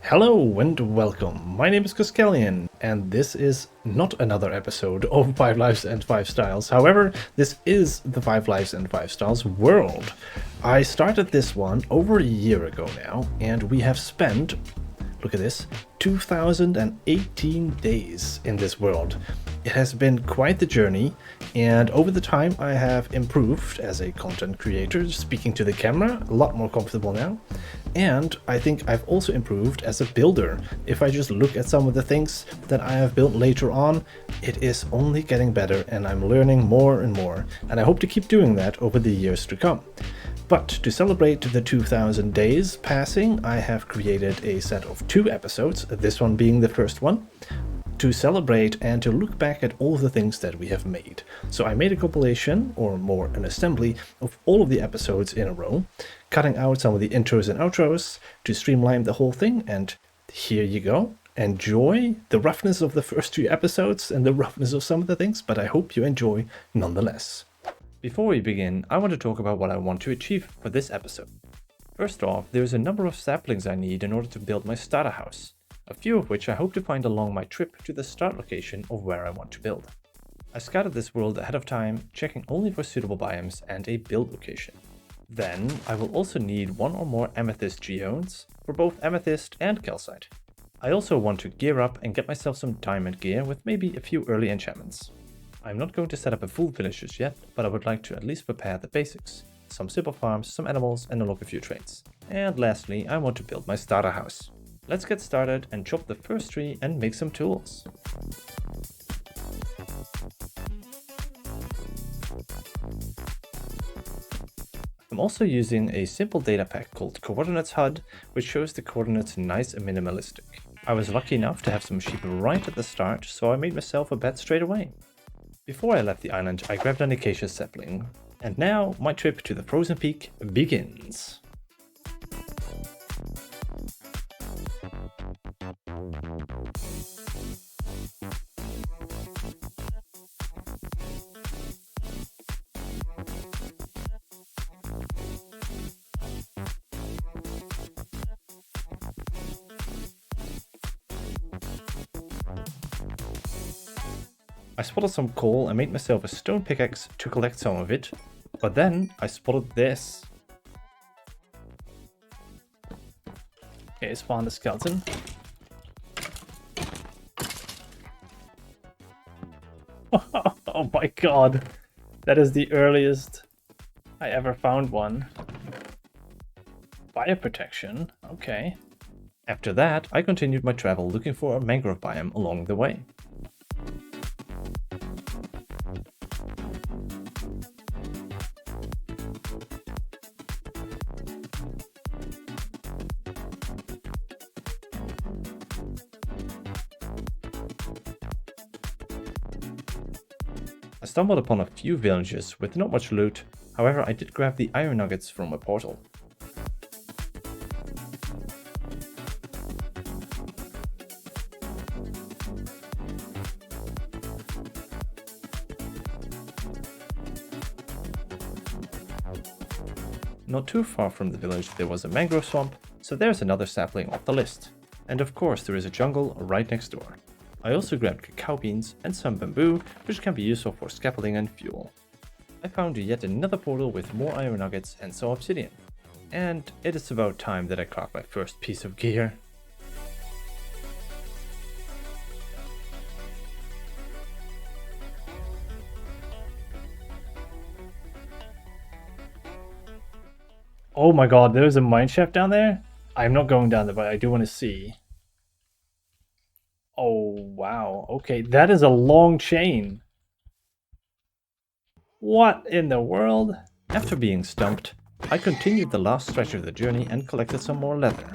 Hello and welcome. My name is Goscalyon, and this is not another episode of 5 Lives and 5 Styles. However, this is the 5 Lives and 5 Styles world. I started this one over a year ago now, and we have spent, look at this, 2018 days in this world. It has been quite the journey, and over the time I have improved as a content creator, speaking to the camera, a lot more comfortable now. And I think I've also improved as a builder. If I just look at some of the things that I have built later on, it is only getting better and I'm learning more and more. And I hope to keep doing that over the years to come. But to celebrate the 2000 days passing, I have created a set of 2 episodes, this one being the first one, to celebrate and to look back at all of the things that we have made. So I made a compilation, or more an assembly, of all of the episodes in a row, cutting out some of the intros and outros to streamline the whole thing, and here you go. Enjoy the roughness of the first 2 episodes and the roughness of some of the things, but I hope you enjoy nonetheless. Before we begin, I want to talk about what I want to achieve for this episode. First off, there's a number of saplings I need in order to build my starter house, a few of which I hope to find along my trip to the start location of where I want to build. I scouted this world ahead of time, checking only for suitable biomes and a build location. Then, I will also need 1 or more amethyst geodes for both amethyst and calcite. I also want to gear up and get myself some diamond gear with maybe a few early enchantments. I'm not going to set up a full village just yet, but I would like to at least prepare the basics. Some simple farms, some animals, and unlock a few traits. And lastly, I want to build my starter house. Let's get started and chop the first tree and make some tools. I'm also using a simple data pack called Coordinates HUD, which shows the coordinates nice and minimalistic. I was lucky enough to have some sheep right at the start, so I made myself a bed straight away. Before I left the island, I grabbed an acacia sapling, and now my trip to the frozen peak begins. I spotted some coal and made myself a stone pickaxe to collect some of it, but then I spotted this. Okay, spawned a skeleton. Oh my god, that is the earliest I ever found one. Fire protection, okay. After that, I continued my travel looking for a mangrove biome along the way. I stumbled upon a few villages with not much loot, however I did grab the iron nuggets from a portal. Not too far from the village there was a mangrove swamp, so there's another sapling off the list. And of course there is a jungle right next door. I also grabbed cacao beans and some bamboo, which can be useful for scaffolding and fuel. I found yet another portal with more iron nuggets and some obsidian. And it is about time that I craft my first piece of gear. Oh my god, there's a mine shaft down there? I'm not going down there, but I do want to see. Oh, wow. Okay, that is a long chain. What in the world? After being stumped, I continued the last stretch of the journey and collected some more leather.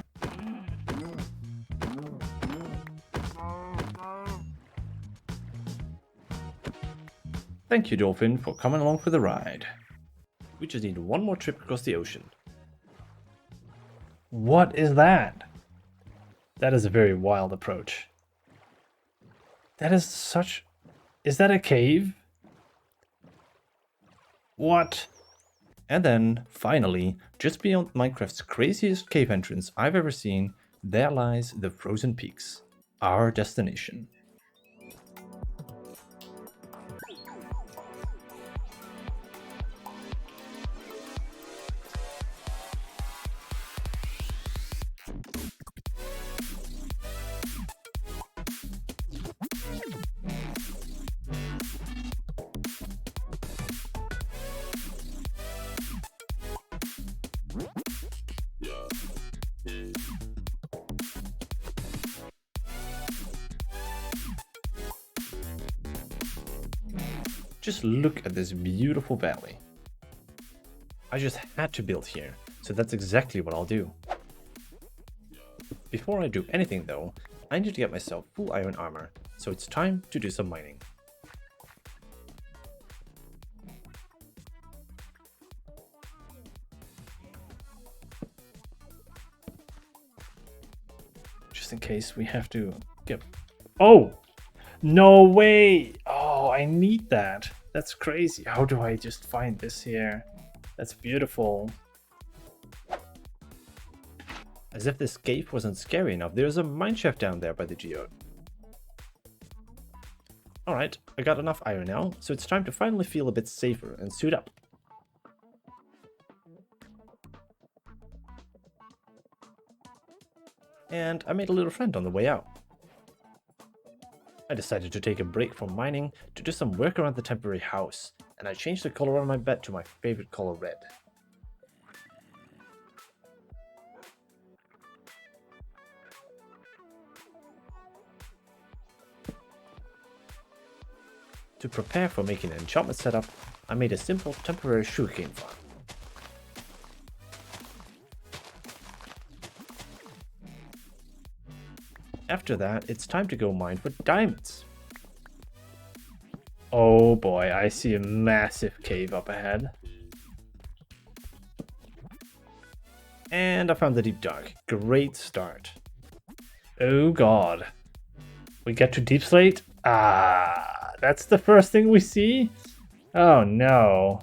Thank you, Dolphin, for coming along for the ride. We just need 1 more trip across the ocean. What is that? That is a very wild approach. That is such... Is that a cave? What? And then, finally, just beyond Minecraft's craziest cave entrance I've ever seen, There lies the frozen peaks, our destination. Just look at this beautiful valley. I just had to build here, so that's exactly what I'll do. Before I do anything though, I need to get myself full iron armor, so it's time to do some mining. Just in case we have to get... Oh! No way! Oh, I need that. That's crazy. How do I just find this here? That's beautiful. As if this cave wasn't scary enough, there's a mineshaft down there by the geode. Alright, I got enough iron now, so it's time to finally feel a bit safer and suit up. And I made a little friend on the way out. I decided to take a break from mining to do some work around the temporary house, and I changed the color on my bed to my favorite color, red. To prepare for making an enchantment setup, I made a simple temporary sugarcane farm. After that, it's time to go mine for diamonds. Oh boy, I see a massive cave up ahead. And I found the deep dark. Great start. Oh god. We get to deep slate? Ah, that's the first thing we see? Oh no.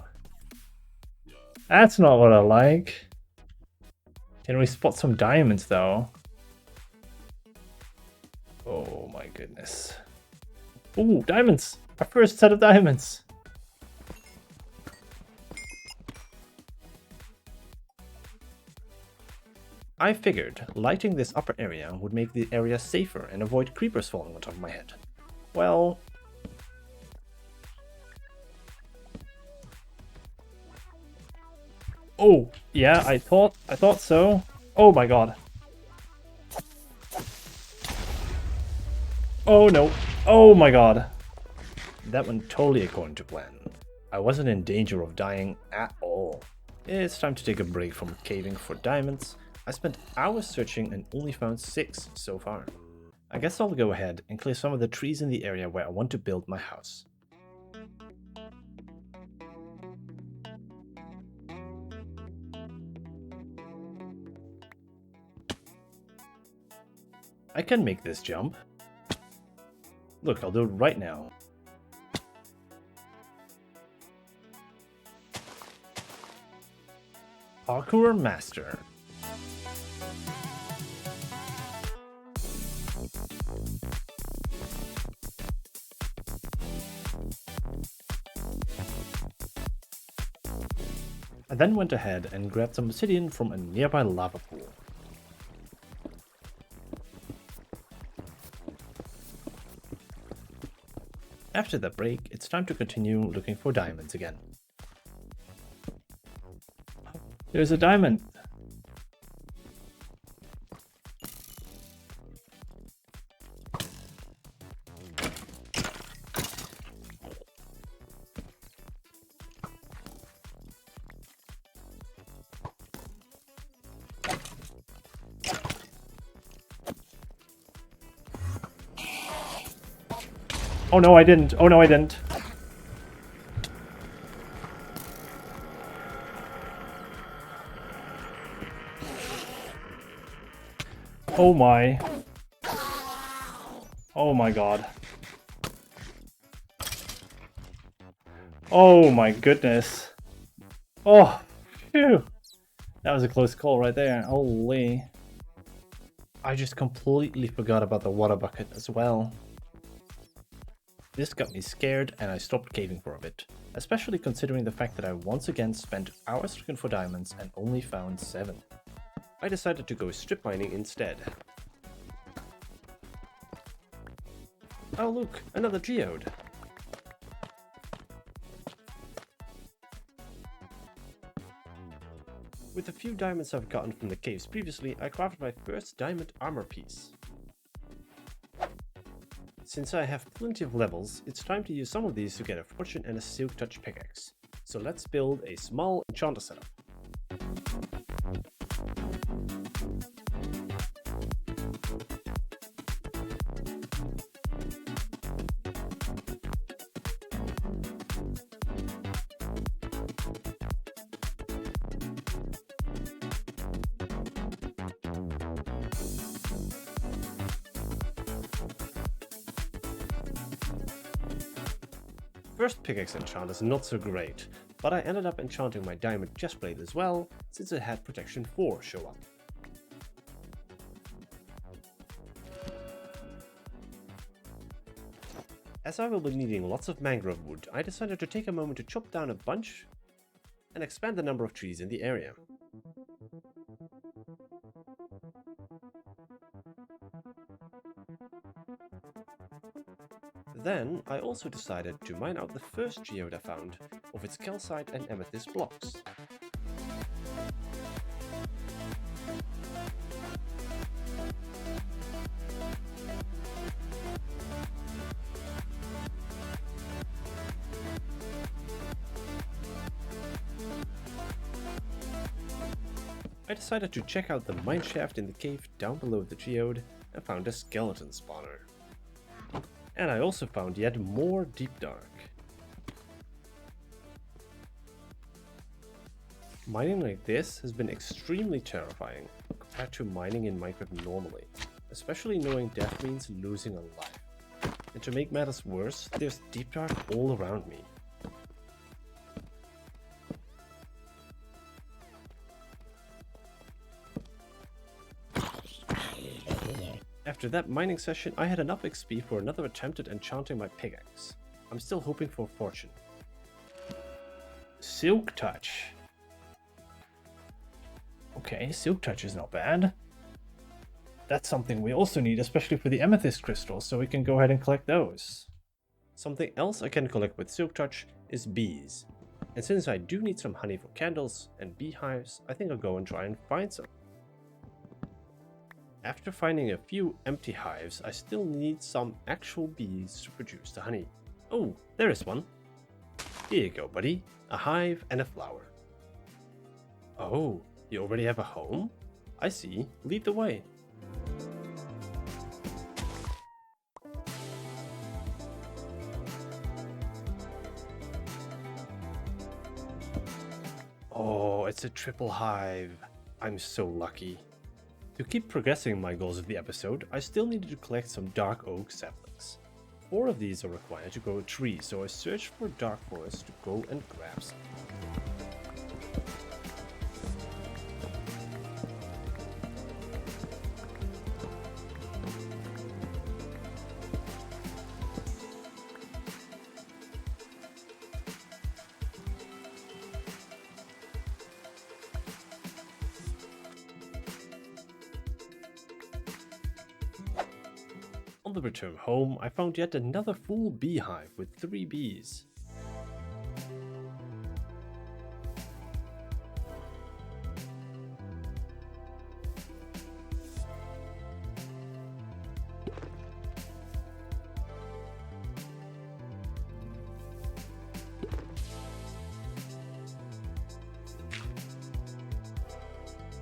That's not what I like. Can we spot some diamonds though? Oh my goodness. Ooh, diamonds! Our first set of diamonds! I figured lighting this upper area would make the area safer and avoid creepers falling on top of my head. Well... Oh, yeah, I thought so. Oh my god. Oh no. Oh my god. That went totally according to plan. I wasn't in danger of dying at all. It's time to take a break from caving for diamonds. I spent hours searching and only found 6 so far. I guess I'll go ahead and clear some of the trees in the area where I want to build my house. I can make this jump. Look, I'll do it right now. Parkour Master. I then went ahead and grabbed some obsidian from a nearby lava pool. After that break, it's time to continue looking for diamonds again. There's a diamond! Oh no, I didn't. Oh no, I didn't. Oh my. Oh my god. Oh my goodness. Oh, phew. That was a close call right there. Holy. I just completely forgot about the water bucket as well. This got me scared and I stopped caving for a bit, especially considering the fact that I once again spent hours looking for diamonds and only found 7. I decided to go strip mining instead. Oh look, another geode! With the few diamonds I've gotten from the caves previously, I crafted my first diamond armor piece. Since I have plenty of levels, it's time to use some of these to get a fortune and a silk touch pickaxe. So let's build a small enchanter setup. First pickaxe enchant is not so great, but I ended up enchanting my diamond chestplate as well, since it had protection 4 show up. As I will be needing lots of mangrove wood, I decided to take a moment to chop down a bunch and expand the number of trees in the area. Then, I also decided to mine out the first geode I found of its calcite and amethyst blocks. I decided to check out the mine shaft in the cave down below the geode and found a skeleton spawner. And I also found yet more deep dark. Mining like this has been extremely terrifying compared to mining in Minecraft normally, especially knowing death means losing a life. And to make matters worse, there's deep dark all around me. After that mining session, I had enough XP for another attempt at enchanting my pickaxe. I'm still hoping for fortune. Silk touch. Okay, silk touch is not bad. That's something we also need, especially for the amethyst crystals, so we can go ahead and collect those. Something else I can collect with silk touch is bees. And since I do need some honey for candles and beehives, I think I'll go and try and find some. After finding a few empty hives, I still need some actual bees to produce the honey. Oh, there is one. Here you go, buddy. A hive and a flower. Oh, you already have a home? I see. Lead the way. Oh, it's a triple hive. I'm so lucky. To keep progressing my goals of the episode, I still needed to collect some dark oak saplings. 4 of these are required to grow a tree, so I searched for dark forest to go and grab some. On the return home, I found yet another full beehive with 3 bees.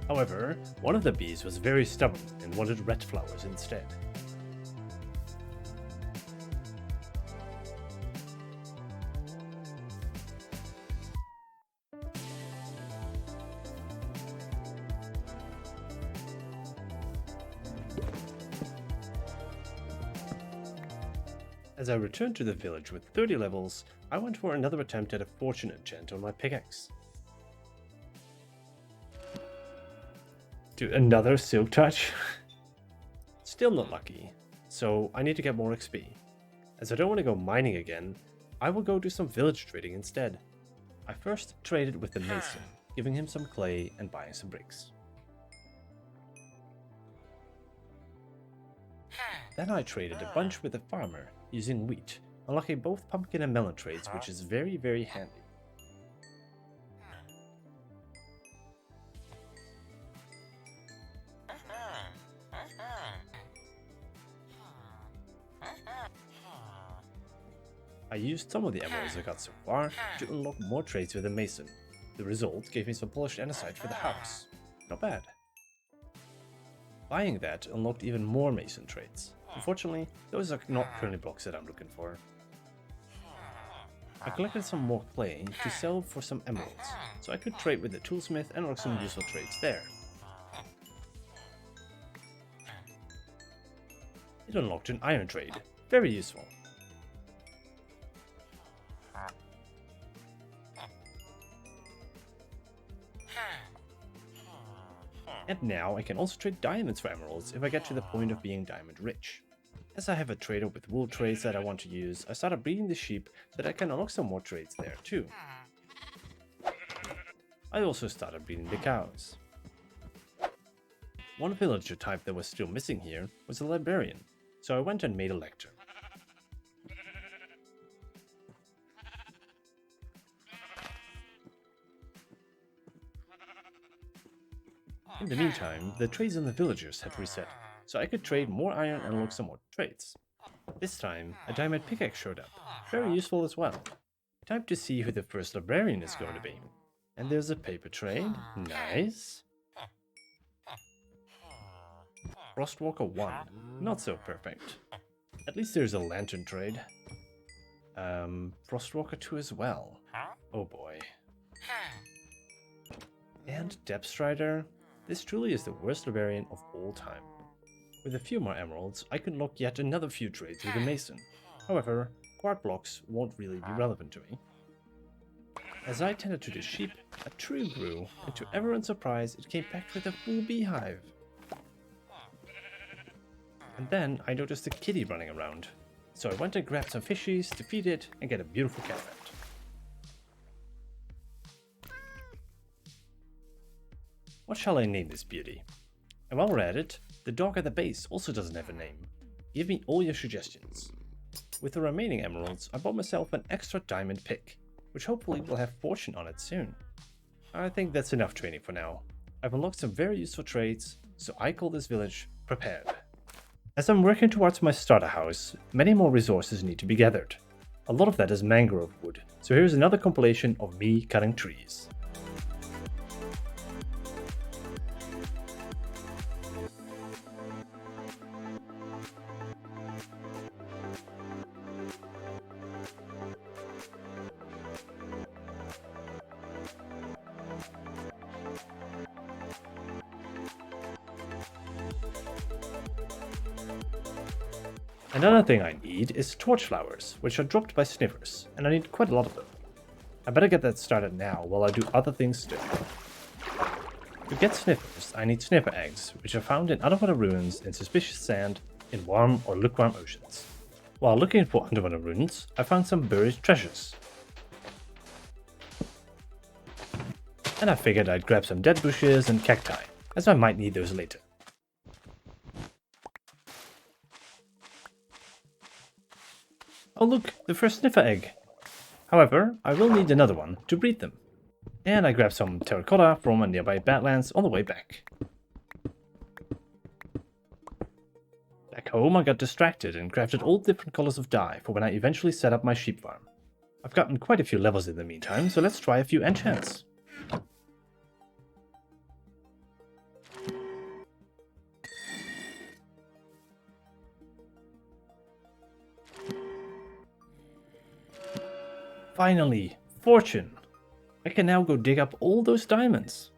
However, one of the bees was very stubborn and wanted red flowers instead. As I returned to the village with 30 levels, I went for another attempt at a fortune enchant on my pickaxe. Dude, another silk touch? Still not lucky, so I need to get more XP. As I don't want to go mining again, I will go do some village trading instead. I first traded with the mason, giving him some clay and buying some bricks. Then I traded a bunch with a farmer, using wheat, unlocking both pumpkin and melon trades, which is very handy. I used some of the emeralds I got so far to unlock more trades with a mason. The result gave me some polished andesite for the house. Not bad. Buying that unlocked even more mason trades. Unfortunately, those are not currently blocks that I'm looking for. I collected some more clay to sell for some emeralds, so I could trade with the toolsmith and unlock some useful trades there. It unlocked an iron trade. Very useful. And now I can also trade diamonds for emeralds if I get to the point of being diamond rich. As I have a trader with wool trades that I want to use, I started breeding the sheep so that I can unlock some more trades there too. I also started breeding the cows. One villager type that was still missing here was a librarian, so I went and made a lector. In the meantime, the trades on the villagers had reset, so I could trade more iron and unlock some more trades. This time, a diamond pickaxe showed up, very useful as well. Time to see who the first librarian is going to be. And there's a paper trade, nice. Frostwalker 1, not so perfect. At least there's a lantern trade. Frostwalker 2 as well. Oh boy. And Depthstrider. This truly is the worst librarian of all time. With a few more emeralds, I can unlock yet another few trades with a mason. However, quart blocks won't really be relevant to me. As I tended to the sheep, a tree grew, and to everyone's surprise, it came packed with a full beehive. And then I noticed a kitty running around, so I went and grabbed some fishies to feed it and get a beautiful cat out. What shall I name this beauty? And while we're at it, the dog at the base also doesn't have a name. Give me all your suggestions. With the remaining emeralds, I bought myself an extra diamond pick, which hopefully will have fortune on it soon. I think that's enough training for now. I've unlocked some very useful trades, so I call this village prepared. As I'm working towards my starter house, many more resources need to be gathered. A lot of that is mangrove wood, so here's another compilation of me cutting trees. Another thing I need is torch flowers, which are dropped by sniffers, and I need quite a lot of them. I better get that started now while I do other things still. To get sniffers, I need sniffer eggs, which are found in underwater ruins in suspicious sand in warm or lukewarm oceans. While looking for underwater ruins, I found some buried treasures. And I figured I'd grab some dead bushes and cacti, as I might need those later. Oh look, the first sniffer egg! However, I will need another one to breed them. And I grabbed some terracotta from a nearby badlands on the way back. Back home I got distracted and crafted all different colors of dye for when I eventually set up my sheep farm. I've gotten quite a few levels in the meantime, so let's try a few enchants. Finally, fortune! I can now go dig up all those diamonds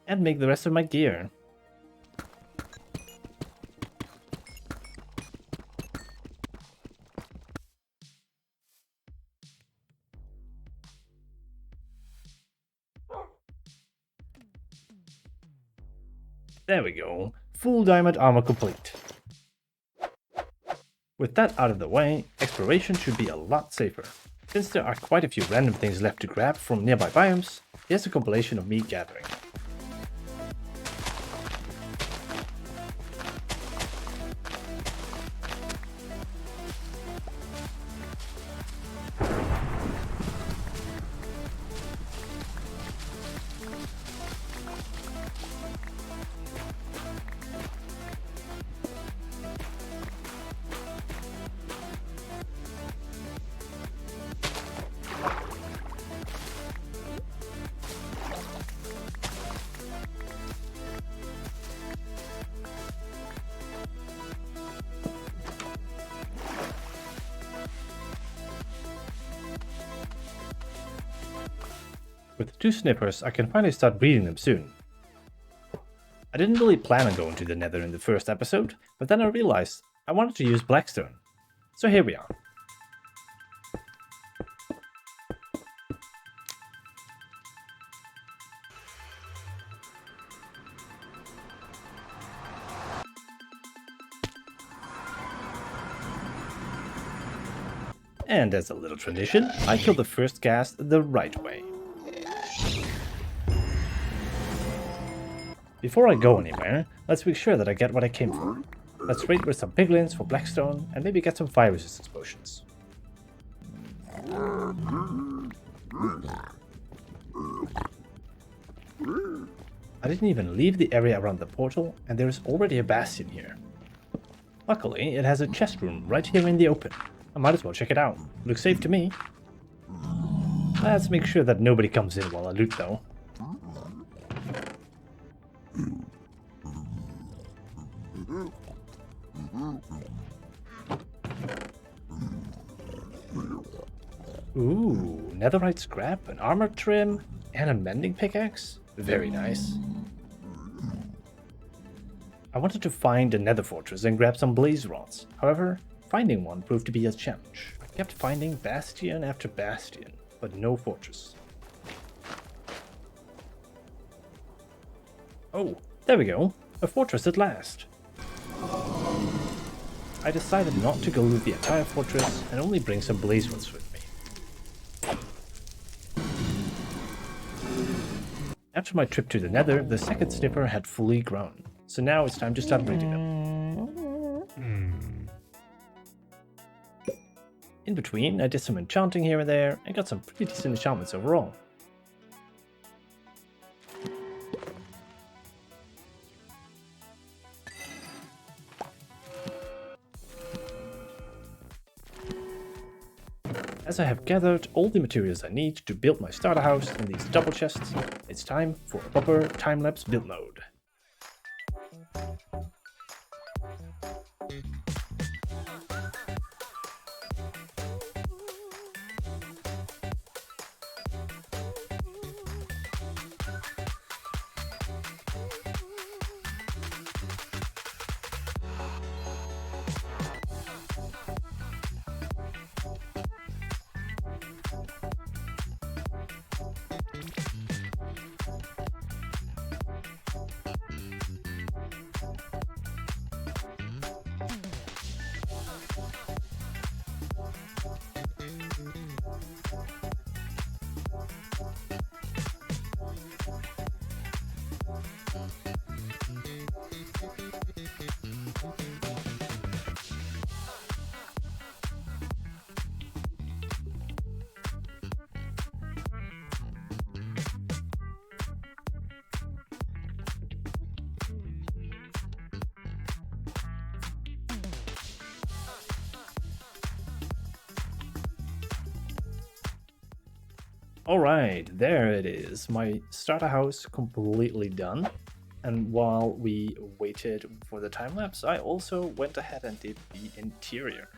and make the rest of my gear. There we go, full diamond armor complete. With that out of the way, exploration should be a lot safer. Since there are quite a few random things left to grab from nearby biomes, here's a compilation of me gathering. With 2 snippers, I can finally start breeding them soon. I didn't really plan on going to the Nether in the first episode, but then I realized I wanted to use blackstone. So here we are. And as a little tradition, I killed the first ghast the right way. Before I go anywhere, let's make sure that I get what I came for. Let's raid with some piglins for blackstone and maybe get some fire resistance potions. I didn't even leave the area around the portal and there is already a bastion here. Luckily, it has a chest room right here in the open. I might as well check it out. Looks safe to me. Let's make sure that nobody comes in while I loot though. Ooh, netherite scrap, an armor trim, and a mending pickaxe? Very nice. I wanted to find a nether fortress and grab some blaze rods. However, finding one proved to be a challenge. I kept finding bastion after bastion, but no fortress. Oh, there we go. A fortress at last. I decided not to go loot the entire fortress and only bring some blaze rods with me. After my trip to the Nether, the second snipper had fully grown, so now it's time to start breeding them. In between, I did some enchanting here and there, and got some pretty decent enchantments overall. As I have gathered all the materials I need to build my starter house in these double chests, it's time for a proper time-lapse build mode. Alright, there it is, my starter house completely done. And while we waited for the time lapse, I also went ahead and did the interior.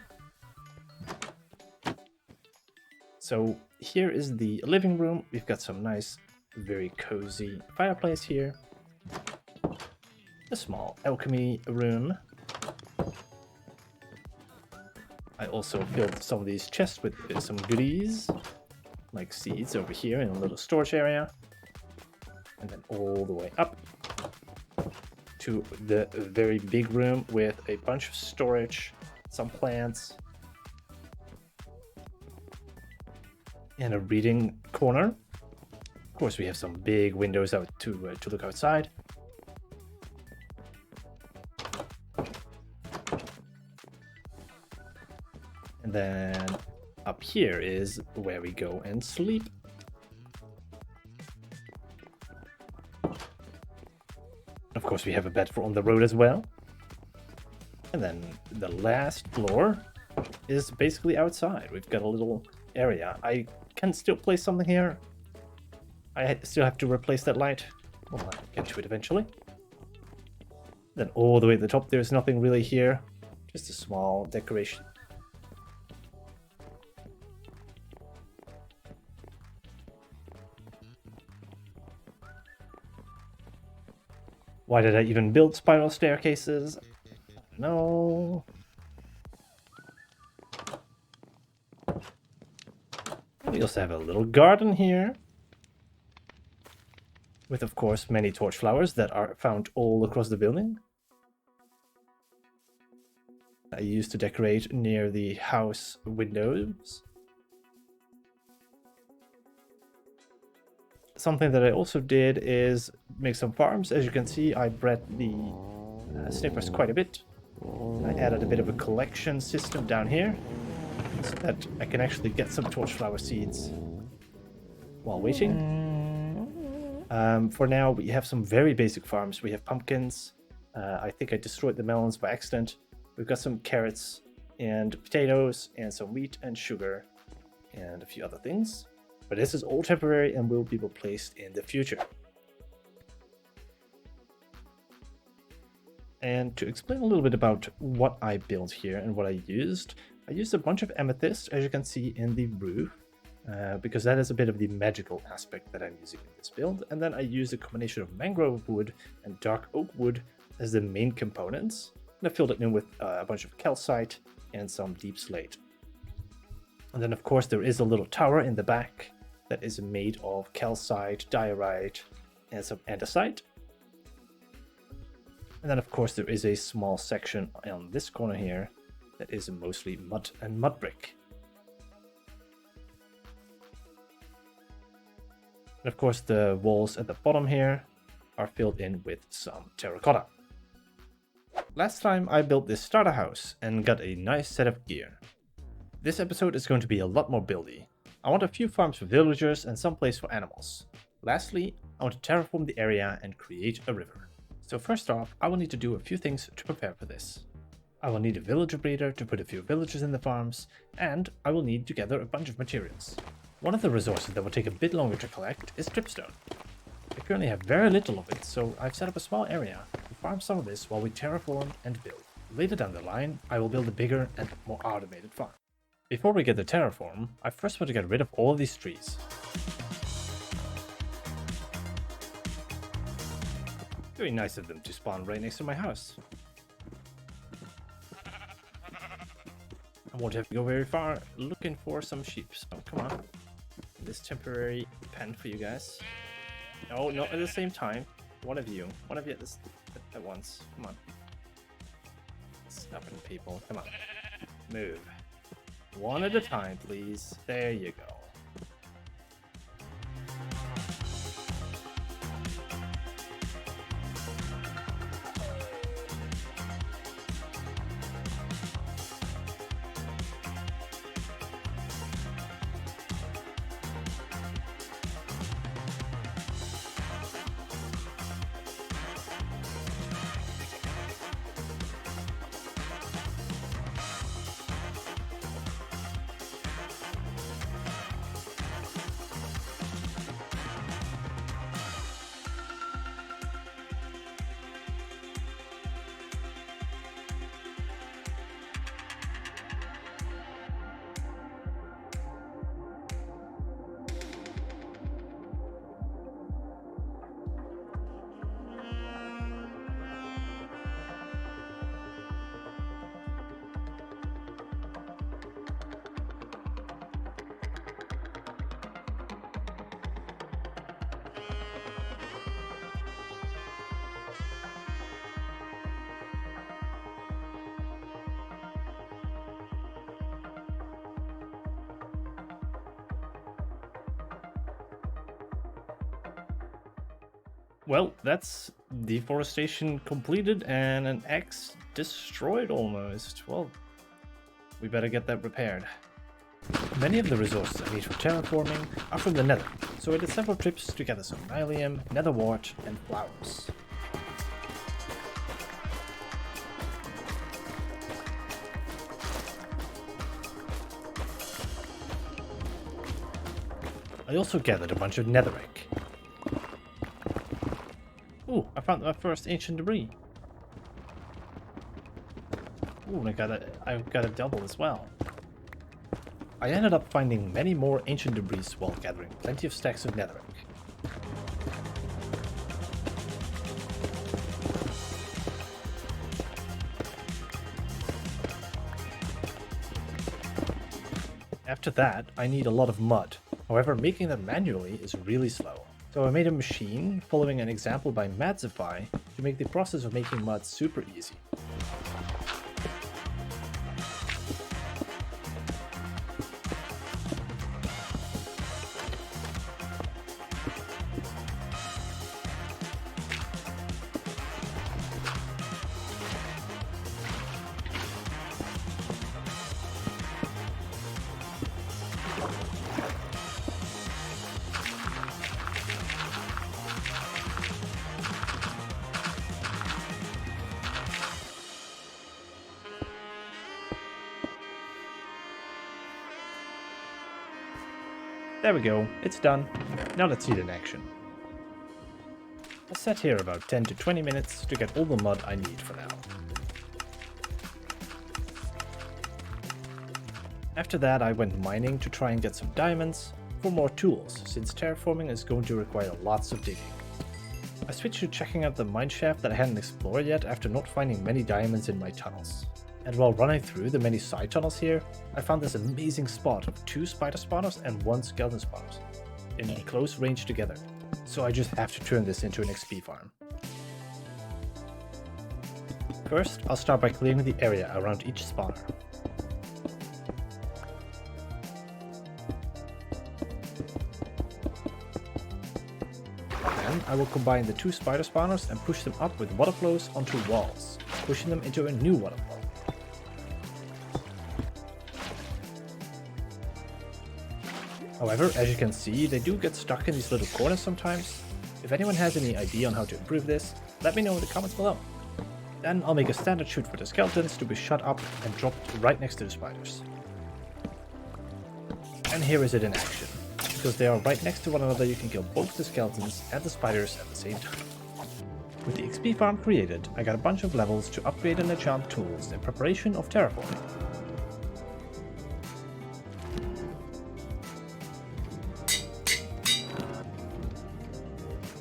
So here is the living room. We've got some nice, very cozy fireplace here. A small alchemy room. I also filled some of these chests with some goodies, like seeds over here in a little storage area. And then all the way up to the very big room with a bunch of storage some plants, and a reading corner. Of course, we have some big windows out to look outside. And then up here is where we go and sleep. Of course, we have a bed for on the road as well. And then the last floor is basically outside. We've got a little area. I can still place something here. I still have to replace that light. Well, I'll get to it eventually. Then all the way at the top, there's nothing really here. Just a small decoration. Why did I even build spiral staircases? No. We also have a little garden here. With, of course, many torch flowers that are found all across the building. I used to decorate near the house windows. Something that I also did is make some farms. As you can see, I bred the snippers quite a bit. I added a bit of a collection system down here so that I can actually get some torchflower seeds while waiting. For now, we have some very basic farms. We have pumpkins. I think I destroyed the melons by accident. We've got some carrots and potatoes and some wheat and sugar and a few other things. But this is all temporary and will be replaced in the future. And to explain a little bit about what I built here and what I used a bunch of amethyst, as you can see in the roof, because that is a bit of the magical aspect that I'm using in this build. And then I used a combination of mangrove wood and dark oak wood as the main components. And I filled it in with a bunch of calcite and some deep slate. And then, of course, there is a little tower in the back that is made of calcite, diorite, and some andesite. And then, of course, there is a small section on this corner here that is mostly mud and mud brick. And of course, the walls at the bottom here are filled in with some terracotta. Last time I built this starter house and got a nice set of gear. This episode is going to be a lot more buildy. I want a few farms for villagers and some place for animals. Lastly, I want to terraform the area and create a river. So first off, I will need to do a few things to prepare for this. I will need a villager breeder to put a few villagers in the farms, and I will need to gather a bunch of materials. One of the resources that will take a bit longer to collect is dripstone. I currently have very little of it, so I've set up a small area to farm some of this while we terraform and build. Later down the line, I will build a bigger and more automated farm. Before we get the terraform, I first want to get rid of all of these trees. Very nice of them to spawn right next to my house. I won't have to go very far looking for some sheep, so come on. This temporary pen for you guys. No, not at the same time. One of you at once. Come on. Snapping people, come on. Move. One at a time, please. There you go. Well, that's deforestation completed and an X destroyed almost. Well, we better get that repaired. Many of the resources I need for terraforming are from the Nether, so I did several trips to gather some nylium, nether wart, and flowers. I also gathered a bunch of netherrack. Ooh, I found my first ancient debris. Ooh, and I've got a double as well. I ended up finding many more ancient debris while gathering plenty of stacks of netherrack. After that, I need a lot of mud. However, making them manually is really slow. So I made a machine following an example by Madzify to make the process of making mud super easy. There we go, it's done. Now let's see it in action. I'll set here about 10 to 20 minutes to get all the mud I need for now. After that I went mining to try and get some diamonds for more tools, since terraforming is going to require lots of digging. I switched to checking out the mineshaft that I hadn't explored yet after not finding many diamonds in my tunnels. And while running through the many side tunnels here, I found this amazing spot of 2 spider spawners and 1 skeleton spawners in close range together. So I just have to turn this into an XP farm. First, I'll start by clearing the area around each spawner. Then I will combine the 2 spider spawners and push them up with water flows onto walls, pushing them into a new water flow. However, as you can see, they do get stuck in these little corners sometimes. If anyone has any idea on how to improve this, let me know in the comments below. Then I'll make a standard chute for the skeletons to be shut up and dropped right next to the spiders. And here is it in action. Because they are right next to one another, you can kill both the skeletons and the spiders at the same time. With the XP farm created, I got a bunch of levels to upgrade and enchant tools in preparation of terraforming.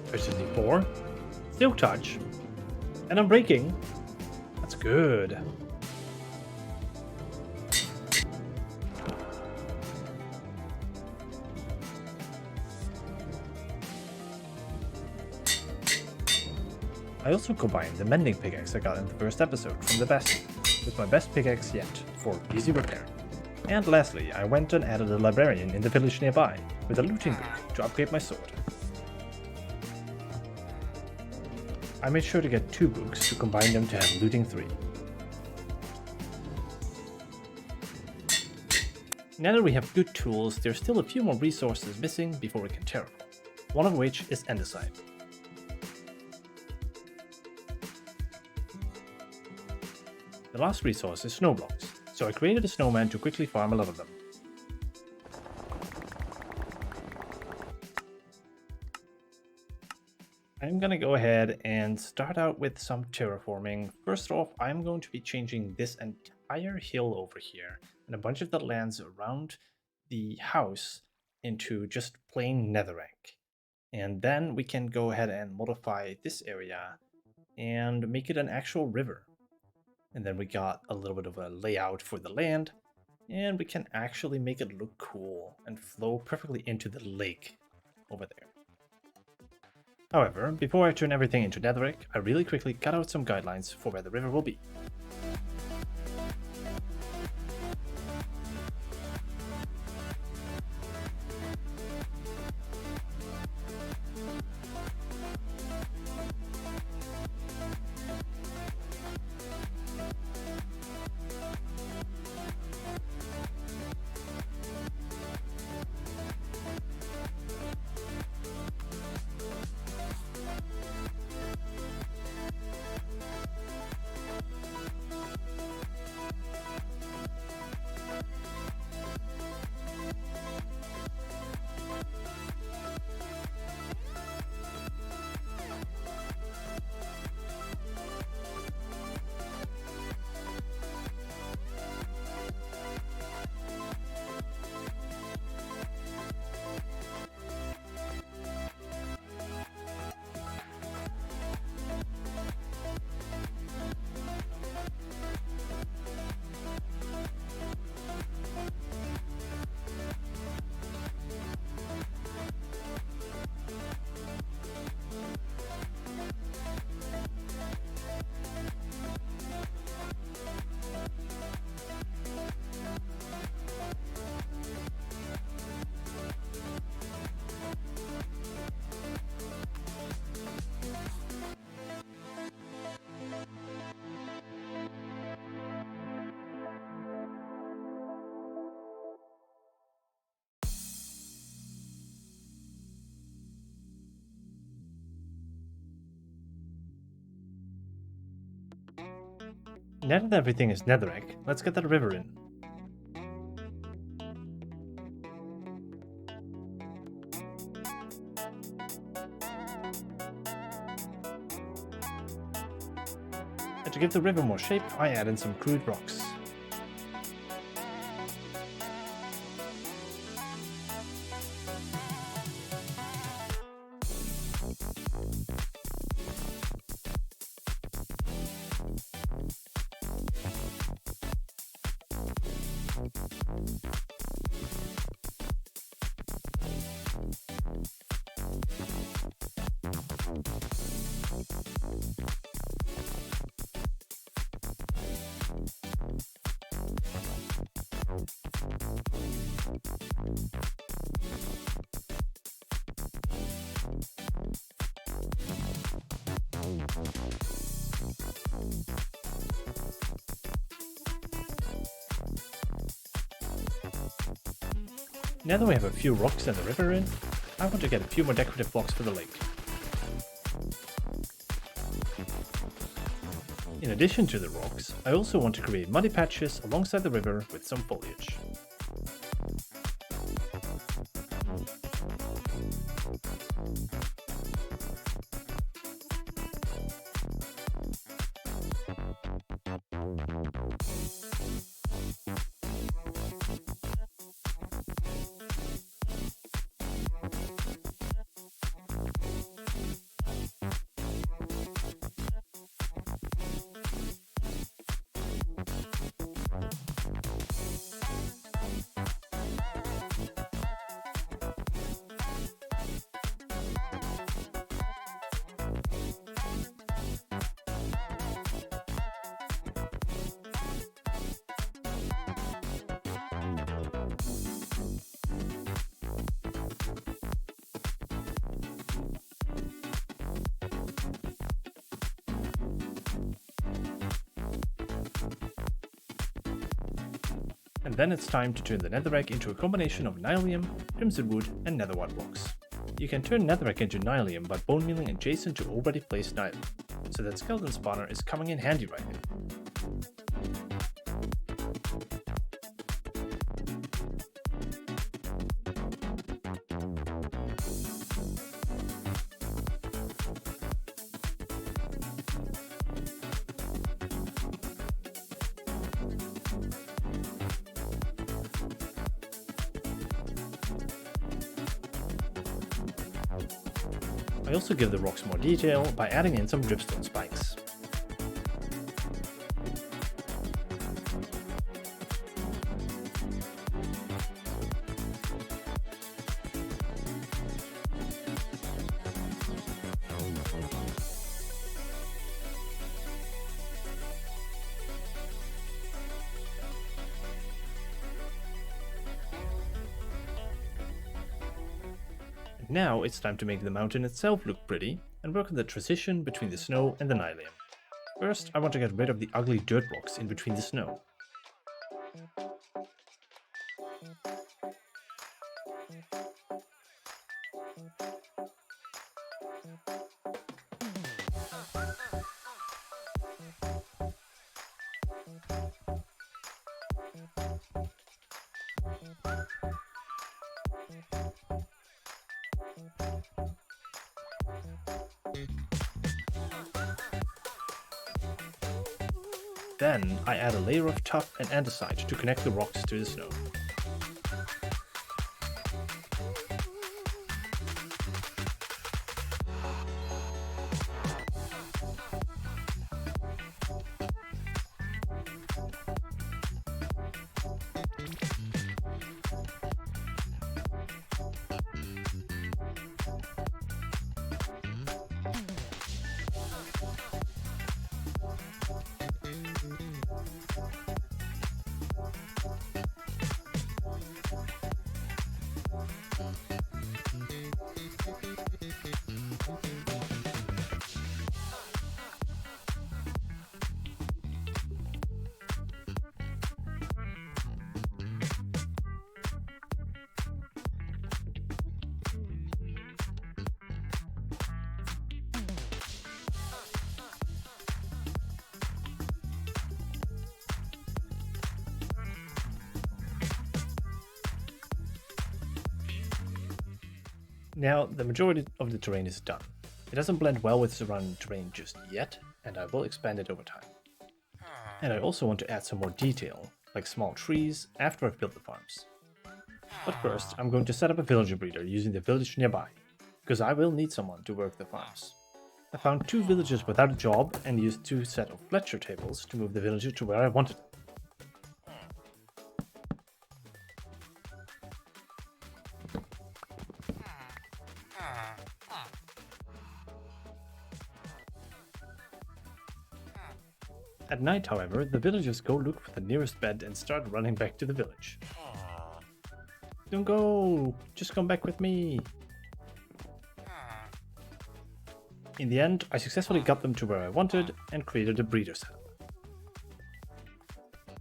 Versus 4, still touch, and I'm breaking. That's good. I also combined the mending pickaxe I got in the first episode from the best with my best pickaxe yet for easy repair. And lastly, I went and added a librarian in the village nearby with a looting book to upgrade my sword. I made sure to get 2 books to combine them to have looting 3. Now that we have good tools, there's still a few more resources missing before we can terraform, one of which is andesite. The last resource is snow blocks, so I created a snowman to quickly farm a lot of them. I'm gonna go ahead and start out with some terraforming. First off, I'm going to be changing this entire hill over here and a bunch of the lands around the house into just plain netherrack. And then we can go ahead and modify this area and make it an actual river. And then we got a little bit of a layout for the land, and we can actually make it look cool and flow perfectly into the lake over there. However, before I turn everything into netherrack, I really quickly cut out some guidelines for where the river will be. Now that everything is netherrack, let's get that river in. And to give the river more shape, I add in some crude rocks. Now that we have a few rocks and the river in, I want to get a few more decorative blocks for the lake. In addition to the rocks, I also want to create muddy patches alongside the river with some foliage. And then it's time to turn the netherrack into a combination of nylium, crimson wood, and netherwort blocks. You can turn netherrack into nylium by bone mealing adjacent to already placed nylium, so that skeleton spawner is coming in handy right now. I also give the rocks more detail by adding in some dripstone spikes. Now it's time to make the mountain itself look pretty and work on the transition between the snow and the nylium. First, I want to get rid of the ugly dirt blocks in between the snow. Then I add a layer of tuff and andesite to connect the rocks to the snow. Now, the majority of the terrain is done. It doesn't blend well with surrounding terrain just yet, and I will expand it over time. And I also want to add some more detail, like small trees, after I've built the farms. But first, I'm going to set up a villager breeder using the village nearby, because I will need someone to work the farms. I found 2 villagers without a job and used 2 sets of Fletcher tables to move the villager to where I wanted them. At night, however, the villagers go look for the nearest bed and start running back to the village. Don't go! Just come back with me! In the end, I successfully got them to where I wanted and created a breeder setup.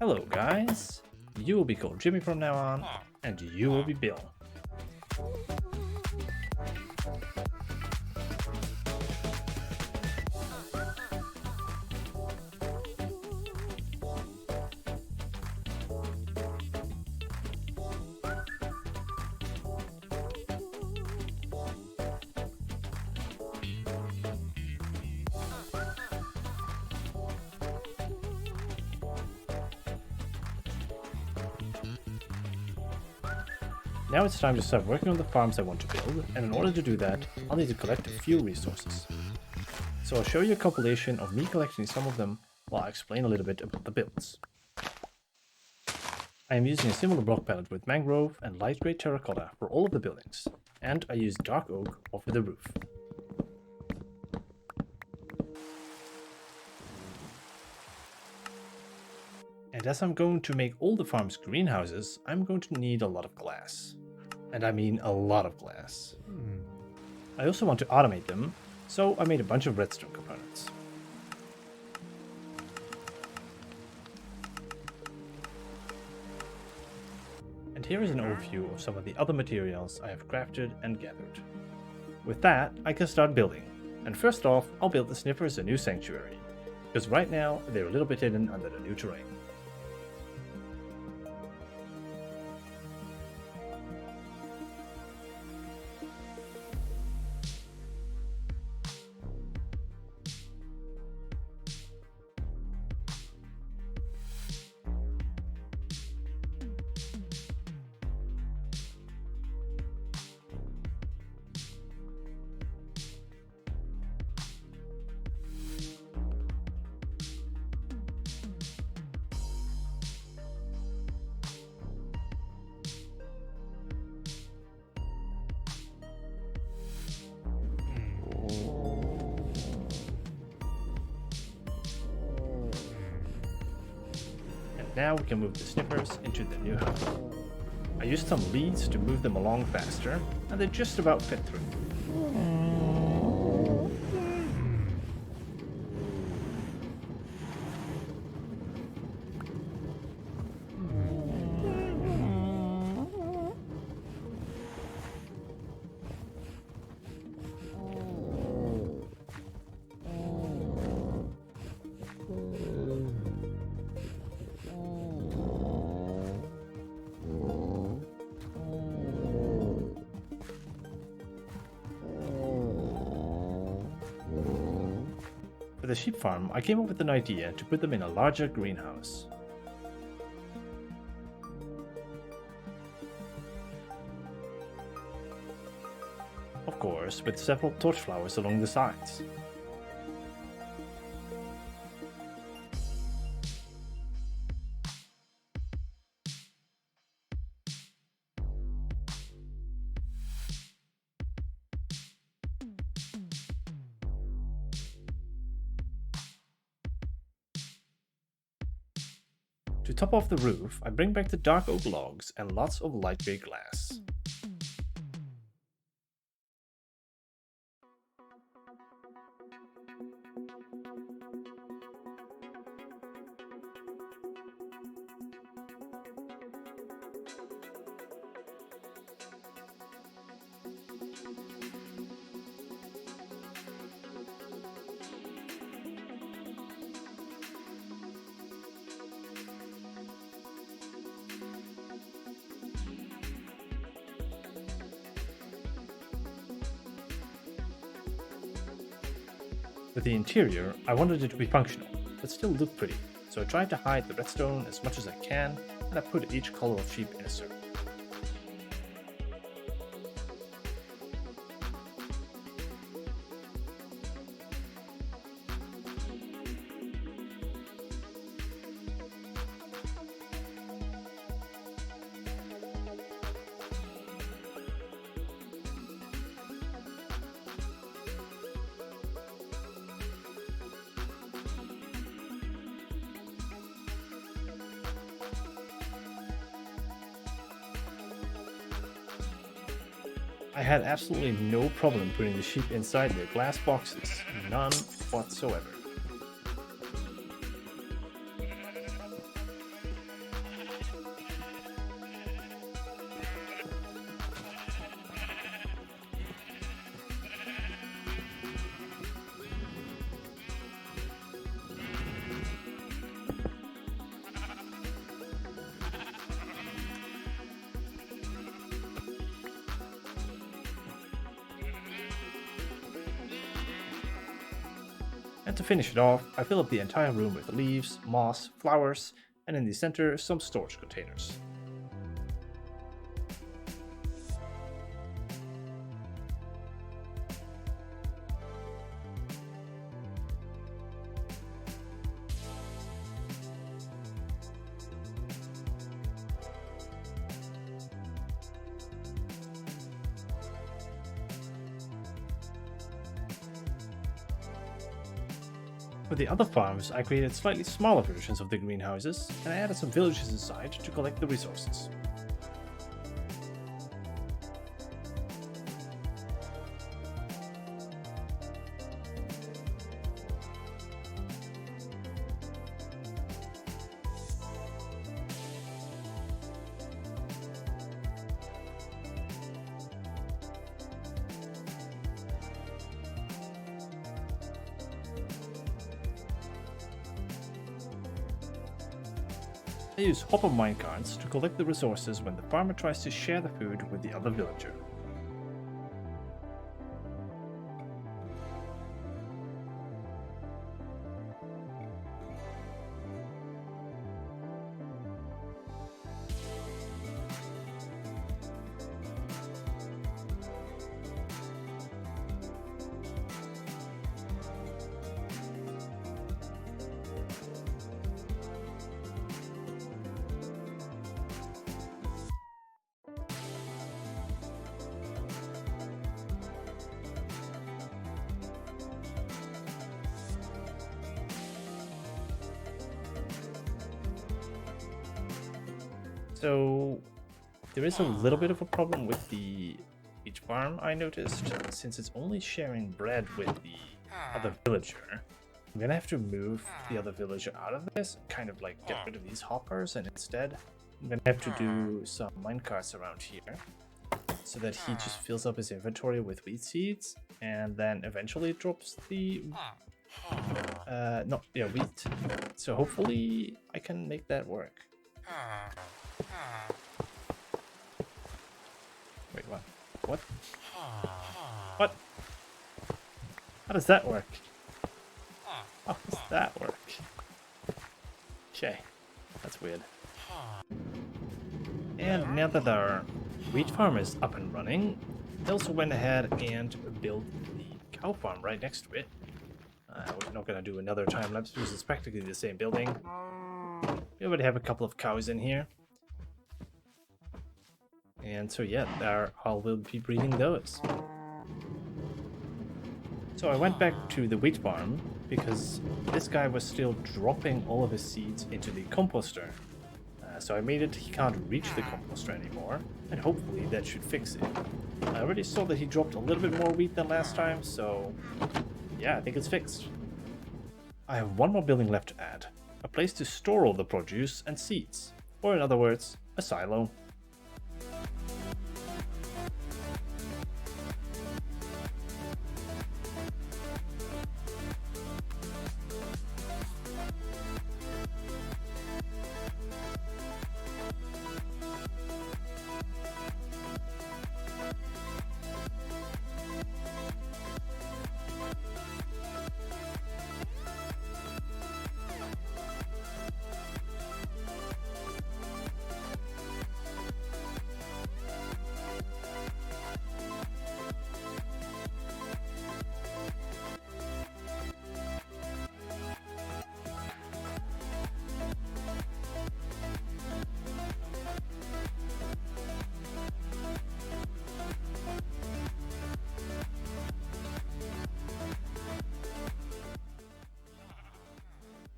Hello guys! You will be called Jimmy from now on, and you will be Bill. Now it's time to start working on the farms I want to build, and in order to do that, I'll need to collect a few resources. So I'll show you a compilation of me collecting some of them, while I explain a little bit about the builds. I am using a similar block palette with mangrove and light grey terracotta for all of the buildings, and I use dark oak over the roof. And as I'm going to make all the farms greenhouses, I'm going to need a lot of glass. And I mean a lot of glass. I also want to automate them, so I made a bunch of redstone components. And here is an overview of some of the other materials I have crafted and gathered. With that, I can start building. And first off, I'll build the sniffers a new sanctuary, because right now they're a little bit hidden under the new terrain. Now we can move the snippers into the new house. I used some leads to move them along faster, and they just about fit through. For the sheep farm, I came up with an idea to put them in a larger greenhouse. Of course, with several torch flowers along the sides. To top off the roof, I bring back the dark oak logs and lots of light grey glass. With the interior, I wanted it to be functional, but still look pretty, so I tried to hide the redstone as much as I can, and I put each color of sheep in a circle. I had absolutely no problem putting the sheep inside their glass boxes, none whatsoever. And to finish it off, I fill up the entire room with leaves, moss, flowers, and in the center some storage containers. For the other farms, I created slightly smaller versions of the greenhouses, and I added some villages inside to collect the resources. I use hopper minecarts to collect the resources when the farmer tries to share the food with the other villager. So there is a little bit of a problem with the beach farm, I noticed, since it's only sharing bread with the other villager. I'm gonna have to move the other villager out of this, kind of like get rid of these hoppers, and instead I'm gonna have to do some minecarts around here so that he just fills up his inventory with wheat seeds and then eventually drops the wheat. So hopefully I can make that work. Wait, what? What? What? How does that work? How does that work? Okay, that's weird. And now that our wheat farm is up and running, I also went ahead and built the cow farm right next to it. We're not going to do another time lapse because it's practically the same building. We already have a couple of cows in here. And so yeah, I will be breeding those. So I went back to the wheat farm because this guy was still dropping all of his seeds into the composter. So I made it he can't reach the composter anymore, and hopefully that should fix it. I already saw that he dropped a little bit more wheat than last time, so yeah, I think it's fixed. I have one more building left to add, a place to store all the produce and seeds, or in other words, a silo.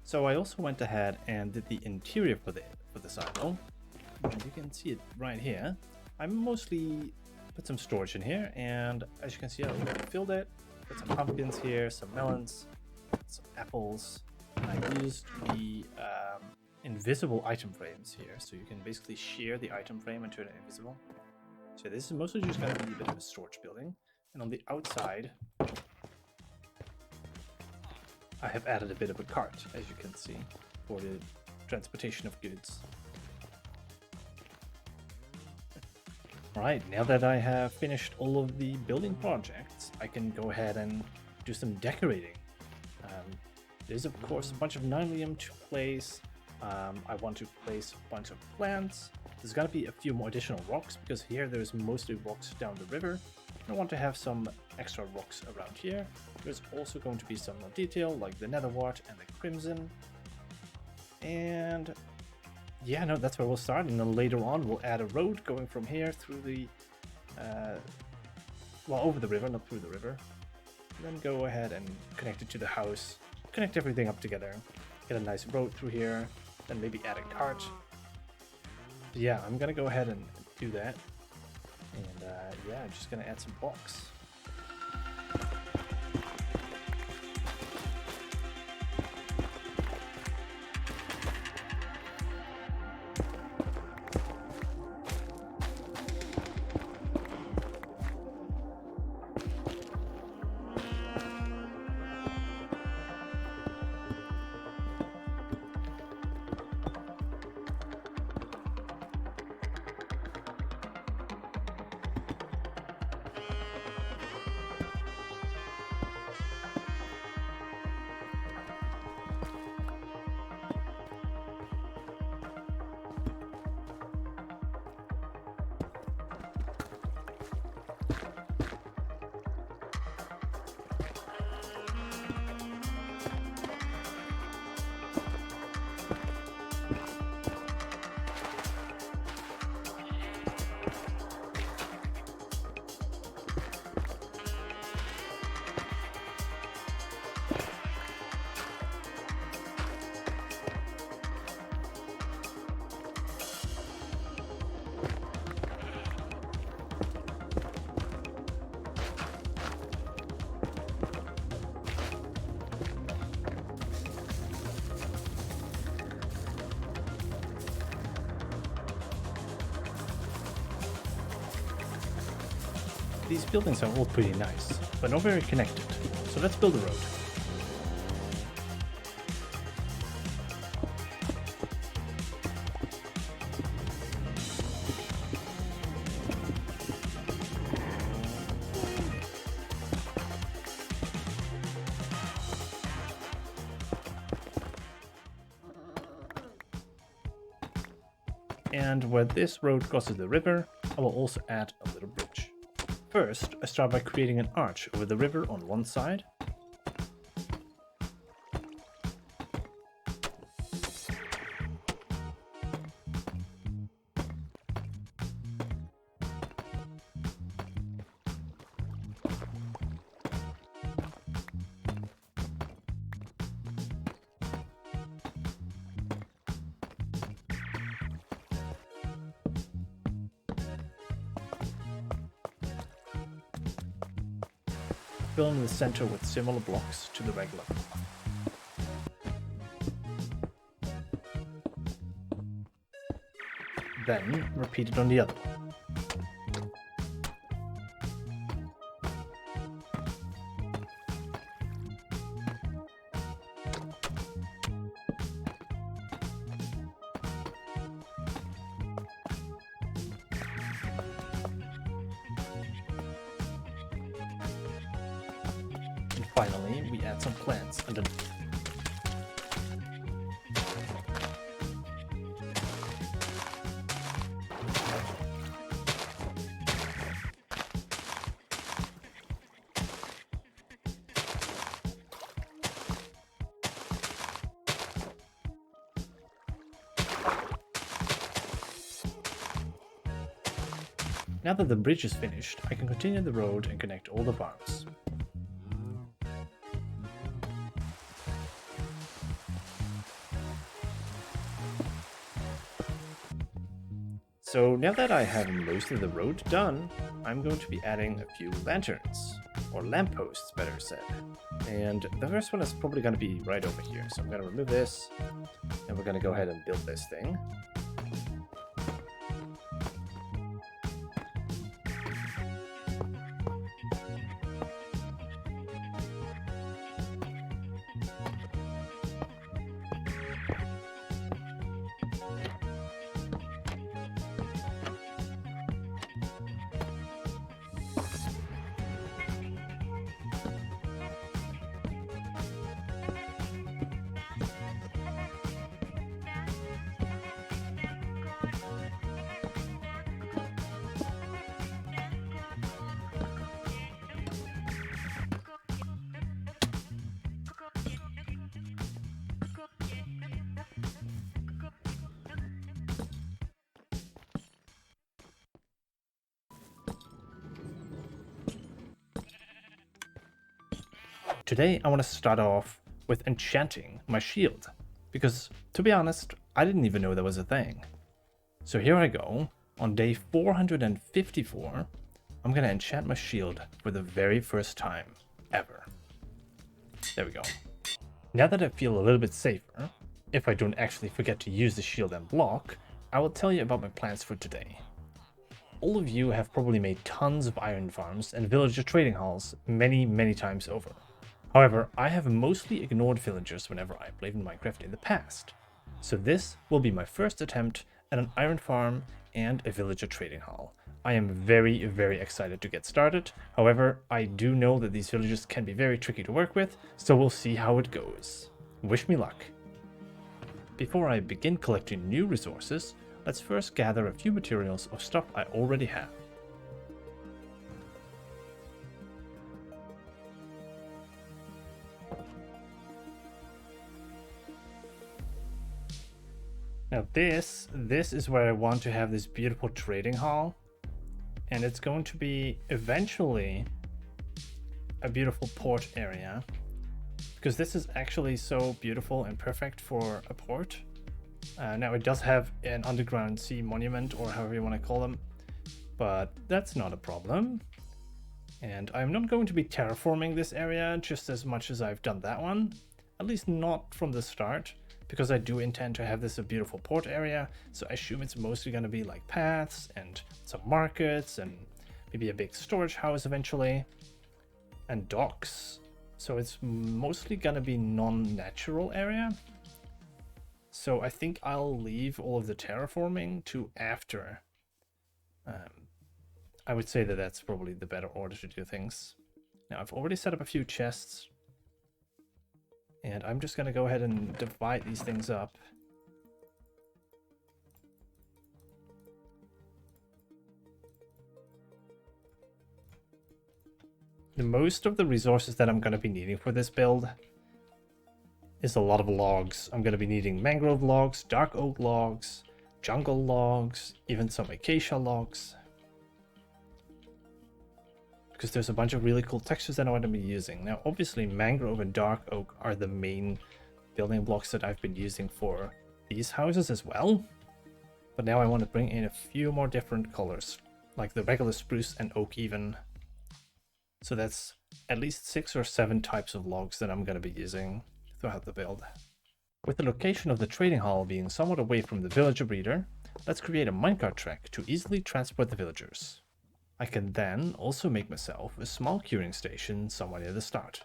So I also went ahead and did the interior for this island. And you can see it right here. I mostly put some storage in here, and as you can see, I already filled it. Put some pumpkins here, some melons, some apples, and I used the invisible item frames here, so you can basically shear the item frame and turn it invisible. So this is mostly just going to be a bit of a storage building, and on the outside I have added a bit of a cart, as you can see, for the transportation of goods. Alright, now that I have finished all of the building projects, I can go ahead and do some decorating. There's of course a bunch of nylium to place. I want to place a bunch of plants. There's gotta be a few more additional rocks, because here there's mostly rocks down the river. I want to have some extra rocks around here. There's also going to be some more detail, like the nether wart and the crimson. And yeah, no, that's where we'll start, and then later on we'll add a road going from here through the, well, over the river, not through the river. And then go ahead and connect it to the house, connect everything up together, get a nice road through here, then maybe add a cart. So yeah, I'm gonna go ahead and do that. And yeah, I'm just gonna add some blocks. These buildings are all pretty nice, but not very connected, so let's build a road. And where this road crosses the river, I will also add a little bridge. First, I start by creating an arch over the river on one side. Fill in the center with similar blocks to the regular. Then repeat it on the other one. Finally, we add some plants underneath. Now that the bridge is finished, I can continue the road and connect all the farms. So now that I have most of the road done, I'm going to be adding a few lanterns, or lampposts better said. And the first one is probably going to be right over here. So I'm going to remove this, and we're going to go ahead and build this thing. Today I want to start off with enchanting my shield, because to be honest, I didn't even know that was a thing. So here I go, on day 454, I'm gonna enchant my shield for the very first time ever. There we go. Now that I feel a little bit safer, if I don't actually forget to use the shield and block, I will tell you about my plans for today. All of you have probably made tons of iron farms and villager trading halls many times over. However, I have mostly ignored villagers whenever I played in Minecraft in the past. So this will be my first attempt at an iron farm and a villager trading hall. I am very excited to get started. However, I do know that these villagers can be very tricky to work with, so we'll see how it goes. Wish me luck. Before I begin collecting new resources, let's first gather a few materials of stuff I already have. Now this is where I want to have this beautiful trading hall, and it's going to be eventually a beautiful port area, because this is actually so beautiful and perfect for a port. Now it does have an underground sea monument, or however you want to call them, but that's not a problem. And I'm not going to be terraforming this area just as much as I've done that one, at least not from the start, because I do intend to have this a beautiful port area, so I assume it's mostly going to be like paths and some markets and maybe a big storage house eventually, and docks. So it's mostly going to be non-natural area. So I think I'll leave all of the terraforming to after. I would say that that's probably the better order to do things. Now I've already set up a few chests, and I'm just going to go ahead and divide these things up. Most of the resources that I'm going to be needing for this build is a lot of logs. I'm going to be needing mangrove logs, dark oak logs, jungle logs, even some acacia logs, because there's a bunch of really cool textures that I want to be using. Now, obviously, mangrove and dark oak are the main building blocks that I've been using for these houses as well. But now I want to bring in a few more different colors, like the regular spruce and oak even. So that's at least 6 or 7 types of logs that I'm going to be using throughout the build. With the location of the trading hall being somewhat away from the villager breeder, let's create a minecart track to easily transport the villagers. I can then also make myself a small curing station somewhere near the start.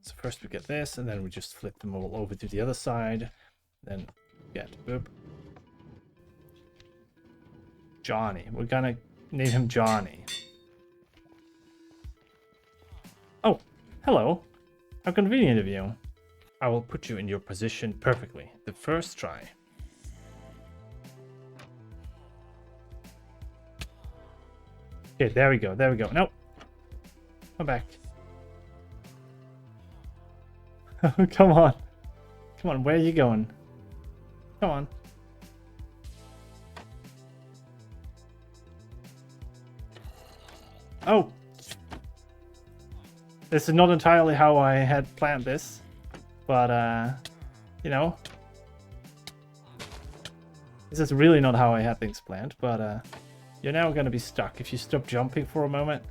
So first we get this, and then we just flip them all over to the other side. Then get boop. Johnny. We're gonna name him Johnny. Oh, hello. How convenient of you. I will put you in your position perfectly the first try. Okay, there we go, there we go. Nope. Come back. Come on. Come on, where are you going? Come on. Oh! This is not entirely how I had planned this, but, you know. This is really not how I had things planned, but you're now going to be stuck if you stop jumping for a moment.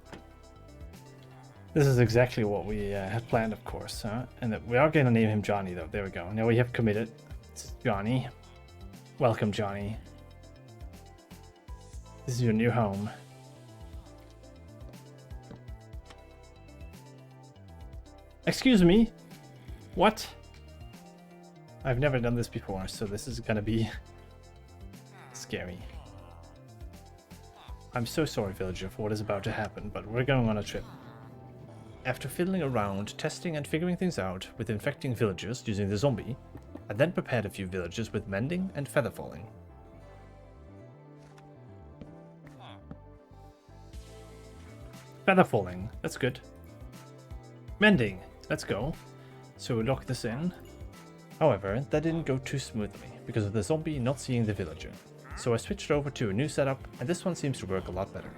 This is exactly what we had planned, of course, and we are going to name him Johnny, though. There we go. Now we have committed. It's Johnny. Welcome, Johnny. This is your new home. Excuse me? What? I've never done this before, so this is gonna be scary. I'm so sorry, villager, for what is about to happen, but we're going on a trip. After fiddling around, testing and figuring things out with infecting villagers using the zombie, I then prepared a few villagers with mending and feather falling. Feather falling, that's good. Mending, let's go. So we lock this in. However, that didn't go too smoothly because of the zombie not seeing the villager. So I switched over to a new setup, and this one seems to work a lot better.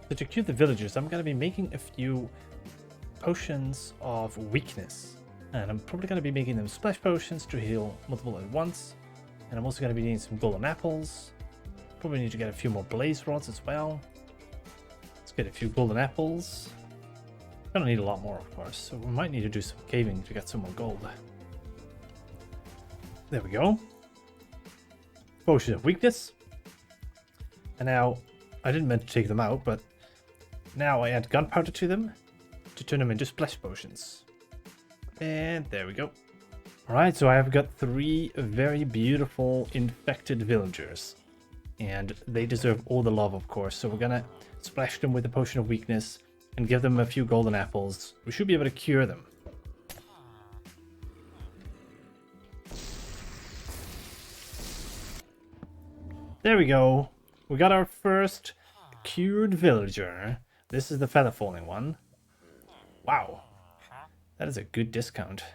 So to cure the villagers, I'm going to be making a few potions of weakness. And I'm probably going to be making them splash potions to heal multiple at once. And I'm also going to be needing some golden apples. Probably need to get a few more blaze rods as well. Let's get a few golden apples. Gonna need a lot more, of course, so we might need to do some caving to get some more gold. There we go. Potion of weakness. And now, I didn't mean to take them out, but now I add gunpowder to them to turn them into splash potions. And there we go. Alright, so I have got 3 very beautiful infected villagers. And they deserve all the love, of course, so we're gonna splash them with the potion of weakness and give them a few golden apples. We should be able to cure them. There we go. We got our first cured villager. This is the feather falling one. Wow. That is a good discount.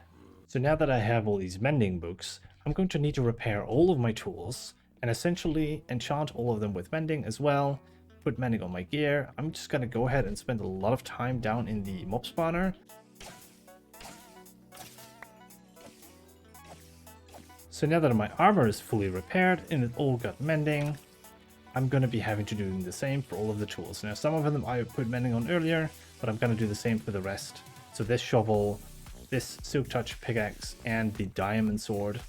So now that I have all these mending books, I'm going to need to repair all of my tools and essentially enchant all of them with mending as well. Put mending on my gear. I'm just gonna go ahead and spend a lot of time down in the mob spawner. So now that my armor is fully repaired and it all got mending, I'm gonna be having to do the same for all of the tools. Now some of them I put mending on earlier, but I'm gonna do the same for the rest. So this shovel, this silk touch pickaxe, and the diamond sword,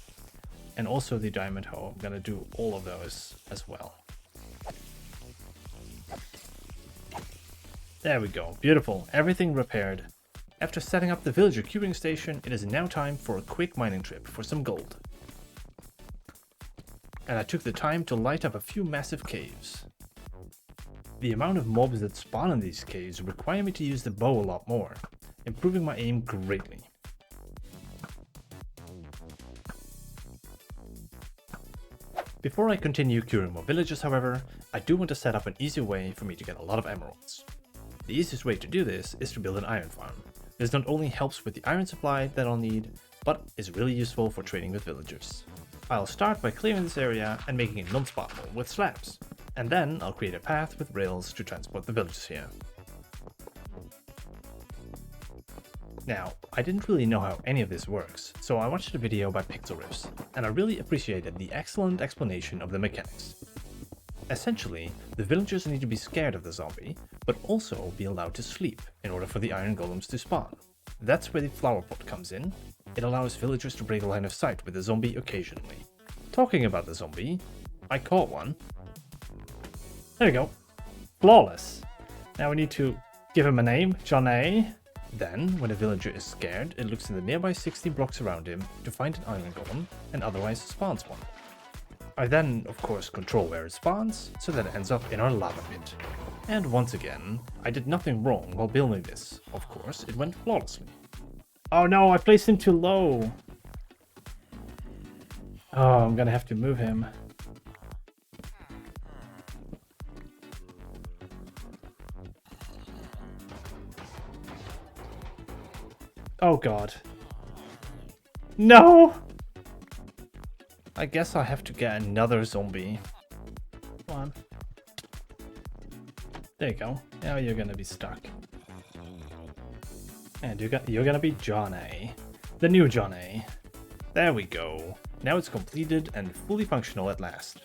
and also the diamond hoe. I'm gonna do all of those as well. There we go, beautiful, everything repaired. After setting up the villager queuing station, it is now time for a quick mining trip for some gold. And I took the time to light up a few massive caves. The amount of mobs that spawn in these caves require me to use the bow a lot more, improving my aim greatly. Before I continue curing more villagers, however, I do want to set up an easy way for me to get a lot of emeralds. The easiest way to do this is to build an iron farm. This not only helps with the iron supply that I'll need, but is really useful for trading with villagers. I'll start by clearing this area and making it non-spawnable with slabs, and then I'll create a path with rails to transport the villagers here. Now, I didn't really know how any of this works, so I watched a video by Pixelriffs, and I really appreciated the excellent explanation of the mechanics. Essentially, the villagers need to be scared of the zombie, but also be allowed to sleep in order for the iron golems to spawn. That's where the flower pot comes in. It allows villagers to break a line of sight with the zombie occasionally. Talking about the zombie, I caught one. There we go. Flawless. Now we need to give him a name, Johnny. Then, when a villager is scared, it looks in the nearby 60 blocks around him to find an iron golem, and otherwise spawns one. I then, of course, control where it spawns, so that it ends up in our lava pit. And once again, I did nothing wrong while building this. Of course, it went flawlessly. Oh no, I placed him too low! Oh, I'm gonna have to move him. Oh god. No! I guess I have to get another zombie. Come on. There you go. Now you're gonna be stuck. And you're gonna be Johnny. The new Johnny. There we go. Now it's completed and fully functional at last.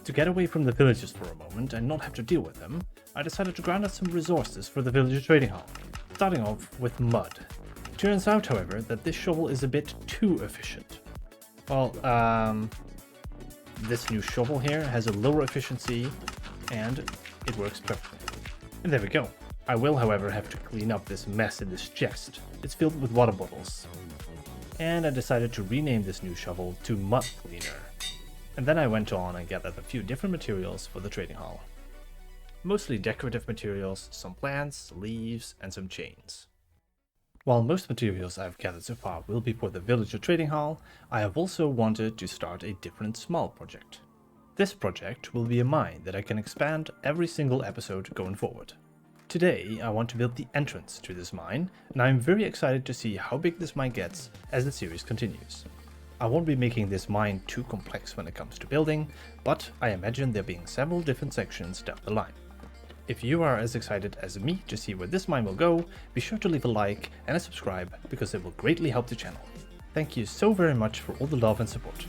To get away from the villagers for a moment and not have to deal with them, I decided to grind out some resources for the villager trading hall, starting off with mud. Turns out, however, that this shovel is a bit too efficient. Well, this new shovel here has a lower efficiency and it works perfectly. And there we go. I will, however, have to clean up this mess in this chest. It's filled with water bottles. And I decided to rename this new shovel to Mud Cleaner. And then I went on and gathered a few different materials for the trading hall. Mostly decorative materials, some plants, leaves, and some chains. While most materials I've gathered so far will be for the villager trading hall, I have also wanted to start a different small project. This project will be a mine that I can expand every single episode going forward. Today I want to build the entrance to this mine, and I'm very excited to see how big this mine gets as the series continues. I won't be making this mine too complex when it comes to building, but I imagine there being several different sections down the line. If you are as excited as me to see where this mine will go, be sure to leave a like and a subscribe because it will greatly help the channel. Thank you so very much for all the love and support.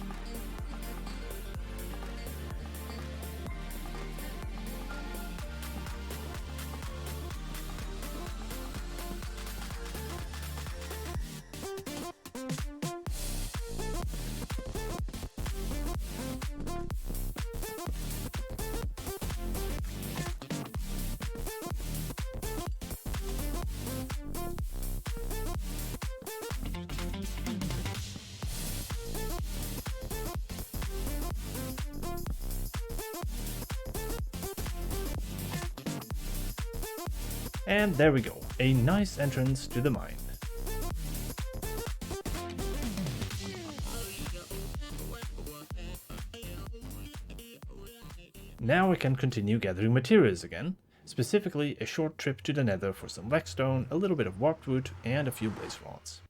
And there we go, a nice entrance to the mine. Now I can continue gathering materials again, specifically a short trip to the Nether for some blackstone, a little bit of warped wood, and a few blaze rods.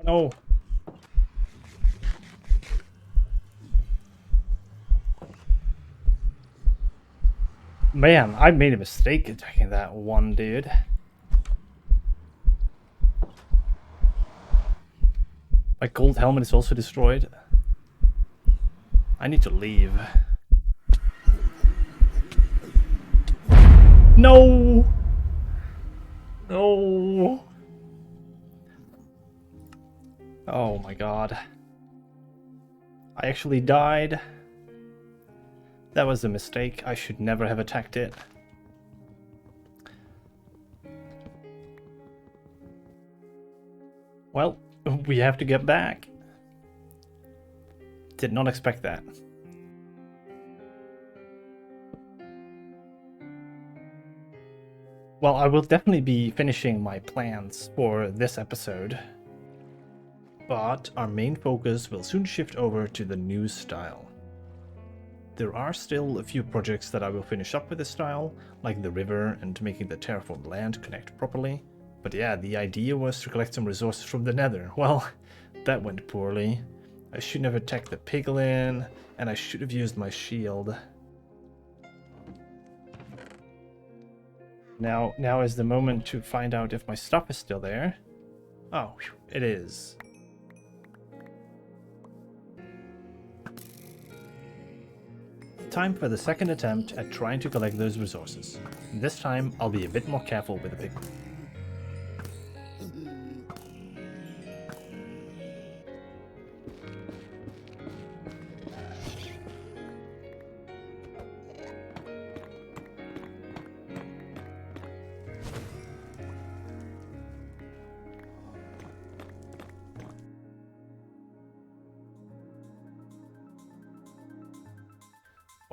Oh. Man, I made a mistake attacking that one dude. My gold helmet is also destroyed. I need to leave. No! No! Oh my god. I actually died. That was a mistake. I should never have attacked it. Well, we have to get back. Did not expect that. Well, I will definitely be finishing my plans for this episode. But our main focus will soon shift over to the new style. There are still a few projects that I will finish up with this style, like the river and making the terraformed land connect properly. But yeah, the idea was to collect some resources from the Nether. Well, that went poorly. I shouldn't have attacked the piglin, and I should have used my shield. Now is the moment to find out if my stuff is still there. Oh, it is. Time for the second attempt at trying to collect those resources. This time, I'll be a bit more careful with the piglin.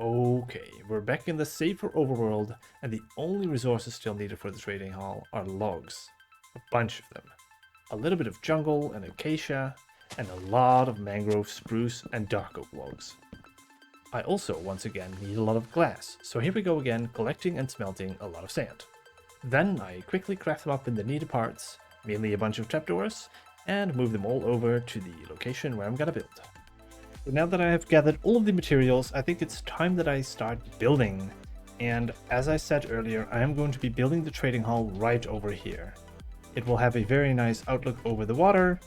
Okay, we're back in the safer overworld, and the only resources still needed for the trading hall are logs. A bunch of them. A little bit of jungle and acacia, and a lot of mangrove, spruce, and dark oak logs. I also, once again, need a lot of glass, so here we go again, collecting and smelting a lot of sand. Then I quickly craft them up in the needed parts, mainly a bunch of trapdoors, and move them all over to the location where I'm gonna build. So now that I have gathered all of the materials, I think it's time that I start building. And as I said earlier, I am going to be building the trading hall right over here. It will have a very nice outlook over the water.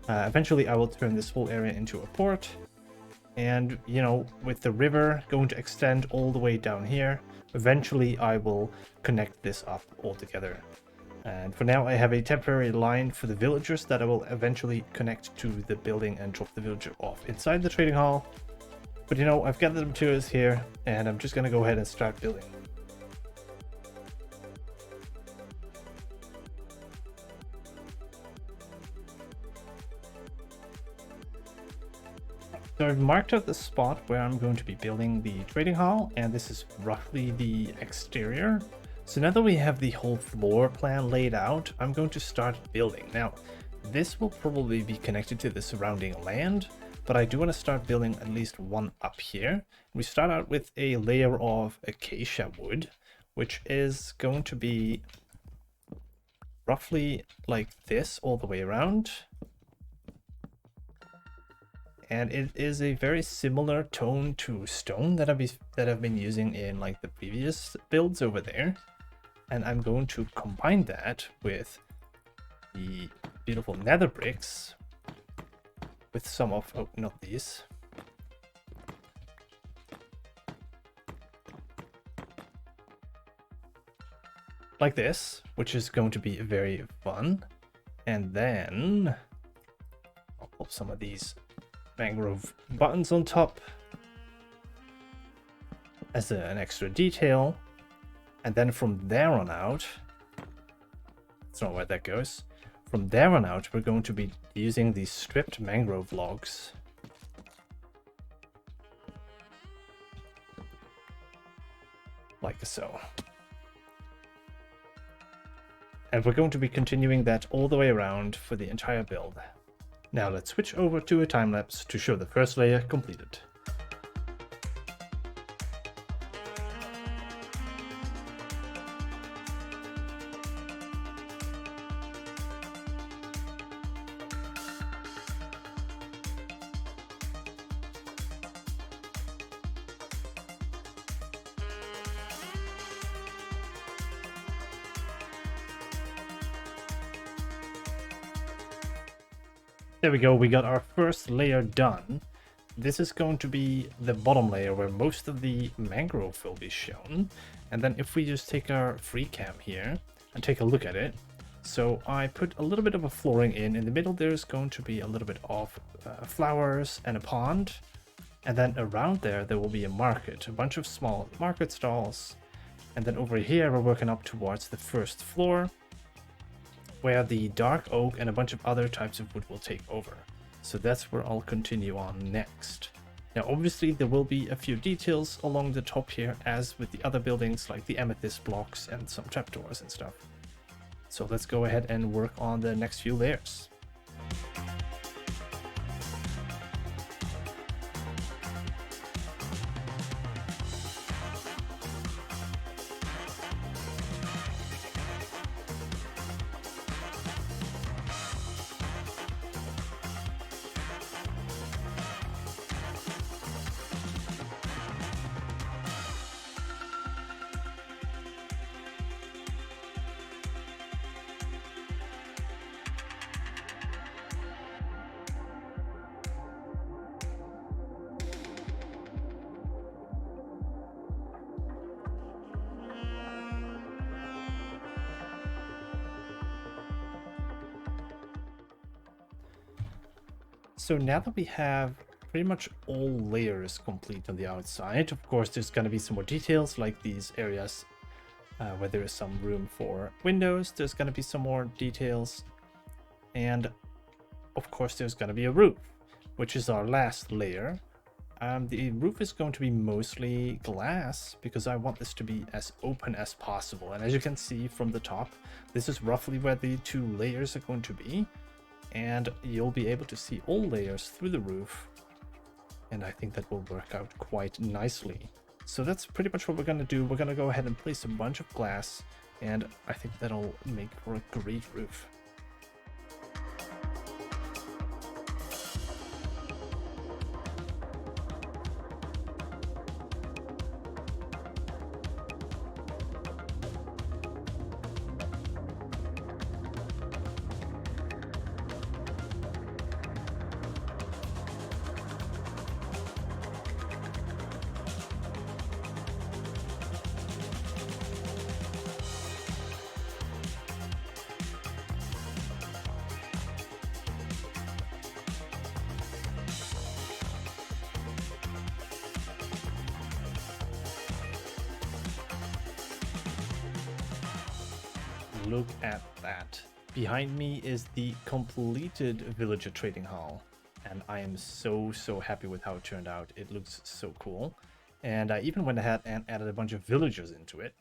Eventually I will turn this whole area into a port. And, you know, with the river going to extend all the way down here, eventually I will connect this up all together. And for now I have a temporary line for the villagers that I will eventually connect to the building and drop the villager off inside the trading hall. But you know, I've got the materials here and I'm just gonna go ahead and start building. So I've marked out the spot where I'm going to be building the trading hall, and this is roughly the exterior. So now that we have the whole floor plan laid out, I'm going to start building. Now, this will probably be connected to the surrounding land, but I do want to start building at least one up here. We start out with a layer of acacia wood, which is going to be roughly like this all the way around. And it is a very similar tone to stone that I've been using in like the previous builds over there. And I'm going to combine that with the beautiful nether bricks with some of, oh, not these. Like this, which is going to be very fun. And then I'll pop some of these mangrove buttons on top as an extra detail. And then from there on out, that's not where that goes. From there on out, we're going to be using these stripped mangrove logs. Like so. And we're going to be continuing that all the way around for the entire build. Now let's switch over to a time lapse to show the first layer completed. There we go, we got our first layer done. This is going to be the bottom layer where most of the mangrove will be shown. And then if we just take our free cam here and take a look at it. So I put a little bit of a flooring in the middle. There's going to be a little bit of flowers and a pond. And then around there will be a market, a bunch of small market stalls. And then over here, we're working up towards the first floor, where the dark oak and a bunch of other types of wood will take over. So that's where I'll continue on next. Now obviously there will be a few details along the top here, as with the other buildings like the amethyst blocks and some trapdoors and stuff. So let's go ahead and work on the next few layers. So now that we have pretty much all layers complete on the outside, of course there's going to be some more details like these areas where there is some room for windows. There's going to be some more details, and of course there's going to be a roof, which is our last layer. The roof is going to be mostly glass because I want this to be as open as possible. And as you can see from the top, this is roughly where the 2 layers are going to be. And you'll be able to see all layers through the roof. And I think that will work out quite nicely. So that's pretty much what we're going to do. We're going to go ahead and place a bunch of glass. And I think that'll make for a great roof. Look at that. Behind me is the completed villager trading hall. And I am so happy with how it turned out. It looks so cool. And I even went ahead and added a bunch of villagers into it.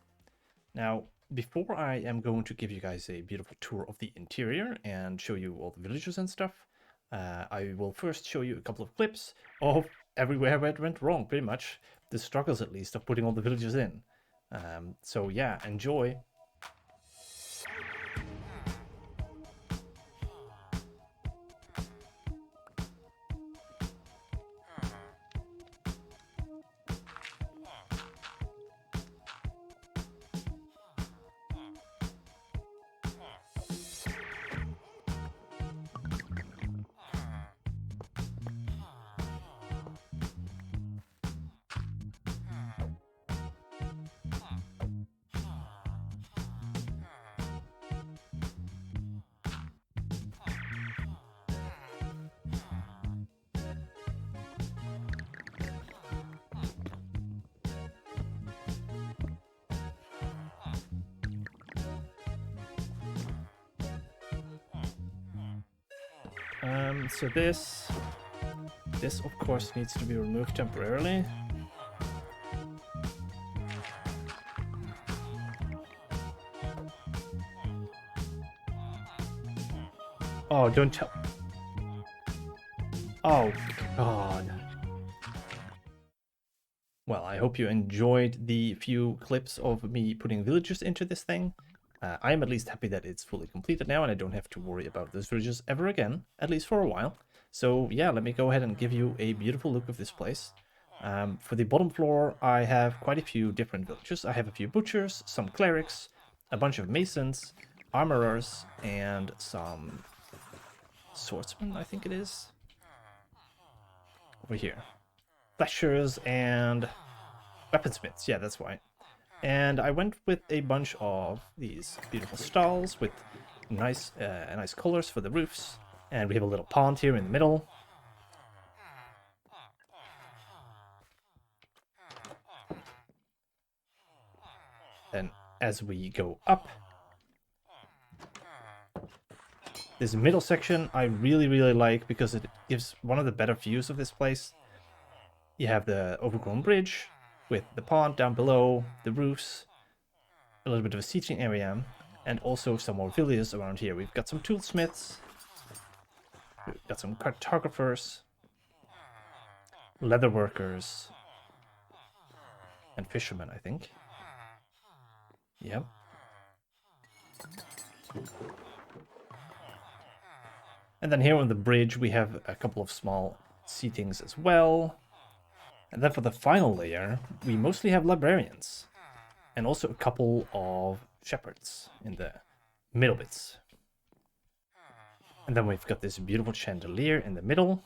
Now, before I am going to give you guys a beautiful tour of the interior and show you all the villagers and stuff, I will first show you a couple of clips of everywhere where it went wrong, pretty much. The struggles, at least, of putting all the villagers in. So yeah, enjoy. So this of course needs to be removed temporarily. Oh, don't tell. Oh, God. Well, I hope you enjoyed the few clips of me putting villagers into this thing. I am at least happy that it's fully completed now and I don't have to worry about those villagers ever again, at least for a while. So yeah, let me go ahead and give you a beautiful look of this place. For the bottom floor, I have quite a few different villagers. I have a few butchers, some clerics, a bunch of masons, armorers, and some swordsmen, I think it is. Over here. Fleshers and weaponsmiths, yeah, that's right. And I went with a bunch of these beautiful stalls with nice colors for the roofs. And we have a little pond here in the middle. And as we go up, this middle section I really like because it gives one of the better views of this place. You have the overgrown bridge with the pond down below, the roofs, a little bit of a seating area, and also some more villagers around here. We've got some toolsmiths, we've got some cartographers, leather workers, and fishermen, I think. Yep. And then here on the bridge we have a couple of small seatings as well. And then for the final layer, we mostly have librarians. And also a couple of shepherds in the middle bits. And then we've got this beautiful chandelier in the middle.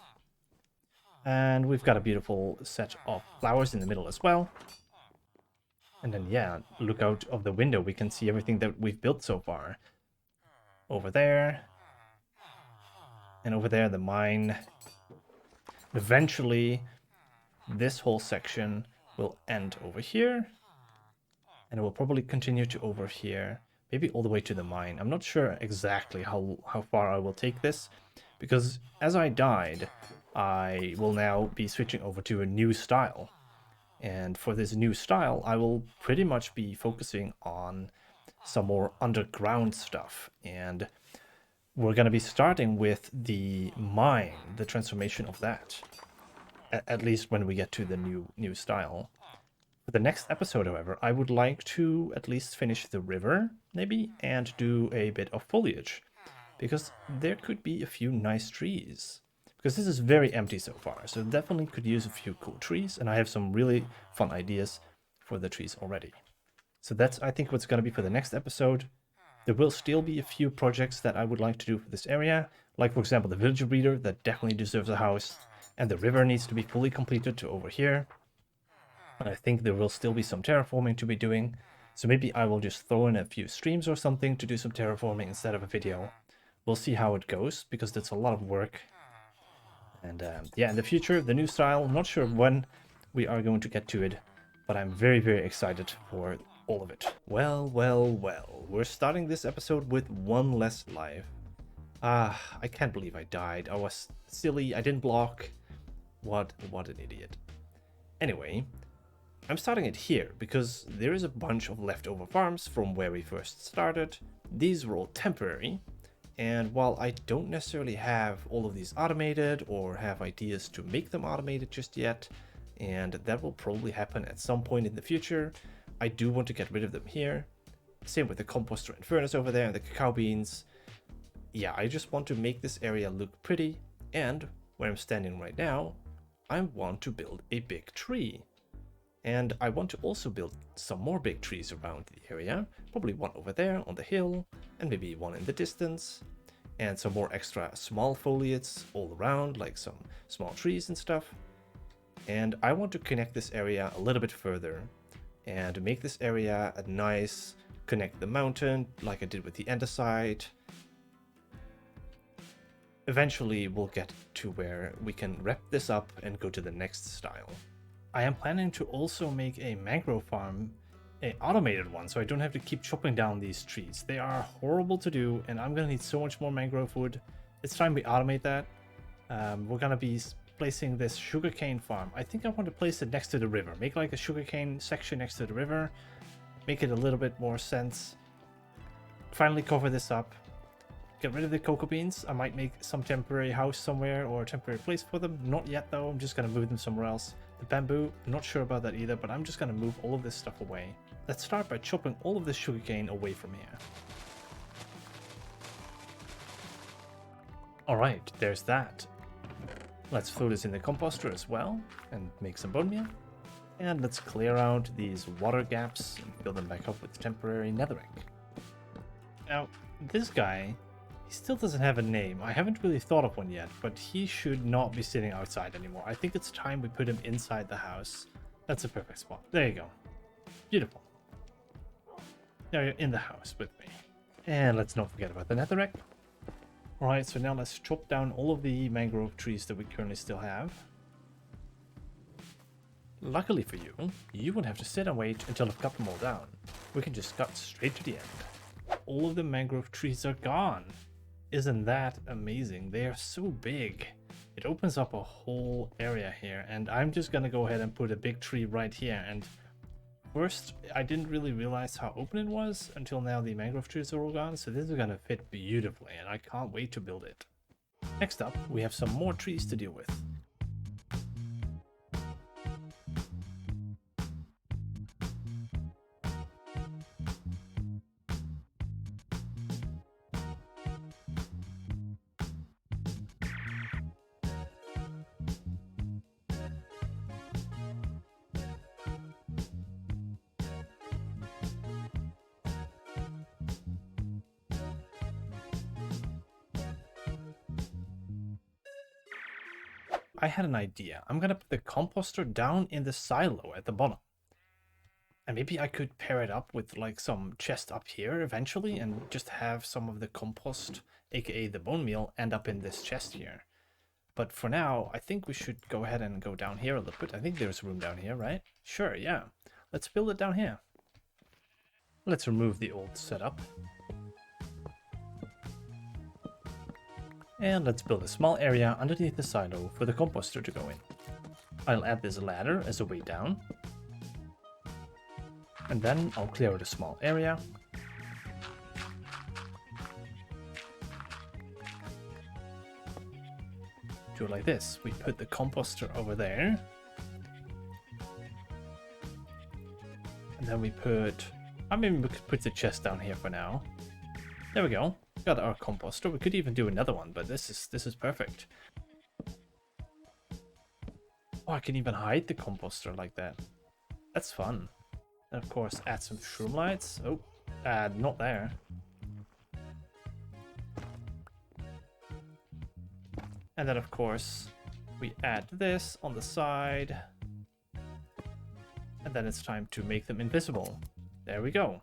And we've got a beautiful set of flowers in the middle as well. And then, yeah, look out of the window. We can see everything that we've built so far. Over there. And over there, the mine. Eventually, this whole section will end over here. And it will probably continue to over here. Maybe all the way to the mine. I'm not sure exactly how far I will take this. Because as I died, I will now be switching over to a new style. And for this new style, I will pretty much be focusing on some more underground stuff. And we're going to be starting with the mine, the transformation of that. At least when we get to the new style. For the next episode, however, I would like to at least finish the river, maybe, and do a bit of foliage. Because there could be a few nice trees. Because this is very empty so far, so definitely could use a few cool trees, and I have some really fun ideas for the trees already. So that's, I think, what's going to be for the next episode. There will still be a few projects that I would like to do for this area, like, for example, the villager breeder, that definitely deserves a house, and the river needs to be fully completed to over here. And I think there will still be some terraforming to be doing, so maybe I will just throw in a few streams or something to do some terraforming instead of a video. We'll see how it goes, because that's a lot of work. And yeah, in the future, the new style, I'm not sure when we are going to get to it, but I'm very, very excited for all of it. Well, we're starting this episode with one less life. I can't believe I died. I was silly, I didn't block. What an idiot. Anyway, I'm starting it here because there is a bunch of leftover farms from where we first started. These were all temporary. And while I don't necessarily have all of these automated or have ideas to make them automated just yet, and that will probably happen at some point in the future, I do want to get rid of them here. Same with the composter and furnace over there and the cacao beans. Yeah, I just want to make this area look pretty, and where I'm standing right now, I want to build a big tree. And I want to also build some more big trees around the area, probably one over there on the hill, and maybe one in the distance, and some more extra small foliage all around, like some small trees and stuff. And I want to connect this area a little bit further, and make this area a nice, connect the mountain, like I did with the andesite. Eventually we'll get to where we can wrap this up and go to the next style. I am planning to also make a mangrove farm, an automated one, so I don't have to keep chopping down these trees. They are horrible to do, and I'm going to need so much more mangrove wood. It's time we automate that. We're going to be placing this sugarcane farm. I think I want to place it next to the river. Make like a sugarcane section next to the river. Make it a little bit more sense. Finally cover this up. Get rid of the cocoa beans. I might make some temporary house somewhere or a temporary place for them. Not yet though, I'm just going to move them somewhere else. The bamboo, not sure about that either, but I'm just going to move all of this stuff away. Let's start by chopping all of this sugarcane away from here. Alright, there's that. Let's throw this in the composter as well and make some bone meal. And let's clear out these water gaps and fill them back up with temporary netherrack. Now, this guy, he still doesn't have a name. I haven't really thought of one yet, but he should not be sitting outside anymore. I think it's time we put him inside the house. That's a perfect spot. There you go. Beautiful. Now you're in the house with me. And let's not forget about the netherrack. Alright, so now let's chop down all of the mangrove trees that we currently still have. Luckily for you, you won't have to sit and wait until I've cut them all down. We can just cut straight to the end. All of the mangrove trees are gone. Isn't that amazing? They are so big. It opens up a whole area here, and I'm just gonna go ahead and put a big tree right here. And first, I didn't really realize how open it was until now the mangrove trees are all gone, so this is gonna fit beautifully, and I can't wait to build it. Next up, we have some more trees to deal with. I had an idea. I'm gonna put the composter down in the silo at the bottom. And maybe I could pair it up with like some chest up here eventually and just have some of the compost, aka the bone meal, end up in this chest here. But for now, I think we should go ahead and go down here a little bit. I think there's room down here, right? Sure, yeah. Let's build it down here. Let's remove the old setup. And let's build a small area underneath the silo for the composter to go in. I'll add this ladder as a way down. And then I'll clear out a small area. Do it like this. We put the composter over there. And then we put... I mean, we could put the chest down here for now. There we go. Got our composter. We could even do another one, but this is perfect. Oh, I can even hide the composter like that. That's fun. And of course, add some shroom lights. Oh, not there. And then of course, we add this on the side. And then it's time to make them invisible. There we go.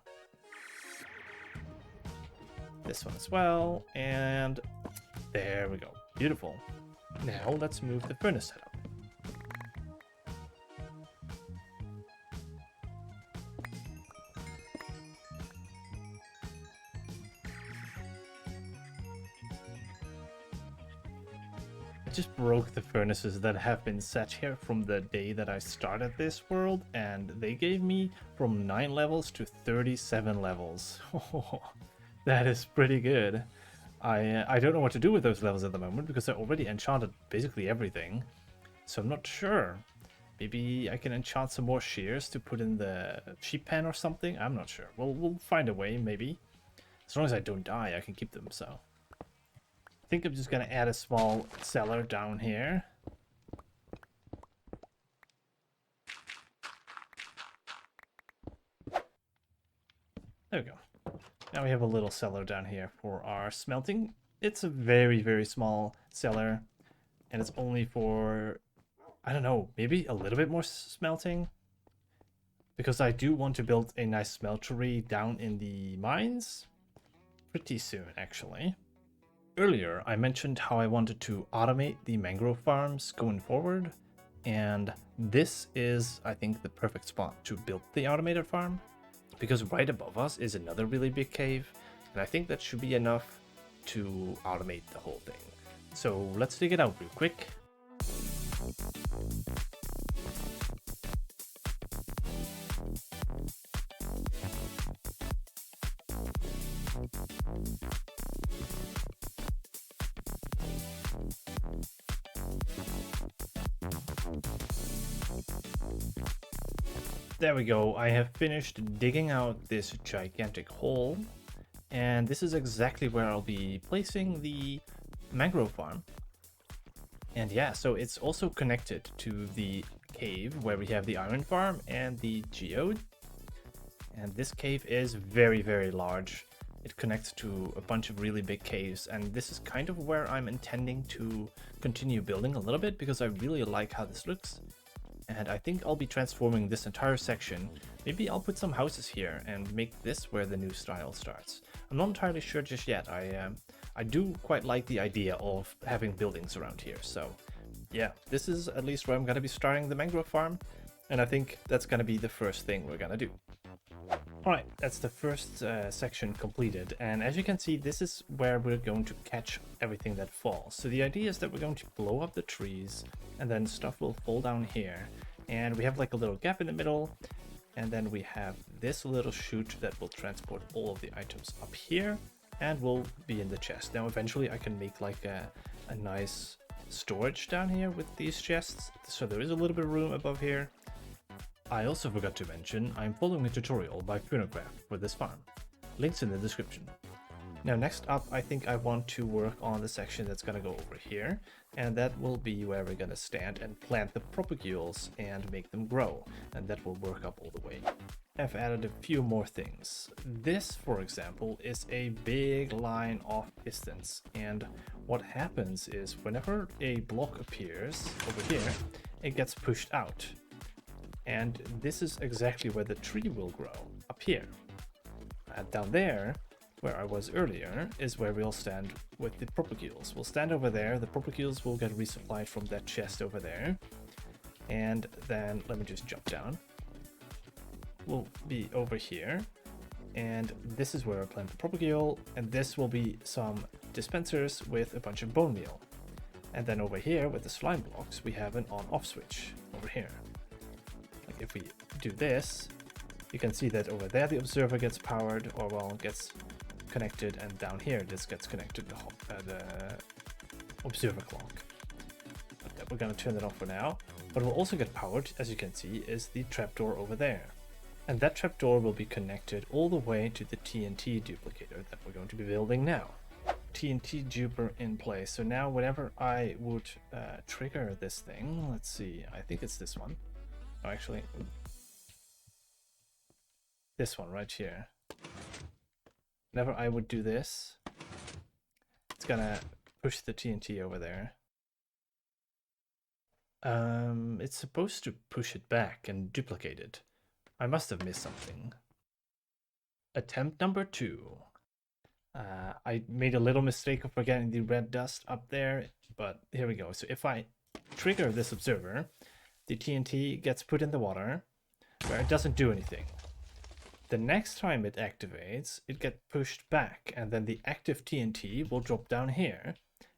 This one as well, and there we go. Beautiful. Now let's move the furnace setup. I just broke the furnaces that have been set here from the day that I started this world, and they gave me from 9 levels to 37 levels. That is pretty good. I don't know what to do with those levels at the moment because I already enchanted basically everything. So I'm not sure. Maybe I can enchant some more shears to put in the sheep pen or something. I'm not sure. We'll find a way, maybe. As long as I don't die, I can keep them, so. I think I'm just going to add a small cellar down here. There we go. Now we have a little cellar down here for our smelting. It's a very, very small cellar. And it's only for, I don't know, maybe a little bit more smelting. Because I do want to build a nice smeltery down in the mines. Pretty soon, actually. Earlier, I mentioned how I wanted to automate the mangrove farms going forward. And this is, I think, the perfect spot to build the automated farm. Because right above us is another really big cave, and I think that should be enough to automate the whole thing. So let's dig it out real quick. There we go, I have finished digging out this gigantic hole, and this is exactly where I'll be placing the mangrove farm. And yeah, so it's also connected to the cave where we have the iron farm and the geode. And this cave is very, very large. It connects to a bunch of really big caves, and this is kind of where I'm intending to continue building a little bit because I really like how this looks. And I think I'll be transforming this entire section. Maybe I'll put some houses here and make this where the new style starts. I'm not entirely sure just yet. I do quite like the idea of having buildings around here. So yeah, this is at least where I'm going to be starting the mangrove farm. And I think that's going to be the first thing we're going to do. Alright, that's the first section completed, and as you can see, this is where we're going to catch everything that falls. So the idea is that we're going to blow up the trees, and then stuff will fall down here. And we have like a little gap in the middle, and then we have this little chute that will transport all of the items up here, and will be in the chest. Now eventually I can make like a nice storage down here with these chests, so there is a little bit of room above here. I also forgot to mention, I'm following a tutorial by Phonograph for this farm. Links in the description. Now next up, I think I want to work on the section that's going to go over here, and that will be where we're going to stand and plant the propagules and make them grow, and that will work up all the way. I've added a few more things. This, for example, is a big line of pistons, and what happens is whenever a block appears over here, it gets pushed out. And this is exactly where the tree will grow, up here. And down there, where I was earlier, is where we'll stand with the propagules. We'll stand over there, the propagules will get resupplied from that chest over there. And then, let me just jump down. We'll be over here. And this is where I plant the propagule, and this will be some dispensers with a bunch of bone meal. And then over here with the slime blocks, we have an on-off switch over here. Like if we do this, you can see that over there the observer gets powered, or well, gets connected, and down here this gets connected to the observer clock. But we're going to turn that off for now. What will also get powered, as you can see, is the trapdoor over there. And that trapdoor will be connected all the way to the TNT duplicator that we're going to be building now. TNT duper in place. So now whenever I would trigger this thing, let's see, I think it's this one. Oh, actually, this one right here. Whenever I would do this, it's gonna push the TNT over there. It's supposed to push it back and duplicate it. I must have missed something. Attempt number 2. I made a little mistake of forgetting the red dust up there, but here we go. So if I trigger this observer, the TNT gets put in the water, where it doesn't do anything. The next time it activates, it gets pushed back, and then the active TNT will drop down here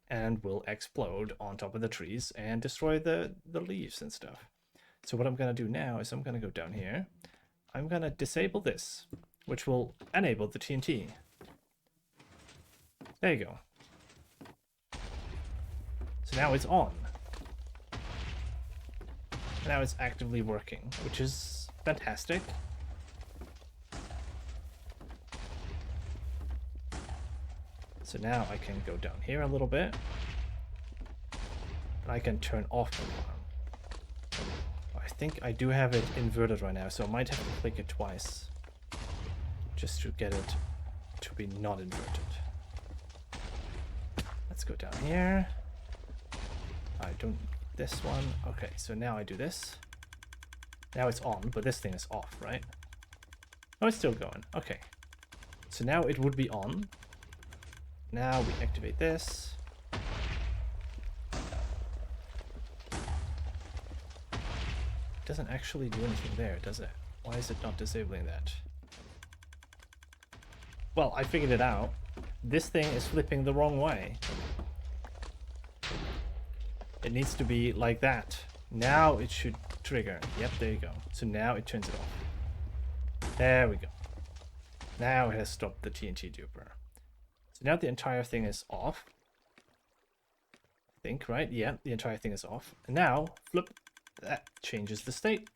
and will explode on top of the trees and destroy the leaves and stuff. So what I'm going to do now is I'm going to go down here. I'm going to disable this, which will enable the TNT. There you go. So now it's on. Now it's actively working, which is fantastic. So now I can go down here a little bit, and I can turn off the alarm. I think I do have it inverted right now, so I might have to click it twice just to get it to be not inverted. Let's go down here. I don't need this one. Okay, so now I do this. Now it's on, but this thing is off, right? Oh, it's still going. Okay. So now it would be on. Now we activate this. It doesn't actually do anything there, does it? Why is it not disabling that? Well, I figured it out. This thing is flipping the wrong way. It needs to be like that. Now it should trigger. Yep, there you go. So now it turns it off. There we go. Now it has stopped the TNT duper. So now the entire thing is off. I think, right? Yeah, the entire thing is off. And now, flip, that changes the state.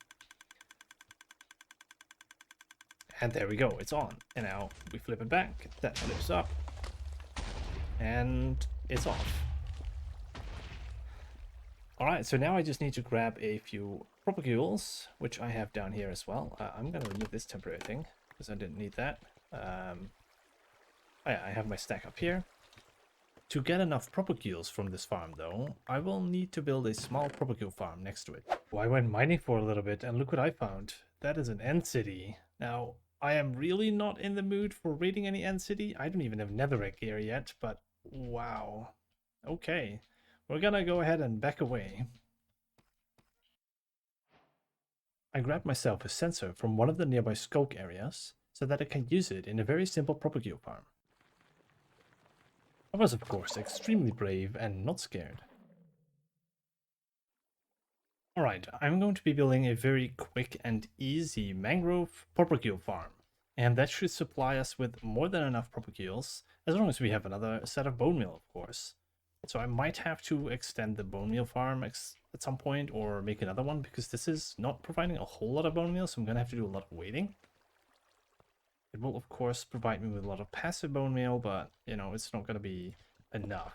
And there we go, it's on. And now we flip it back, that flips up. And it's off. Alright, so now I just need to grab a few propagules, which I have down here as well. I'm going to remove this temporary thing, because I didn't need that. I have my stack up here. To get enough propagules from this farm, though, I will need to build a small propagule farm next to it. Well, I went mining for a little bit, and look what I found. That is an end city. Now, I am really not in the mood for raiding any end city. I don't even have netherrack gear yet, but wow. Okay. We're gonna go ahead and back away. I grabbed myself a sensor from one of the nearby skulk areas so that I can use it in a very simple propagule farm. I was of course extremely brave and not scared. Alright, I'm going to be building a very quick and easy mangrove propagule farm. And that should supply us with more than enough propagules, as long as we have another set of bone meal, of course. So I might have to extend the bone meal farm at some point, or make another one, because this is not providing a whole lot of bone meal, so I'm going to have to do a lot of waiting. It will, of course, provide me with a lot of passive bone meal, but, you know, it's not going to be enough.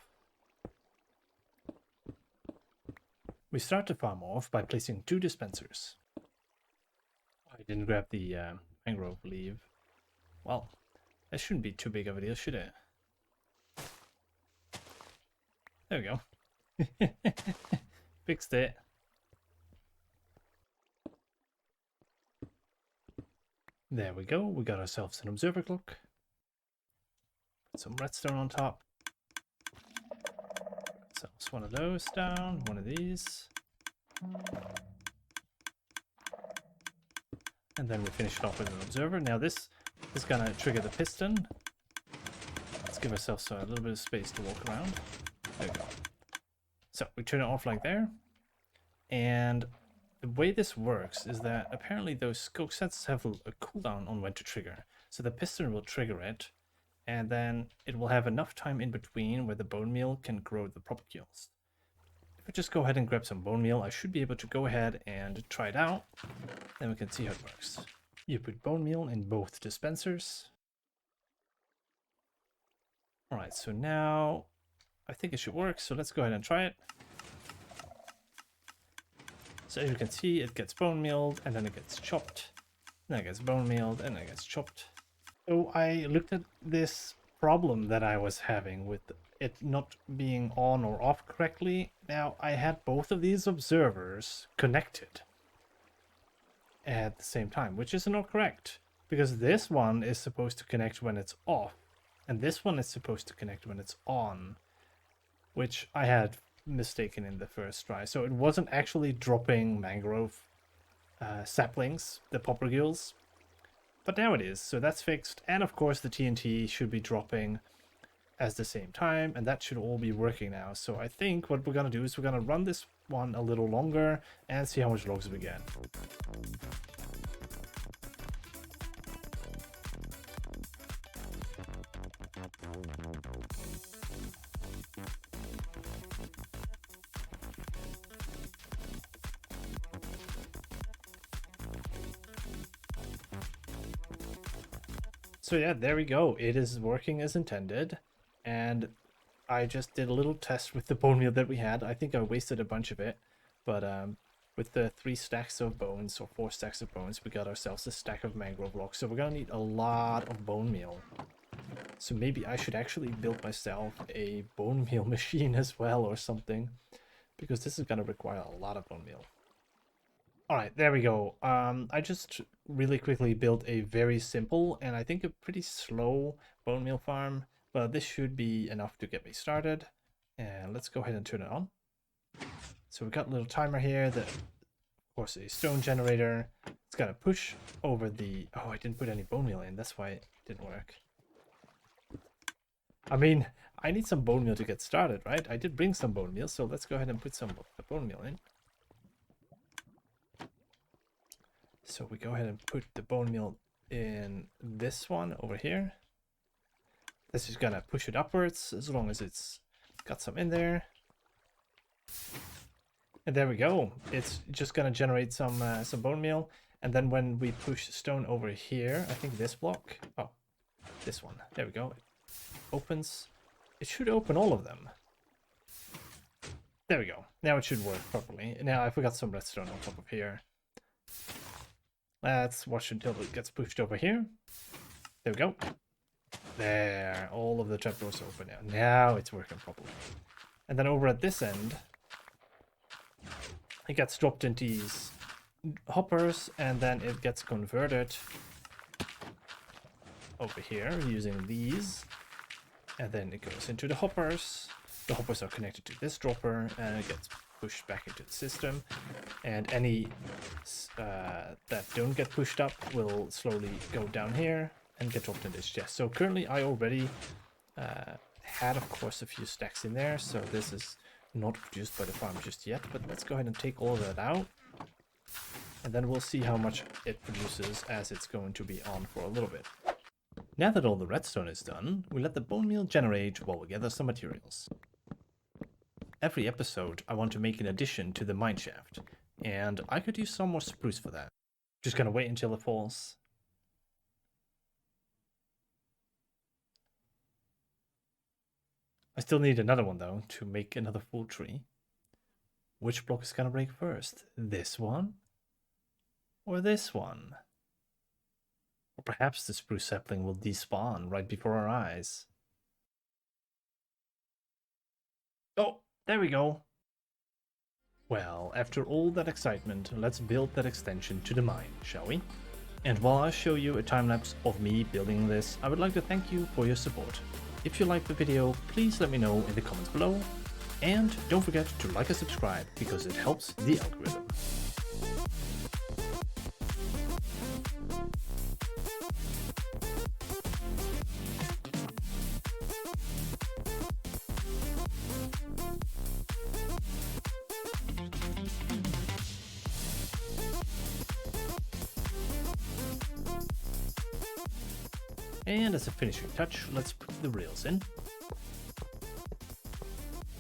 We start the farm off by placing 2 dispensers. I didn't grab the mangrove leaf. Well, that shouldn't be too big of a deal, should it? There we go. Fixed it. There we go. We got ourselves an observer clock. Put some redstone on top. So it's one of those down, one of these. And then we finish it off with an observer. Now this is gonna trigger the piston. It's Let's give ourselves a little bit of space to walk around. There we go. So we turn it off like there. And the way this works is that apparently those scope sets have a cooldown on when to trigger. So the piston will trigger it, and then it will have enough time in between where the bone meal can grow the propagules. If I just go ahead and grab some bone meal, I should be able to go ahead and try it out. Then we can see how it works. You put bone meal in both dispensers. Alright, so now I think it should work, so let's go ahead and try it. So as you can see, it gets bone mealed, and then it gets chopped. Then it gets bone mealed, and then it gets chopped. So I looked at this problem that I was having with it not being on or off correctly. Now, I had both of these observers connected at the same time, which is not correct. Because this one is supposed to connect when it's off, and this one is supposed to connect when it's on, which I had mistaken in the first try. So it wasn't actually dropping mangrove saplings, the propagules, but now it is. So that's fixed. And of course the TNT should be dropping at the same time, and that should all be working now. So I think what we're gonna do is we're gonna run this one a little longer and see how much logs we get. So yeah, there we go. It is working as intended. And I just did a little test with the bone meal that we had. I think I wasted a bunch of it. But with the 3 stacks of bones, or 4 stacks of bones, we got ourselves a stack of mangrove logs. So we're going to need a lot of bone meal. So maybe I should actually build myself a bone meal machine as well or something. Because this is going to require a lot of bone meal. Alright, there we go. I just really quickly built a very simple and I think a pretty slow bone meal farm, but this should be enough to get me started. And let's go ahead and turn it on. So we've got a little timer here that, of course, a stone generator. It's gonna push over the... Oh, I didn't put any bone meal in, that's why it didn't work. I mean, I need some bone meal to get started, right? I did bring some bone meal, so let's go ahead and put some bone meal in. So we go ahead and put the bone meal in this one over here. This is gonna push it upwards as long as it's got some in there. And there we go. It's just gonna generate some bone meal. And then when we push stone over here, I think this block. Oh, this one. There we go. It opens. It should open all of them. There we go. Now it should work properly. Now I forgot some redstone on top of here. Let's watch until it gets pushed over here. There we go. There, all of the trapdoors open now. Now it's working properly. And then over at this end, it gets dropped into these hoppers, and then it gets converted over here using these. And then it goes into the hoppers. The hoppers are connected to this dropper, and it gets pushed back into the system, and any that don't get pushed up will slowly go down here and get dropped in this chest. So currently I already had, of course, a few stacks in there, so this is not produced by the farm just yet, but let's go ahead and take all of that out, and then we'll see how much it produces as it's going to be on for a little bit. Now that all the redstone is done, we let the bone meal generate while we gather some materials. Every episode, I want to make an addition to the mineshaft, and I could use some more spruce for that. Just gonna wait until it falls. I still need another one, though, to make another full tree. Which block is gonna break first? This one? Or this one? Or perhaps the spruce sapling will despawn right before our eyes. Oh! There we go. Well, after all that excitement, let's build that extension to the mine, shall we? And while I show you a time-lapse of me building this, I would like to thank you for your support. If you liked the video, please let me know in the comments below. And don't forget to like and subscribe, because it helps the algorithm. And as a finishing touch, let's put the rails in.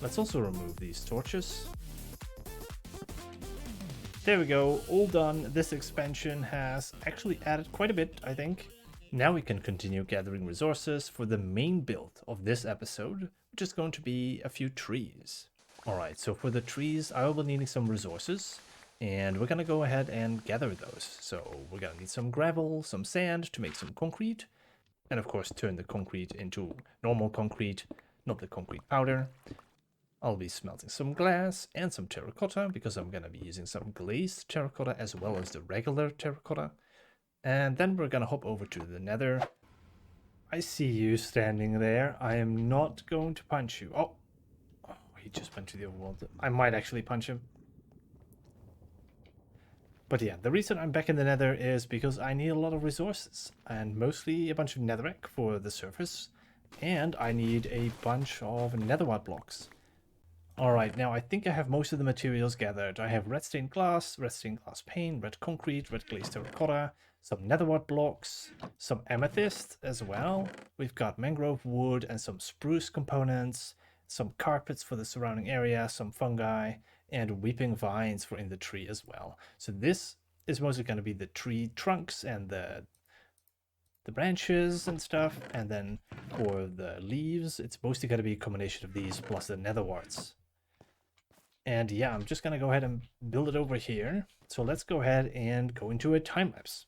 Let's also remove these torches. There we go, all done. This expansion has actually added quite a bit, I think. Now we can continue gathering resources for the main build of this episode, which is going to be a few trees. Alright, so for the trees, I will be needing some resources, and we're gonna go ahead and gather those. So we're gonna need some gravel, some sand to make some concrete, and of course turn the concrete into normal concrete, not the concrete powder. I'll be smelting some glass and some terracotta, because I'm gonna be using some glazed terracotta as well as the regular terracotta. And then we're gonna hop over to the Nether. I see you standing there. I am not going to punch you. Oh, he just went to the overworld. I might actually punch him. But yeah, the reason I'm back in the Nether is because I need a lot of resources, and mostly a bunch of netherrack for the surface, and I need a bunch of netherite blocks. Alright, now I think I have most of the materials gathered. I have red stained glass pane, red concrete, red glazed terracotta, some netherite blocks, some amethyst as well. We've got mangrove wood and some spruce components, some carpets for the surrounding area, some fungi, and weeping vines for in the tree as well. So this is mostly going to be the tree trunks and the branches and stuff, and then for the leaves, it's mostly going to be a combination of these plus the nether warts. And yeah, I'm just gonna go ahead and build it over here. So let's go ahead and go into a time lapse.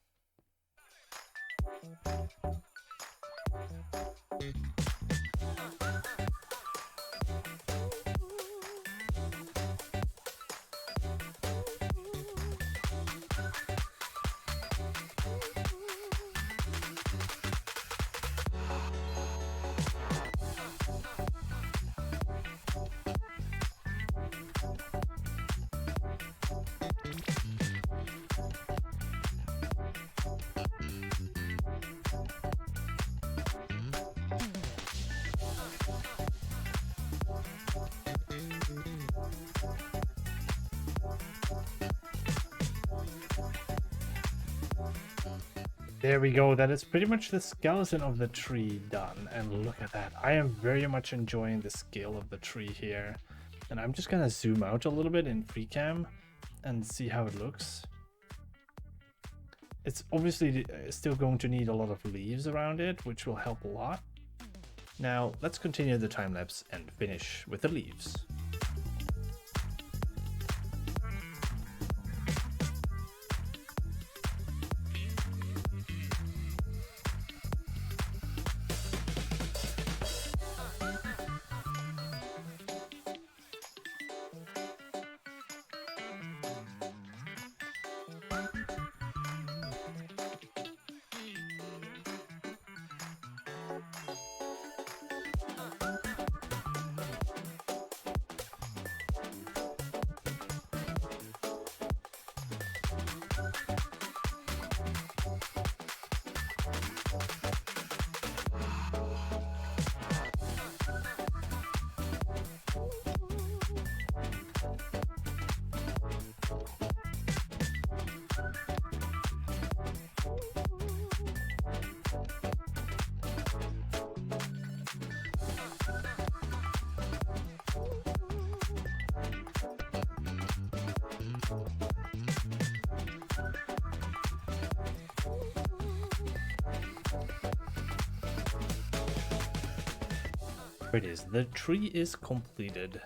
There we go, that is pretty much the skeleton of the tree done, and look at that. I am very much enjoying the scale of the tree here, and I'm just gonna zoom out a little bit in free cam and see how it looks. It's obviously still going to need a lot of leaves around it, which will help a lot. Now let's continue the time lapse and finish with the leaves. Here it is, the tree is completed,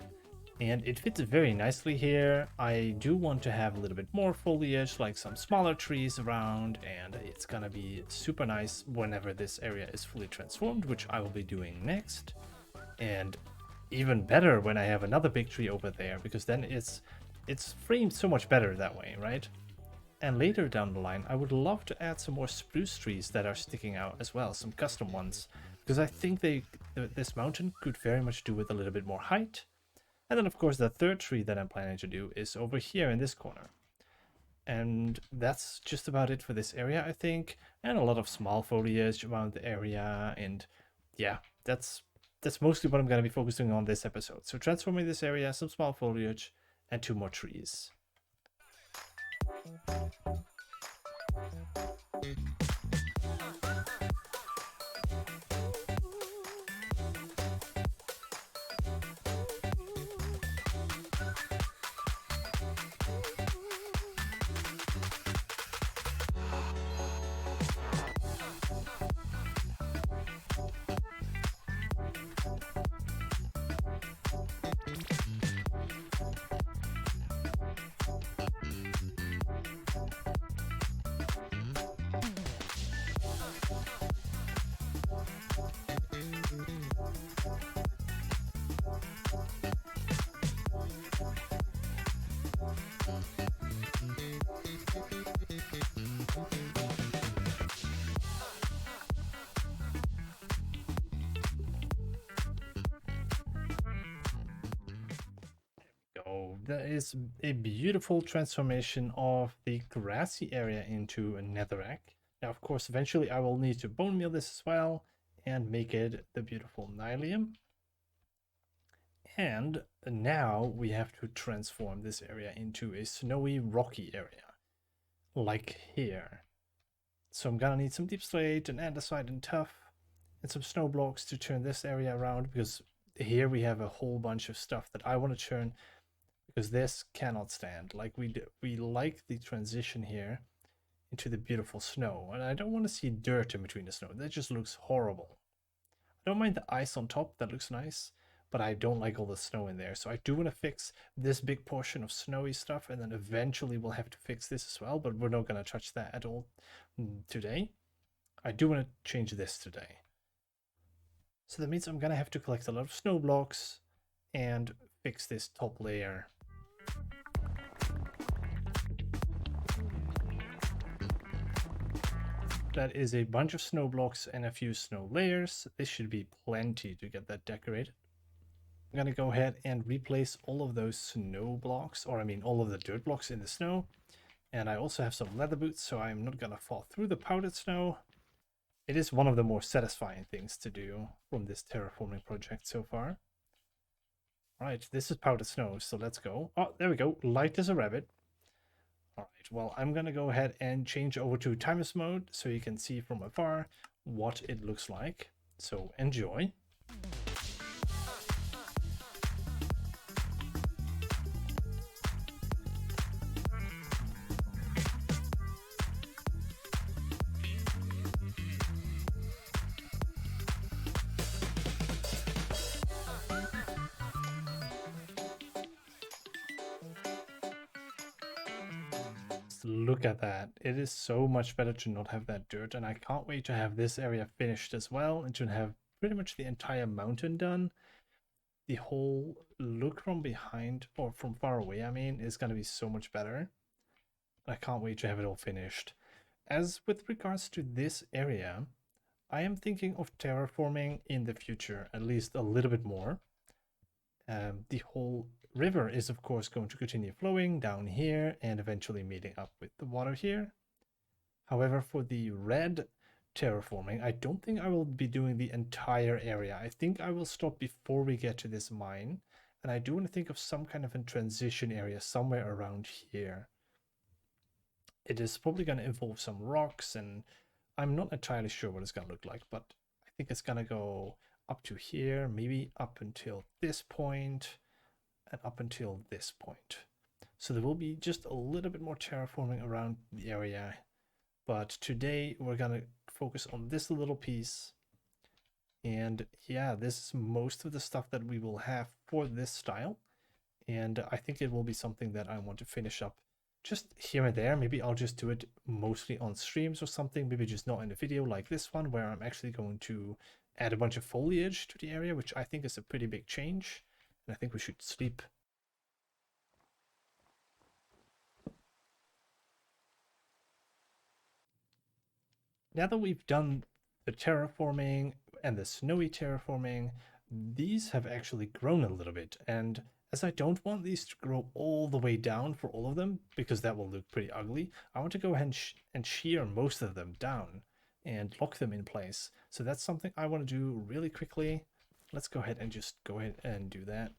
and it fits very nicely here. I do want to have a little bit more foliage, like some smaller trees around, and it's gonna be super nice whenever this area is fully transformed, which I will be doing next. And even better when I have another big tree over there, because then it's framed so much better that way, right? And later down the line, I would love to add some more spruce trees that are sticking out as well, some custom ones, because I think this mountain could very much do with a little bit more height. And then of course the third tree that I'm planning to do is over here in this corner. And that's just about it for this area, I think, and a lot of small foliage around the area, and yeah, that's mostly what I'm going to be focusing on this episode. So transforming this area, some small foliage, and 2 more trees. Go. That is a beautiful transformation of the grassy area into a netherrack. Now, of course, eventually I will need to bone meal this as well and make it the beautiful nylium. And now we have to transform this area into a snowy, rocky area, like here. So I'm gonna need some deep slate, an andesite and tuff, and some snow blocks to turn this area around, because here we have a whole bunch of stuff that I want to turn, because this cannot stand. Like we like the transition here into the beautiful snow, and I don't want to see dirt in between the snow. That just looks horrible. I don't mind the ice on top, that looks nice, but I don't like all the snow in there. So I do want to fix this big portion of snowy stuff, and then eventually we'll have to fix this as well, but we're not going to touch that at all today. I do want to change this today. So that means I'm going to have to collect a lot of snow blocks and fix this top layer. That is a bunch of snow blocks and a few snow layers. This should be plenty to get that decorated. I'm going to go ahead and replace all of those snow blocks, or I mean all of the dirt blocks in the snow. And I also have some leather boots, so I'm not going to fall through the powdered snow. It is one of the more satisfying things to do from this terraforming project so far. Alright, this is powdered snow, so let's go. Oh, there we go. Light as a rabbit. Alright, well, I'm going to go ahead and change over to timeless mode so you can see from afar what it looks like. So enjoy. Look at that. It is so much better to not have that dirt, and I can't wait to have this area finished as well and to have pretty much the entire mountain done. The whole look from behind, or from far away, I mean, is going to be so much better. I can't wait to have it all finished. As with regards to this area, I am thinking of terraforming in the future, at least a little bit more. The whole river is of course going to continue flowing down here and eventually meeting up with the water here. However, for the red terraforming, I don't think I will be doing the entire area. I think I will stop before we get to this mine, and I do want to think of some kind of a transition area somewhere around here. It is probably going to involve some rocks, and I'm not entirely sure what it's going to look like, but I think it's going to go up to here, maybe up until this point, and up until this point. So there will be just a little bit more terraforming around the area, but today we're gonna focus on this little piece. And yeah, this is most of the stuff that we will have for this style, and I think it will be something that I want to finish up just here and there. Maybe I'll just do it mostly on streams or something, maybe just not in a video like this one, where I'm actually going to add a bunch of foliage to the area, which I think is a pretty big change, and I think we should sleep. Now that we've done the terraforming and the snowy terraforming, these have actually grown a little bit, and as I don't want these to grow all the way down for all of them, because that will look pretty ugly, I want to go ahead and shear most of them down and lock them in place. So that's something I want to do really quickly. Let's go ahead and just go ahead and do that.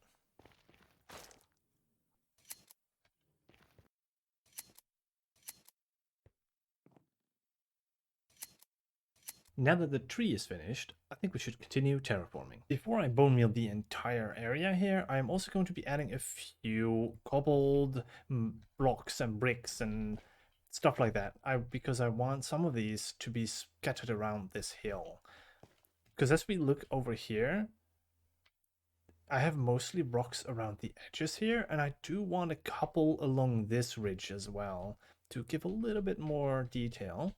Now that the tree is finished, I think we should continue terraforming. Before I bone meal the entire area here, I'm also going to be adding a few cobbled blocks and bricks and stuff like that, because I want some of these to be scattered around this hill. Because as we look over here, I have mostly rocks around the edges here, and I do want a couple along this ridge as well to give a little bit more detail.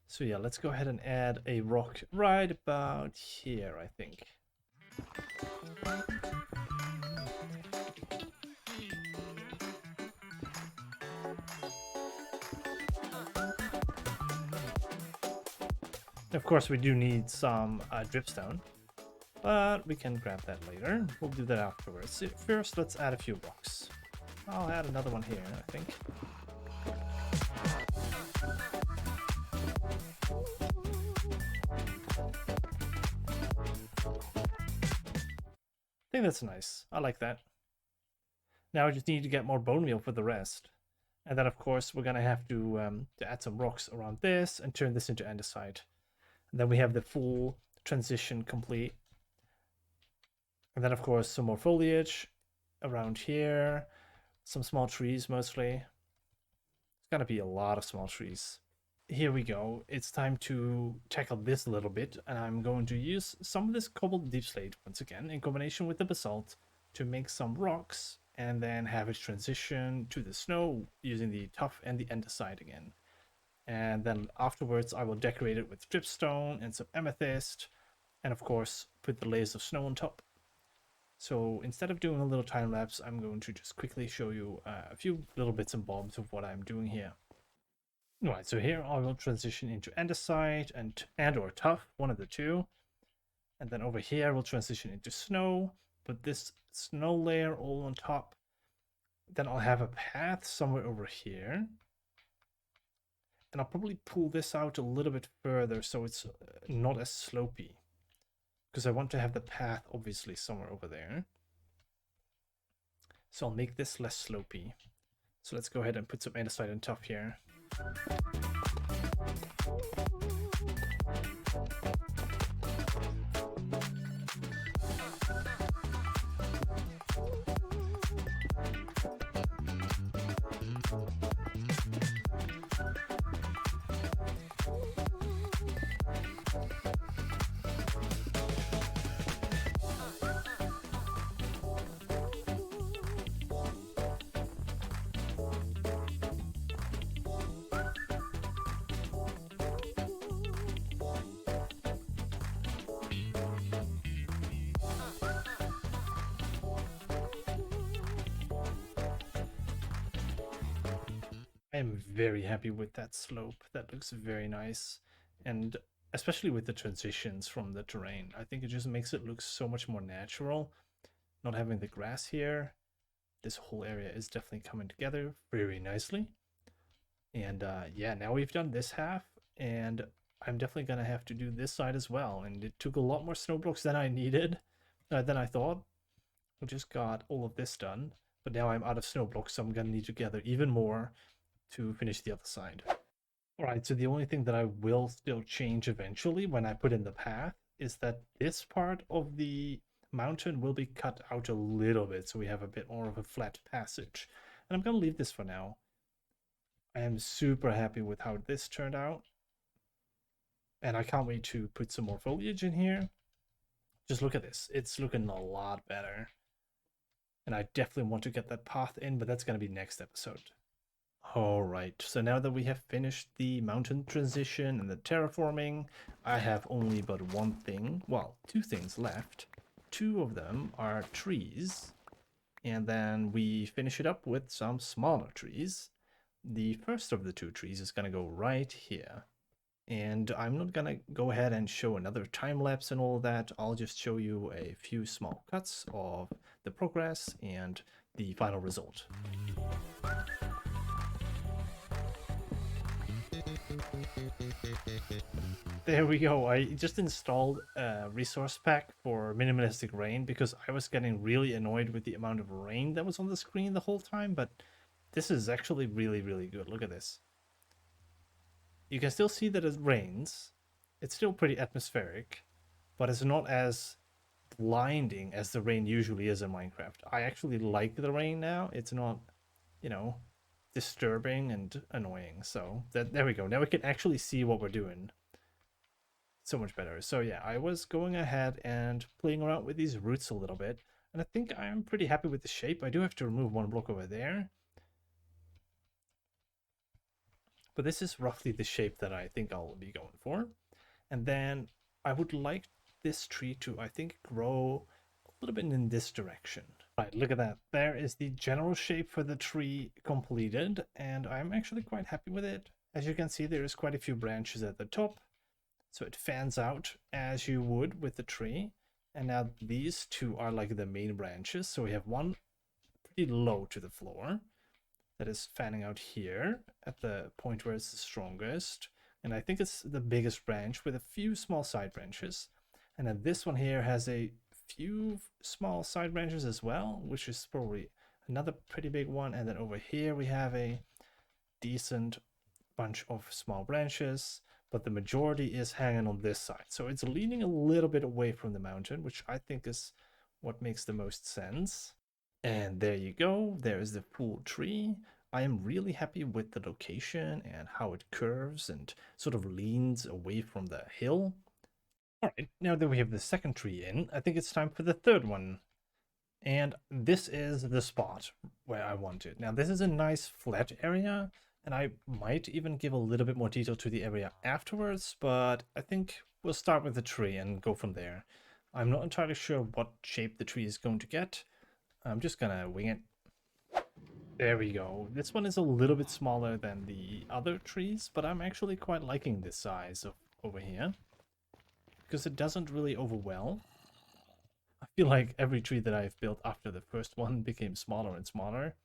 So yeah, let's go ahead and add a rock right about here, I think. Of course, we do need some dripstone, but we can grab that later. We'll do that afterwards. First, let's add a few blocks. I'll add another one here, I think. I think that's nice. I like that. Now I just need to get more bone meal for the rest. And then, of course, we're going to have to add some rocks around this and turn this into andesite. And then we have the full transition complete. And then, of course, some more foliage around here. Some small trees, mostly. It's going to be a lot of small trees. Here we go. It's time to tackle this a little bit. And I'm going to use some of this cobbled deep slate once again in combination with the basalt to make some rocks and then have it transition to the snow using the tuff and the andesite again. And then afterwards I will decorate it with dripstone and some amethyst, and of course put the layers of snow on top. So instead of doing a little time lapse, I'm going to just quickly show you a few little bits and bobs of what I'm doing here. Alright, so here I will transition into andesite and or tuff, one of the two. And then over here we'll transition into snow, put this snow layer all on top. Then I'll have a path somewhere over here. And I'll probably pull this out a little bit further so it's not as slopey. Because I want to have the path obviously somewhere over there. So I'll make this less slopey. So let's go ahead and put some andesite and tuff here. I am very happy with that slope. That looks very nice. And especially with the transitions from the terrain. I think it just makes it look so much more natural. Not having the grass here. This whole area is definitely coming together very nicely. And yeah, now we've done this half. And I'm definitely going to have to do this side as well. And it took a lot more snow blocks than I needed. Than I thought. I just got all of this done. But now I'm out of snow blocks, so I'm going to need to gather even more to finish the other side. Alright, so the only thing that I will still change eventually when I put in the path is that this part of the mountain will be cut out a little bit so we have a bit more of a flat passage. And I'm going to leave this for now. I am super happy with how this turned out. And I can't wait to put some more foliage in here. Just look at this. It's looking a lot better. And I definitely want to get that path in, but that's going to be next episode. Alright, so now that we have finished the mountain transition and the terraforming, I have only but one thing, well, two things left. Two of them are trees, and then we finish it up with some smaller trees. The first of the two trees is going to go right here. And I'm not going to go ahead and show another time lapse and all that. I'll just show you a few small cuts of the progress and the final result. There we go. I just installed a resource pack for minimalistic rain because I was getting really annoyed with the amount of rain that was on the screen the whole time, but this is actually really, really good. Look at this. You can still see that it rains. It's still pretty atmospheric, but it's not as blinding as the rain usually is in Minecraft. I actually like the rain now. It's not, you know, disturbing and annoying. So there we go. Now we can actually see what we're doing. So much better. So yeah, I was going ahead and playing around with these roots a little bit, and I think I'm pretty happy with the shape. I do have to remove one block over there, but this is roughly the shape that I think I'll be going for. And then I would like this tree to, I think, grow a little bit in this direction. Right, look at that. There is the general shape for the tree completed, and I'm actually quite happy with it. As you can see, there is quite a few branches at the top. So it fans out as you would with the tree. And now these two are like the main branches. So we have one pretty low to the floor that is fanning out here at the point where it's the strongest. And I think it's the biggest branch with a few small side branches. And then this one here has a few small side branches as well, which is probably another pretty big one. And then over here we have a decent bunch of small branches, but the majority is hanging on this side. So it's leaning a little bit away from the mountain, which I think is what makes the most sense. And there you go. There is the full tree. I am really happy with the location and how it curves and sort of leans away from the hill. All right, now that we have the second tree in, I think it's time for the third one. And this is the spot where I want it. Now, this is a nice flat area, and I might even give a little bit more detail to the area afterwards, but I think we'll start with the tree and go from there. I'm not entirely sure what shape the tree is going to get. I'm just gonna wing it. There we go. This one is a little bit smaller than the other trees, but I'm actually quite liking this size of over here because it doesn't really overwhelm. I feel like every tree that I've built after the first one became smaller and smaller.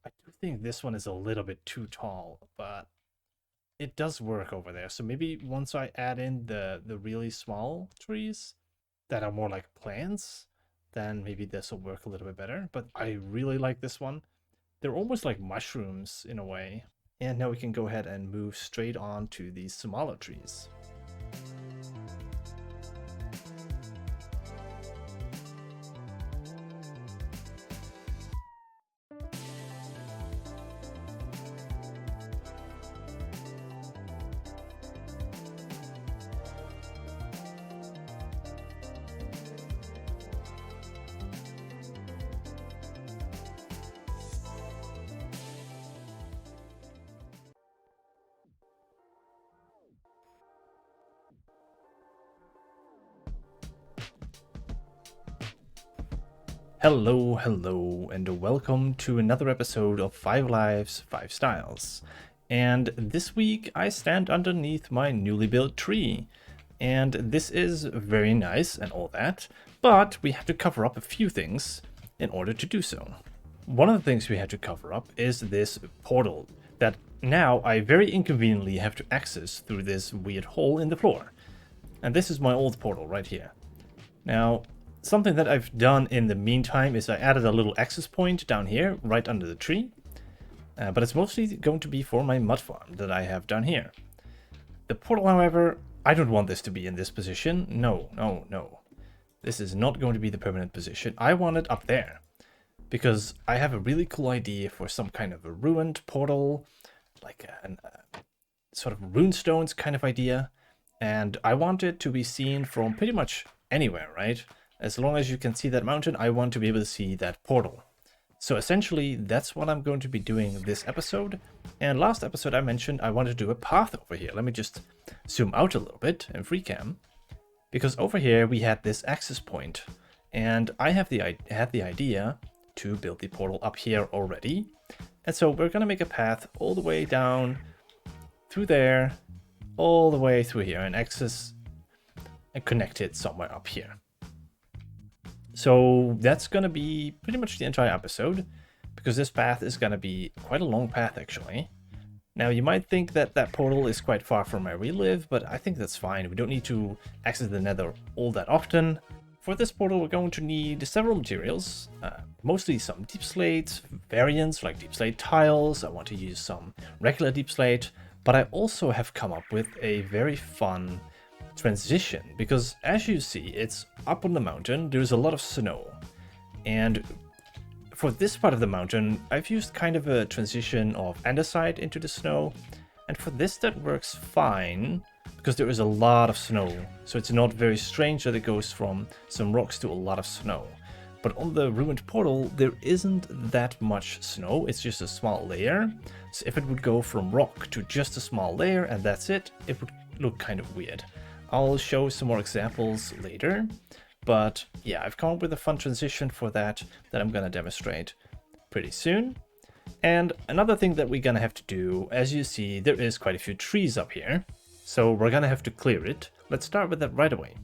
I do think this one is a little bit too tall, but it does work over there. So maybe once I add in the really small trees that are more like plants, then maybe this will work a little bit better. But I really like this one. They're almost like mushrooms in a way. And now we can go ahead and move straight on to these smaller trees. Hello, hello, and welcome to another episode of 5 Lives, 5 Styles. And this week I stand underneath my newly built tree. And this is very nice and all that, but we have to cover up a few things in order to do so. One of the things we had to cover up is this portal that now I very inconveniently have to access through this weird hole in the floor. And this is my old portal right here. Now, something that I've done in the meantime is I added a little access point down here, right under the tree. But it's mostly going to be for my mud farm that I have down here. The portal, however, I don't want this to be in this position. No, no, no. This is not going to be the permanent position. I want it up there. Because I have a really cool idea for some kind of a ruined portal. Like a sort of runestones kind of idea. And I want it to be seen from pretty much anywhere, right? As long as you can see that mountain, I want to be able to see that portal. So essentially, that's what I'm going to be doing this episode. And last episode I mentioned I wanted to do a path over here. Let me just zoom out a little bit in free cam. Because over here we had this access point. And I had the idea to build the portal up here already. And so we're going to make a path all the way down through there, all the way through here, and access and connect it somewhere up here. So that's going to be pretty much the entire episode, because this path is going to be quite a long path actually. Now you might think that that portal is quite far from where we live, but I think that's fine. We don't need to access the Nether all that often. For this portal we're going to need several materials, mostly some deep slate variants like deep slate tiles. I want to use some regular deep slate, but I also have come up with a very fun transition, because as you see, it's up on the mountain, there's a lot of snow, and for this part of the mountain I've used kind of a transition of andesite into the snow, and for this that works fine because there is a lot of snow, so it's not very strange that it goes from some rocks to a lot of snow. But on the ruined portal there isn't that much snow, it's just a small layer, so if it would go from rock to just a small layer and that's it, it would look kind of weird. I'll show some more examples later, but yeah, I've come up with a fun transition for that I'm gonna demonstrate pretty soon. And another thing that we're gonna have to do, as you see, there is quite a few trees up here, so we're gonna have to clear it let's start with that right away.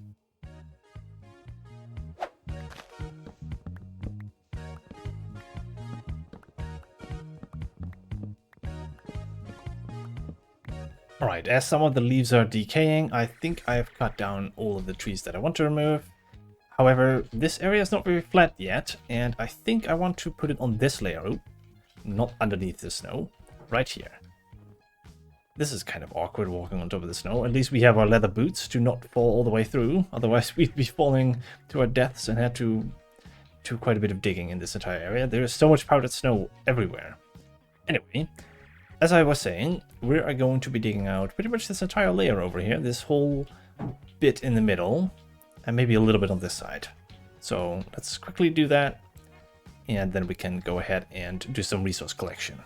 Alright, as some of the leaves are decaying, I think I've cut down all of the trees that I want to remove. However, this area is not very flat yet, and I think I want to put it on this layer, not underneath the snow, right here. This is kind of awkward walking on top of the snow. At least we have our leather boots to not fall all the way through, otherwise we'd be falling to our deaths and had to do quite a bit of digging in this entire area. There is so much powdered snow everywhere. Anyway, as I was saying, we are going to be digging out pretty much this entire layer over here, this whole bit in the middle, and maybe a little bit on this side. So let's quickly do that, and then we can go ahead and do some resource collection.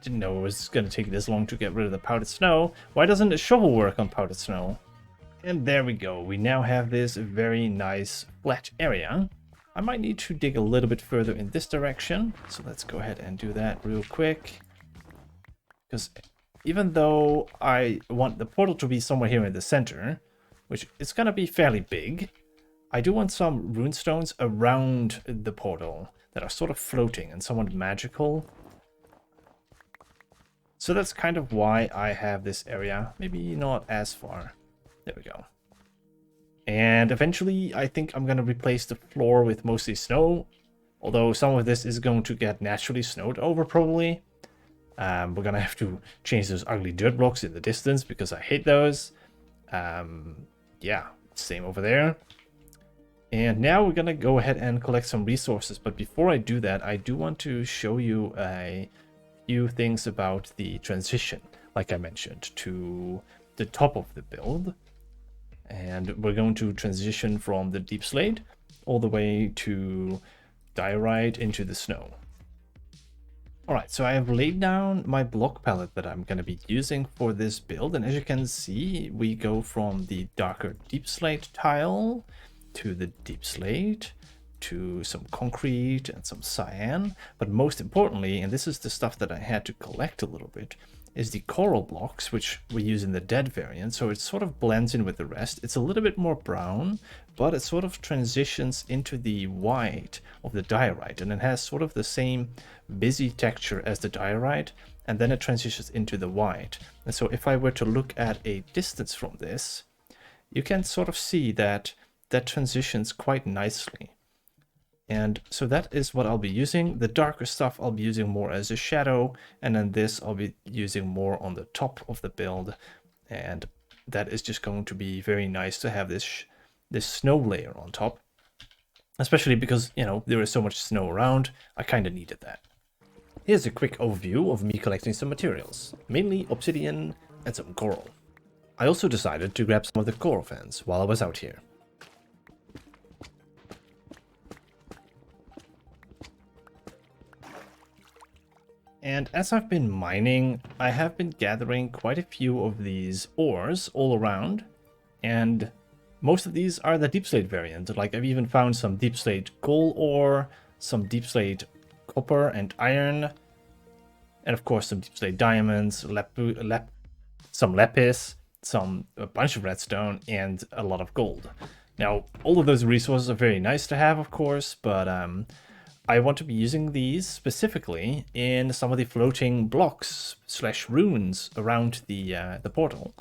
Didn't know it was going to take this long to get rid of the powdered snow. Why doesn't a shovel work on powdered snow? And there we go. We now have this very nice flat area. I might need to dig a little bit further in this direction. So let's go ahead and do that real quick. Because even though I want the portal to be somewhere here in the center, which is going to be fairly big, I do want some runestones around the portal that are sort of floating and somewhat magical. So that's kind of why I have this area, maybe not as far. There we go. And eventually, I think I'm going to replace the floor with mostly snow. Although some of this is going to get naturally snowed over, probably. We're going to have to change those ugly dirt blocks in the distance, because I hate those. Yeah, same over there. And now we're going to go ahead and collect some resources. But before I do that, I do want to show you a few things about the transition, like I mentioned, to the top of the build. And we're going to transition from the deep slate all the way to diorite into the snow. Alright, so I have laid down my block palette that I'm going to be using for this build. And as you can see, we go from the darker deep slate tile to the deep slate to some concrete and some cyan. But most importantly, and this is the stuff that I had to collect a little bit, is the coral blocks, which we use in the dead variant. So it sort of blends in with the rest. It's a little bit more brown, but it sort of transitions into the white of the diorite, and it has sort of the same busy texture as the diorite, and then it transitions into the white. And so if I were to look at a distance from this, you can sort of see that that transitions quite nicely. And so that is what I'll be using. The darker stuff I'll be using more as a shadow, and then this I'll be using more on the top of the build. And that is just going to be very nice to have this snow layer on top. Especially because, you know, there is so much snow around, I kind of needed that. Here's a quick overview of me collecting some materials, mainly obsidian and some coral. I also decided to grab some of the coral fans while I was out here. And as I've been mining, I have been gathering quite a few of these ores all around, and most of these are the deep slate variant. Like, I've even found some deep slate coal ore, some deep slate copper and iron, and of course some deep slate diamonds, some lapis, a bunch of redstone, and a lot of gold. Now, all of those resources are very nice to have, of course, but I want to be using these specifically in some of the floating blocks / runes around the portal.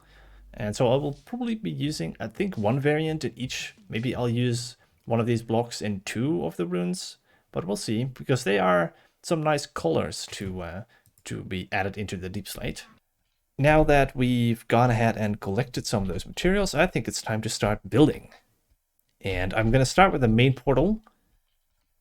And so I will probably be using, I think, one variant in each. Maybe I'll use one of these blocks in 2 of the runes, but we'll see, because they are some nice colors to be added into the deep slate. Now that we've gone ahead and collected some of those materials, I think it's time to start building. And I'm going to start with the main portal.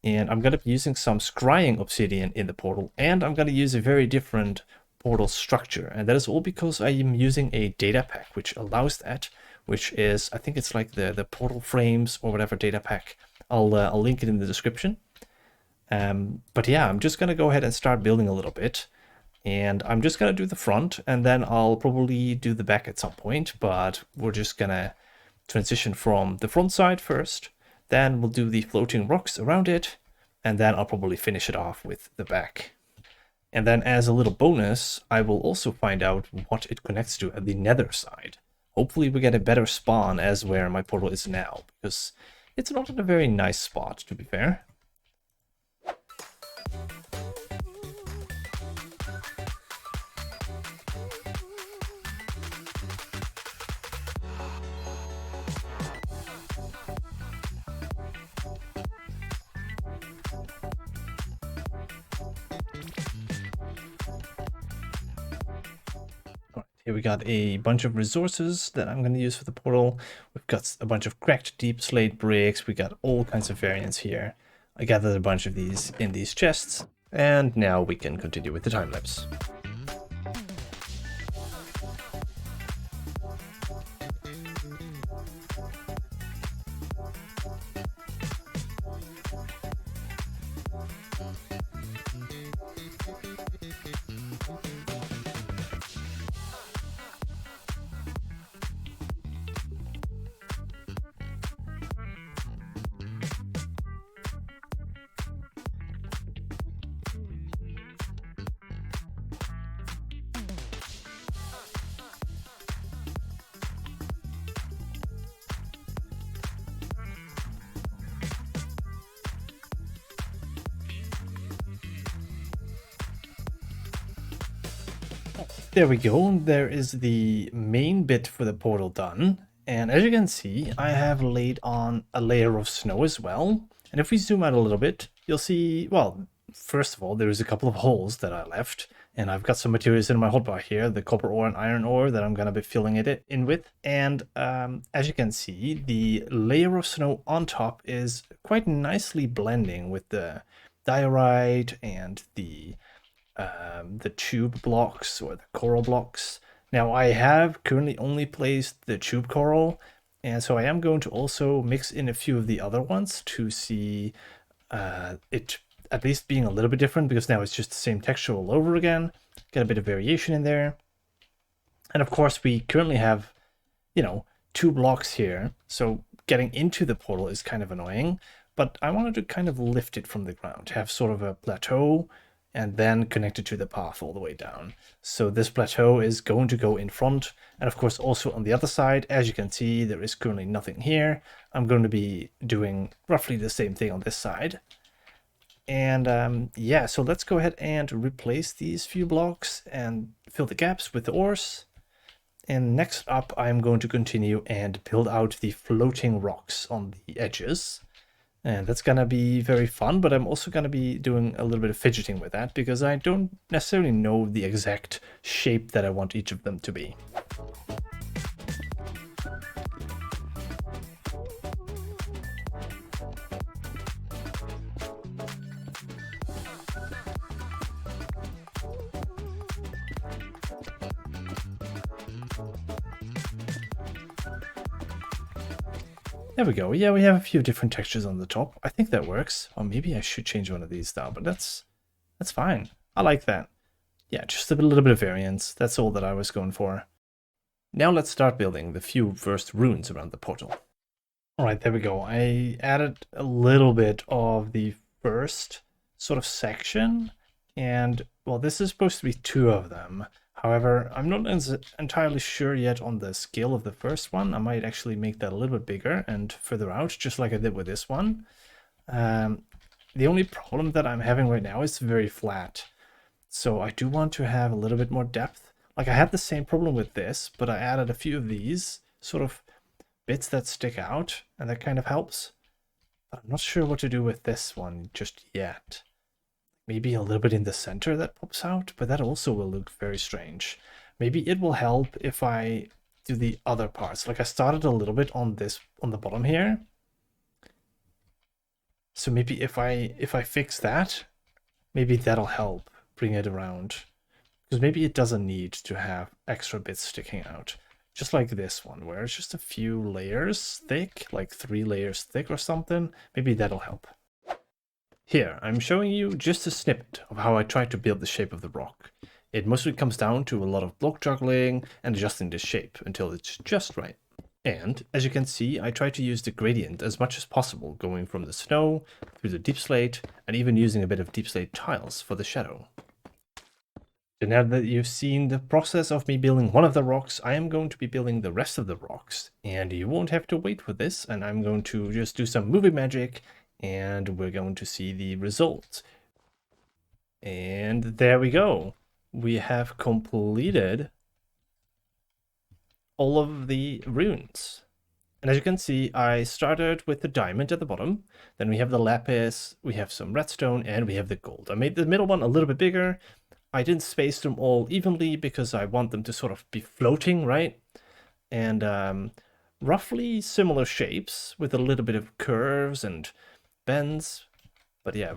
And I'm going to be using some scrying obsidian in the portal, and I'm going to use a very different portal structure. And that is all because I am using a data pack which allows that, which is, I think it's like the portal frames or whatever data pack. I'll link it in the description. But yeah, I'm just going to go ahead and start building a little bit. And I'm just going to do the front, and then I'll probably do the back at some point. But we're just going to transition from the front side first. Then we'll do the floating rocks around it, and then I'll probably finish it off with the back. And then as a little bonus, I will also find out what it connects to at the nether side. Hopefully we get a better spawn as where my portal is now, because it's not in a very nice spot, to be fair. Here we got a bunch of resources that I'm going to use for the portal. We've got a bunch of cracked deep slate bricks. We got all kinds of variants here. I gathered a bunch of these in these chests. And now we can continue with the time lapse. There we go. There is the main bit for the portal done. And as you can see, I have laid on a layer of snow as well. And if we zoom out a little bit, you'll see, well, first of all, there's a couple of holes that I left. And I've got some materials in my hotbar here, the copper ore and iron ore that I'm going to be filling it in with. And as you can see, the layer of snow on top is quite nicely blending with the diorite and the tube blocks or the coral blocks. Now I have currently only placed the tube coral, and so I am going to also mix in a few of the other ones to see it at least being a little bit different, because now it's just the same texture all over again. Get a bit of variation in there. And of course we currently have, you know, 2 blocks here, so getting into the portal is kind of annoying, but I wanted to kind of lift it from the ground, have sort of a plateau and then connect it to the path all the way down. So this plateau is going to go in front, and of course also on the other side. As you can see, there is currently nothing here. I'm going to be doing roughly the same thing on this side. And yeah, so let's go ahead and replace these few blocks and fill the gaps with the ores. And next up, I'm going to continue and build out the floating rocks on the edges. And that's going to be very fun, but I'm also going to be doing a little bit of fidgeting with that, because I don't necessarily know the exact shape that I want each of them to be. There we go. Yeah, we have a few different textures on the top. I think that works. Or maybe I should change one of these down, but that's fine. I like that. Yeah, just a little bit of variance. That's all that I was going for. Now let's start building the few first runes around the portal. All right, there we go. I added a little bit of the first sort of section, and well, this is supposed to be 2 of them. However, I'm not entirely sure yet on the scale of the first one. I might actually make that a little bit bigger and further out, just like I did with this one. The only problem that I'm having right now is very flat. So I do want to have a little bit more depth. Like I had the same problem with this, but I added a few of these sort of bits that stick out, and that kind of helps. But I'm not sure what to do with this one just yet. Maybe a little bit in the center that pops out, but that also will look very strange. Maybe it will help if I do the other parts. Like I started a little bit on this, on the bottom here. So maybe if I fix that, maybe that'll help bring it around. Because maybe it doesn't need to have extra bits sticking out. Just like this one, where it's just a few layers thick, like 3 layers thick or something. Maybe that'll help. Here, I'm showing you just a snippet of how I tried to build the shape of the rock. It mostly comes down to a lot of block juggling and adjusting the shape until it's just right. And, as you can see, I try to use the gradient as much as possible, going from the snow through the deep slate, and even using a bit of deep slate tiles for the shadow. So now that you've seen the process of me building one of the rocks, I am going to be building the rest of the rocks. And you won't have to wait for this, and I'm going to just do some movie magic, and we're going to see the result. And there we go. We have completed all of the runes. And as you can see, I started with the diamond at the bottom, then we have the lapis, we have some redstone, and we have the gold. I made the middle one a little bit bigger. I didn't space them all evenly because I want them to sort of be floating, right? And roughly similar shapes with a little bit of curves and bends. But yeah,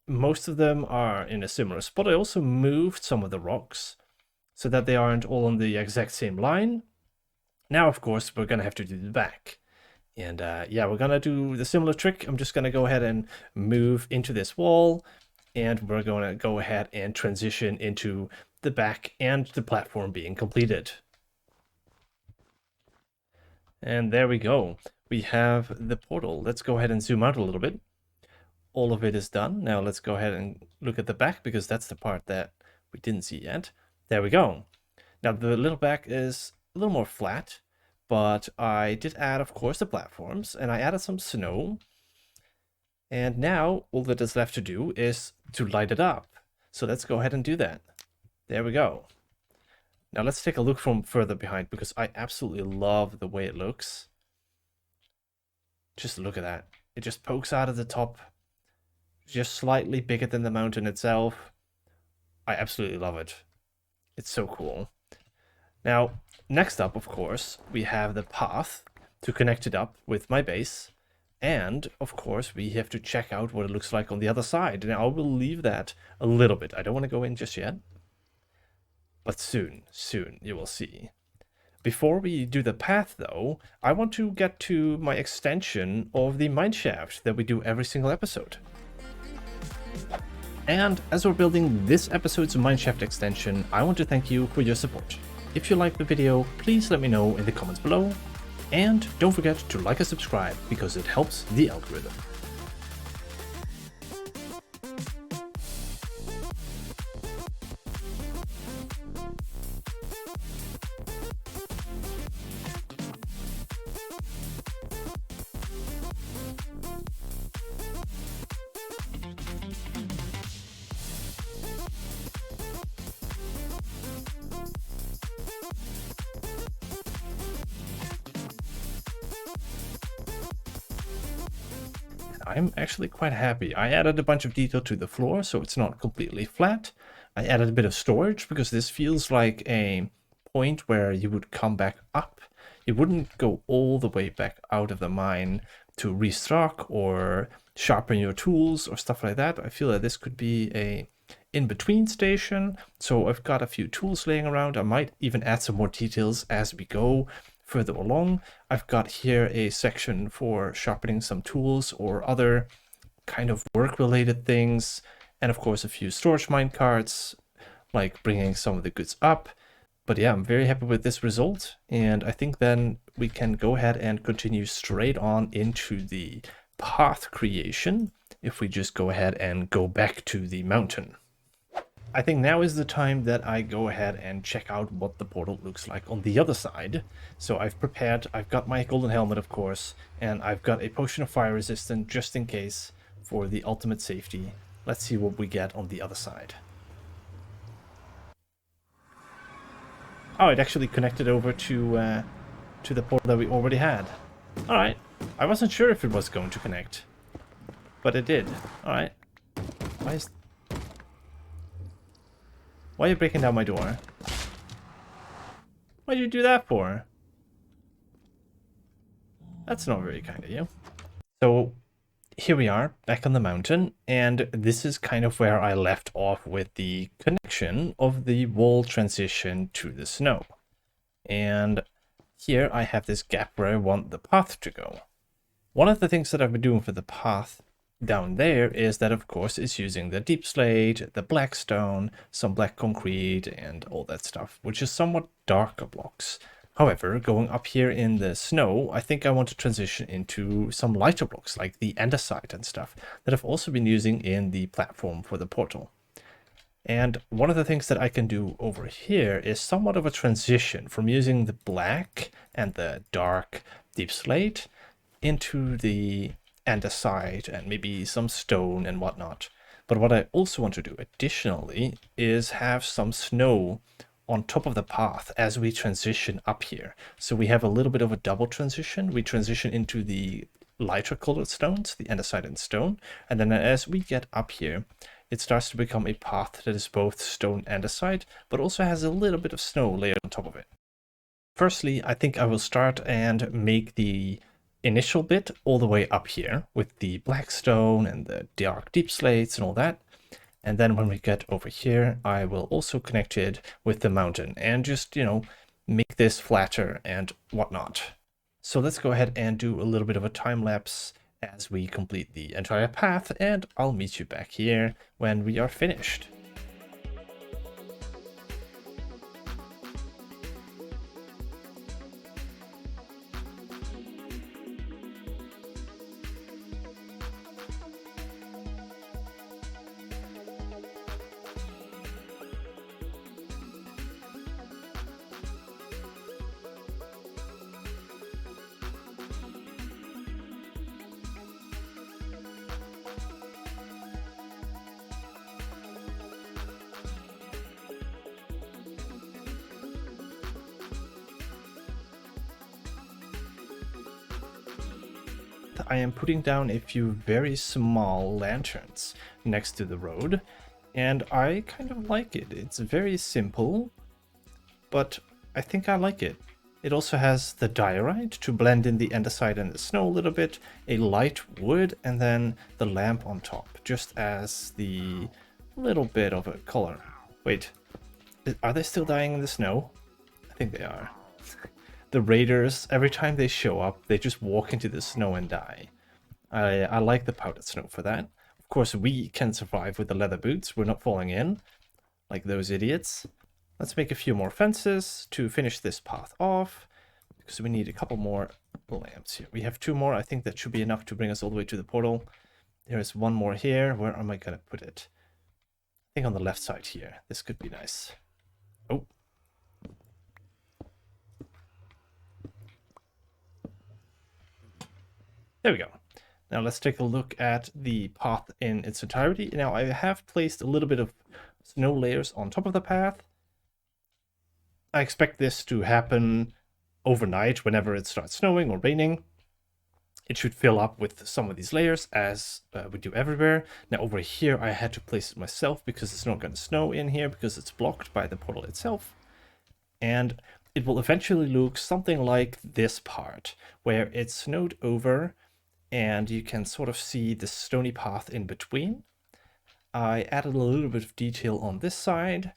most of them are in a similar spot. I also moved some of the rocks so that they aren't all on the exact same line. Now, of course, we're going to have to do the back. And yeah, we're going to do the similar trick. I'm just going to go ahead and move into this wall. And we're going to go ahead and transition into the back and the platform being completed. And there we go. We have the portal. Let's go ahead and zoom out a little bit. All of it is done. Now let's go ahead and look at the back because that's the part that we didn't see yet. There we go. Now the little back is a little more flat, but I did add, of course, the platforms, and I added some snow. And now all that is left to do is to light it up. So let's go ahead and do that. There we go. Now let's take a look from further behind because I absolutely love the way it looks. Just look at that. It just pokes out of the top, just slightly bigger than the mountain itself. I absolutely love it. It's so cool. Now, next up, of course, we have the path to connect it up with my base. And, of course, we have to check out what it looks like on the other side. Now, I will leave that a little bit. I don't want to go in just yet. But soon, you will see. Before we do the path, though, I want to get to my extension of the mineshaft that we do every single episode. And as we're building this episode's mineshaft extension, I want to thank you for your support. If you liked the video, please let me know in the comments below. And don't forget to like and subscribe because it helps the algorithm. I'm actually quite happy. I added a bunch of detail to the floor so it's not completely flat. I added a bit of storage because this feels like a point where you would come back up. You wouldn't go all the way back out of the mine to restock or sharpen your tools or stuff like that. I feel that this could be a in-between station. So I've got a few tools laying around. I might even add some more details as we go further along. I've got here a section for sharpening some tools or other kind of work-related things. And of course, a few storage mine carts, like bringing some of the goods up. But yeah, I'm very happy with this result. And I think then we can go ahead and continue straight on into the path creation if we just go ahead and go back to the mountain. I think now is the time that I go ahead and check out what the portal looks like on the other side. So I've got my golden helmet, of course, and I've got a potion of fire resistance just in case for the ultimate safety. Let's see what we get on the other side. Oh, it actually connected over to the portal that we already had. All right, I wasn't sure if it was going to connect, but it did. All right, why are you breaking down my door? Why'd you do that for? That's not very kind of you. So here we are back on the mountain, and this is kind of where I left off with the connection of the wall transition to the snow. And here I have this gap where I want the path to go. One of the things that I've been doing for the path down there is that, of course, it's using the deep slate, the black stone, some black concrete, and all that stuff, which is somewhat darker blocks. However, going up here in the snow, I think I want to transition into some lighter blocks, like the andesite and stuff, that I've also been using in the platform for the portal. And one of the things that I can do over here is somewhat of a transition from using the black and the dark deep slate into the andesite and maybe some stone and whatnot. But what I also want to do additionally is have some snow on top of the path as we transition up here. So we have a little bit of a double transition. We transition into the lighter colored stones, the andesite and stone, and then as we get up here, it starts to become a path that is both stone and andesite, but also has a little bit of snow layered on top of it. Firstly, I think I will start and make the initial bit all the way up here with the black stone and the dark deep slates and all that. And then when we get over here, I will also connect it with the mountain and just, make this flatter and whatnot. So let's go ahead and do a little bit of a time lapse as we complete the entire path, and I'll meet you back here when we are finished. I am putting down a few very small lanterns next to the road, and I kind of like it. It's very simple, but I think I like it. It also has the diorite to blend in the andesite and the snow a little bit, a light wood, and then the lamp on top, just as the little bit of a color. Wait, are they still dying in the snow? I think they are. The raiders, every time they show up, they just walk into the snow and die. I like the powdered snow for that. Of course, we can survive with the leather boots. We're not falling in like those idiots. Let's make a few more fences to finish this path off, because we need a couple more lamps here. We have 2 more. I think that should be enough to bring us all the way to the portal. There's 1 more here. Where am I going to put it? I think on the left side here. This could be nice. Oh. There we go. Now let's take a look at the path in its entirety. Now I have placed a little bit of snow layers on top of the path. I expect this to happen overnight whenever it starts snowing or raining. It should fill up with some of these layers, as we do everywhere. Now over here I had to place it myself because it's not going to snow in here because it's blocked by the portal itself. And it will eventually look something like this part, where it's snowed over and you can sort of see the stony path in between. I added a little bit of detail on this side.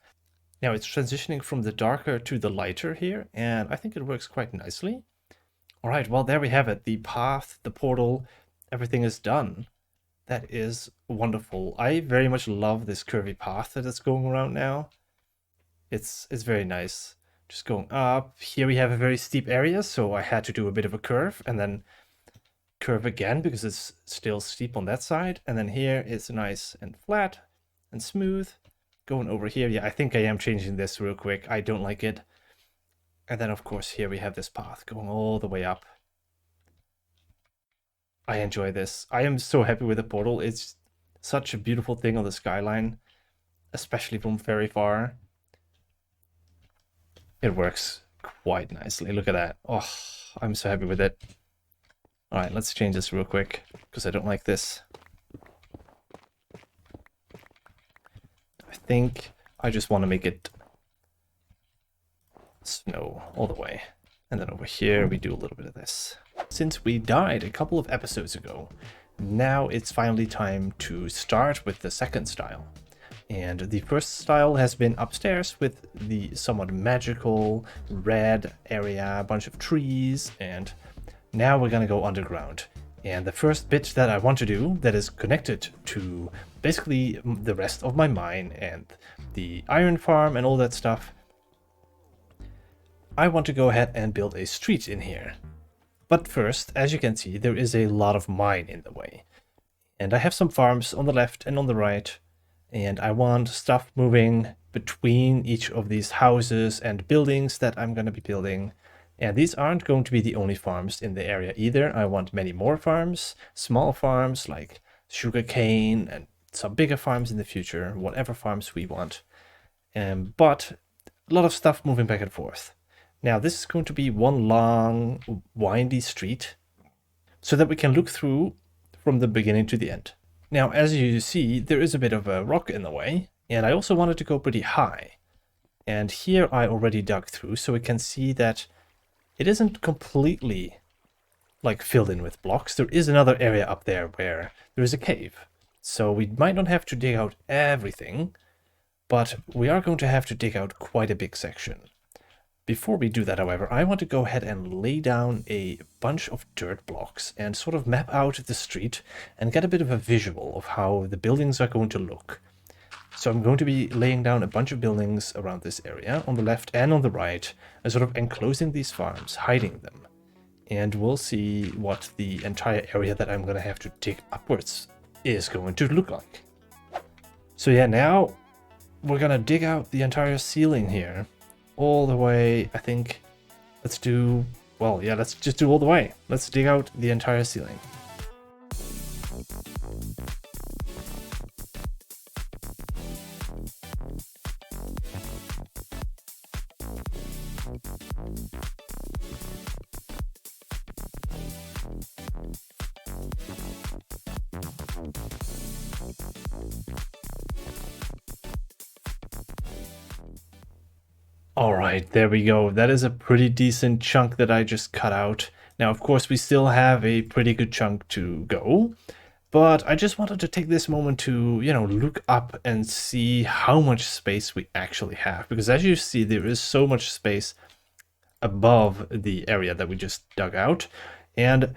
Now it's transitioning from the darker to the lighter here, and I think it works quite nicely. All right, well, there we have it. The path, the portal, everything is done. That is wonderful. I very much love this curvy path that is going around now. It's very nice. Just going up. Here we have a very steep area, so I had to do a bit of a curve and then curve again because it's still steep on that side. And then here it's nice and flat and smooth. Going over here, yeah, I think I am changing this real quick. I don't like it. And then, of course, here we have this path going all the way up. I enjoy this. I am so happy with the portal. It's such a beautiful thing on the skyline, especially from very far. It works quite nicely. Look at that. Oh, I'm so happy with it. All right, let's change this real quick because I don't like this. I think I just want to make it snow all the way. And then over here, we do a little bit of this. Since we died a couple of episodes ago, now it's finally time to start with the second style. And the first style has been upstairs with the somewhat magical red area, a bunch of trees, and now we're gonna go underground. And the first bit that I want to do that is connected to basically the rest of my mine and the iron farm and all that stuff, I want to go ahead and build a street in here. But first, as you can see, there is a lot of mine in the way. And I have some farms on the left and on the right. And I want stuff moving between each of these houses and buildings that I'm going to be building. And these aren't going to be the only farms in the area either. I want many more farms, small farms like sugarcane, and some bigger farms in the future, whatever farms we want. But a lot of stuff moving back and forth. Now, this is going to be one long, windy street so that we can look through from the beginning to the end. Now, as you see, there is a bit of a rock in the way, and I also wanted to go pretty high. And here I already dug through, so we can see that it isn't completely like filled in with blocks. There is another area up there where there is a cave. So we might not have to dig out everything, but we are going to have to dig out quite a big section. Before we do that, however, I want to go ahead and lay down a bunch of dirt blocks and sort of map out the street and get a bit of a visual of how the buildings are going to look. So I'm going to be laying down a bunch of buildings around this area on the left and on the right, and sort of enclosing these farms, hiding them. And we'll see what the entire area that I'm going to have to dig upwards is going to look like. So yeah, now we're going to dig out the entire ceiling here. All the way, I think, let's do, well, yeah, let's just do all the way. Let's dig out the entire ceiling. All right, there we go. That is a pretty decent chunk that I just cut out. Now, of course, we still have a pretty good chunk to go, but I just wanted to take this moment to, look up and see how much space we actually have. Because as you see, there is so much space above the area that we just dug out. And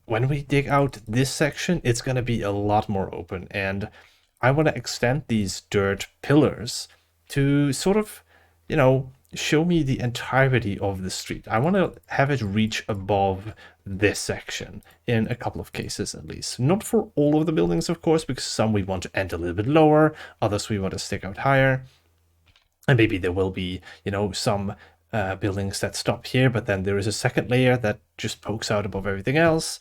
when we dig out this section, it's going to be a lot more open. And I want to extend these dirt pillars to sort of, show me the entirety of the street. I want to have it reach above this section in a couple of cases at least. Not for all of the buildings, of course, because some we want to end a little bit lower, others we want to stick out higher. And maybe there will be, some buildings that stop here, but then there is a second layer that just pokes out above everything else,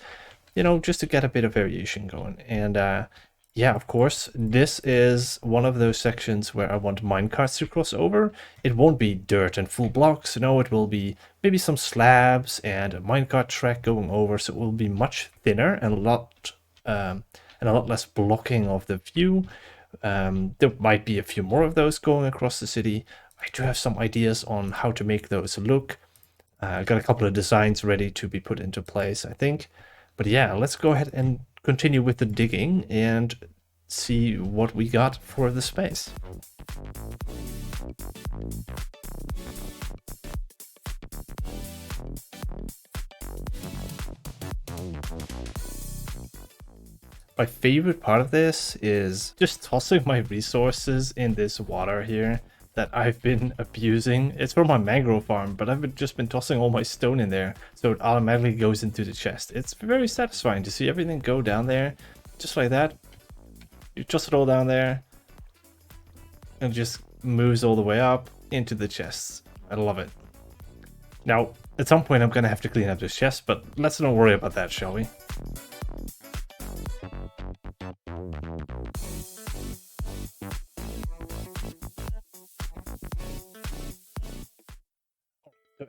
just to get a bit of variation going. And yeah, of course, this is one of those sections where I want minecarts to cross over. It won't be dirt and full blocks. No, it will be maybe some slabs and a minecart track going over. So it will be much thinner and a lot less blocking of the view. There might be a few more of those going across the city. I do have some ideas on how to make those look. I've got a couple of designs ready to be put into place, I think. But yeah, let's go ahead and continue with the digging and see what we got for the space. My favorite part of this is just tossing my resources in this water here that I've been abusing. It's from my mangrove farm, but I've just been tossing all my stone in there, so it automatically goes into the chest. It's very satisfying to see everything go down there, just like that. You toss it all down there, and it just moves all the way up into the chests. I love it. Now, at some point I'm gonna have to clean up this chest, but let's not worry about that, shall we?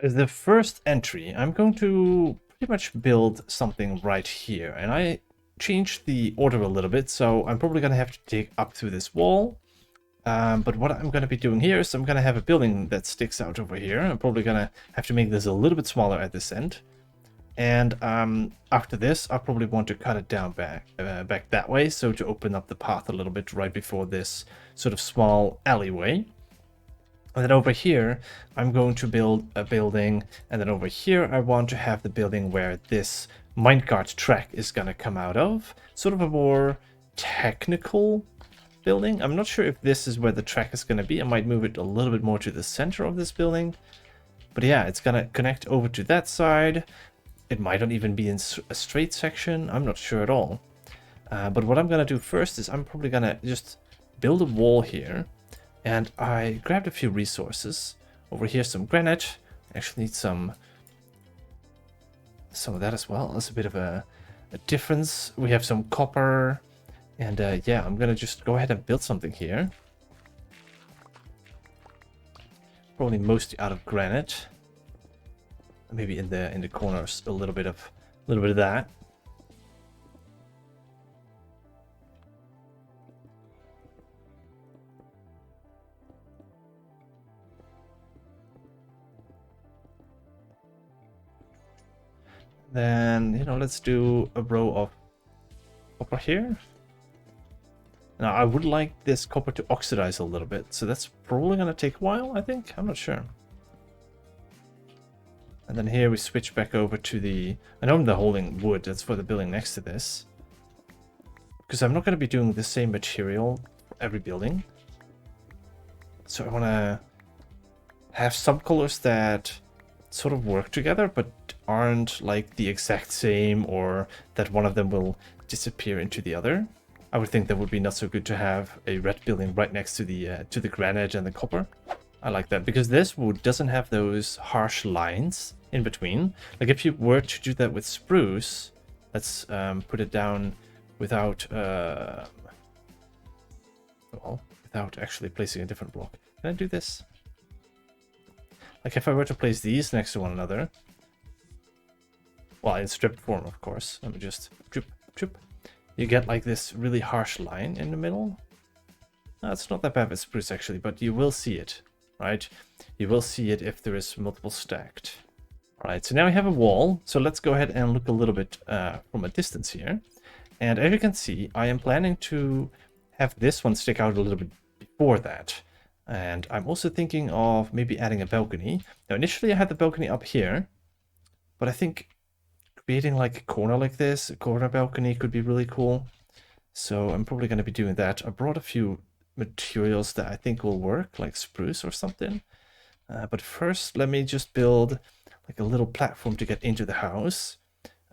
As the first entry, I'm going to pretty much build something right here, and I changed the order a little bit, so I'm probably going to have to dig up through this wall. But what I'm going to be doing here is I'm going to have a building that sticks out over here. I'm probably going to have to make this a little bit smaller at this end. And after this, I'll probably want to cut it down back that way, so to open up the path a little bit right before this sort of small alleyway. And then over here, I'm going to build a building. And then over here, I want to have the building where this minecart track is going to come out of. Sort of a more technical building. I'm not sure if this is where the track is going to be. I might move it a little bit more to the center of this building. But yeah, it's going to connect over to that side. It might not even be in a straight section. I'm not sure at all. But what I'm going to do first is I'm probably going to just build a wall here, and I grabbed a few resources. Over here, some granite. Actually need some of that as well. That's a bit of a difference. We have some copper, and yeah, I'm gonna just go ahead and build something here. Probably mostly out of granite. Maybe in the corners a little bit of that. Then, you know, let's do a row of copper here. Now, I would like this copper to oxidize a little bit, so that's probably going to take a while, I think. I'm not sure. And then here we switch back over to the... I know I'm holding wood, that's for the building next to this. Because I'm not going to be doing the same material for every building. So I want to have some colors that sort of work together, but aren't like the exact same, or that one of them will disappear into the other. I would think that would be not so good to have a red building right next to the granite and the copper. I like that because this wood doesn't have those harsh lines in between. Like if you were to do that with spruce, let's put it down without well, without actually placing a different block. Can I do this? Like if I were to place these next to one another, well, in stripped form, of course. Let me just droop, droop. You get like this really harsh line in the middle. No, it's not that bad with spruce actually, but you will see it, right? You will see it if there is multiple stacked. All right, so now we have a wall. So let's go ahead and look a little bit from a distance here. And as you can see, I am planning to have this one stick out a little bit before that. And I'm also thinking of maybe adding a balcony. Now, initially I had the balcony up here, but I think creating like a corner like this, a corner balcony could be really cool. So I'm probably going to be doing that. I brought a few materials that I think will work, like spruce or something. But first, let me just build like a little platform to get into the house.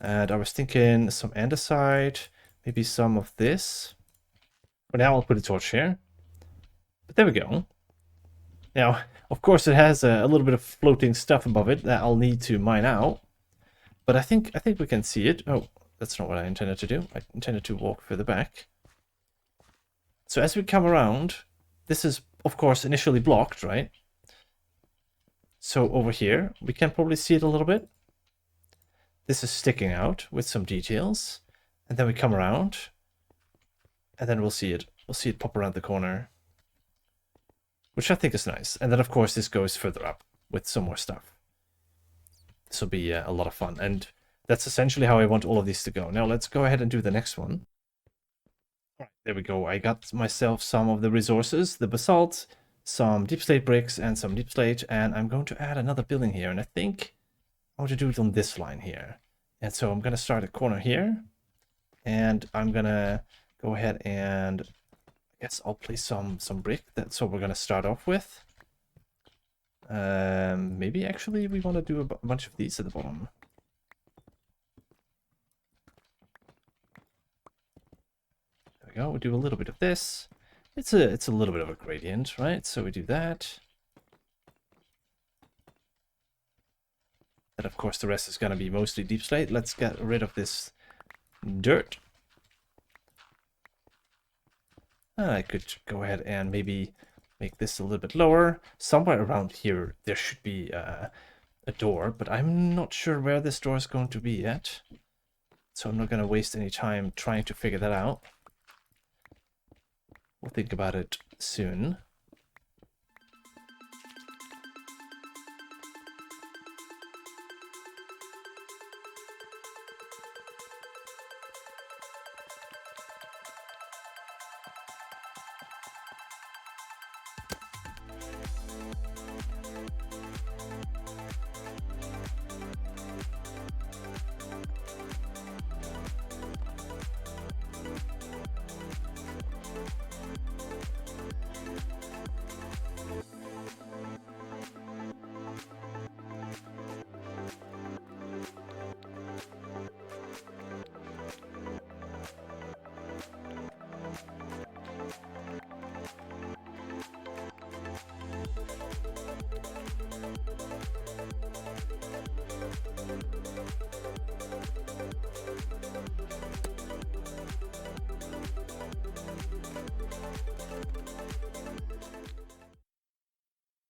And I was thinking some andesite, maybe some of this. For now, I'll put a torch here. But there we go. Now, of course, it has a little bit of floating stuff above it that I'll need to mine out. But I think we can see it. Oh, that's not what I intended to do. I intended to walk further back. So as we come around, this is, of course, initially blocked, right? So over here, we can probably see it a little bit. This is sticking out with some details. And then we come around, and then we'll see it. We'll see it pop around the corner, which I think is nice. And then, of course, this goes further up with some more stuff. This will be a lot of fun. And that's essentially how I want all of these to go. Now, let's go ahead and do the next one. All right, there we go. I got myself some of the resources, the basalt, some deep slate bricks, and some deep slate. And I'm going to add another building here. And I think I want to do it on this line here. And so I'm going to start a corner here. And I'm going to go ahead and... I guess I'll place some brick. That's what we're going to start off with. Maybe actually we want to do a bunch of these at the bottom. There we go. We do a little bit of this. It's a little bit of a gradient, right? So we do that. And of course the rest is going to be mostly deep slate. Let's get rid of this dirt. I could go ahead and maybe make this a little bit lower. Somewhere around here there should be a door, but I'm not sure where this door is going to be yet. So I'm not going to waste any time trying to figure that out. We'll think about it soon.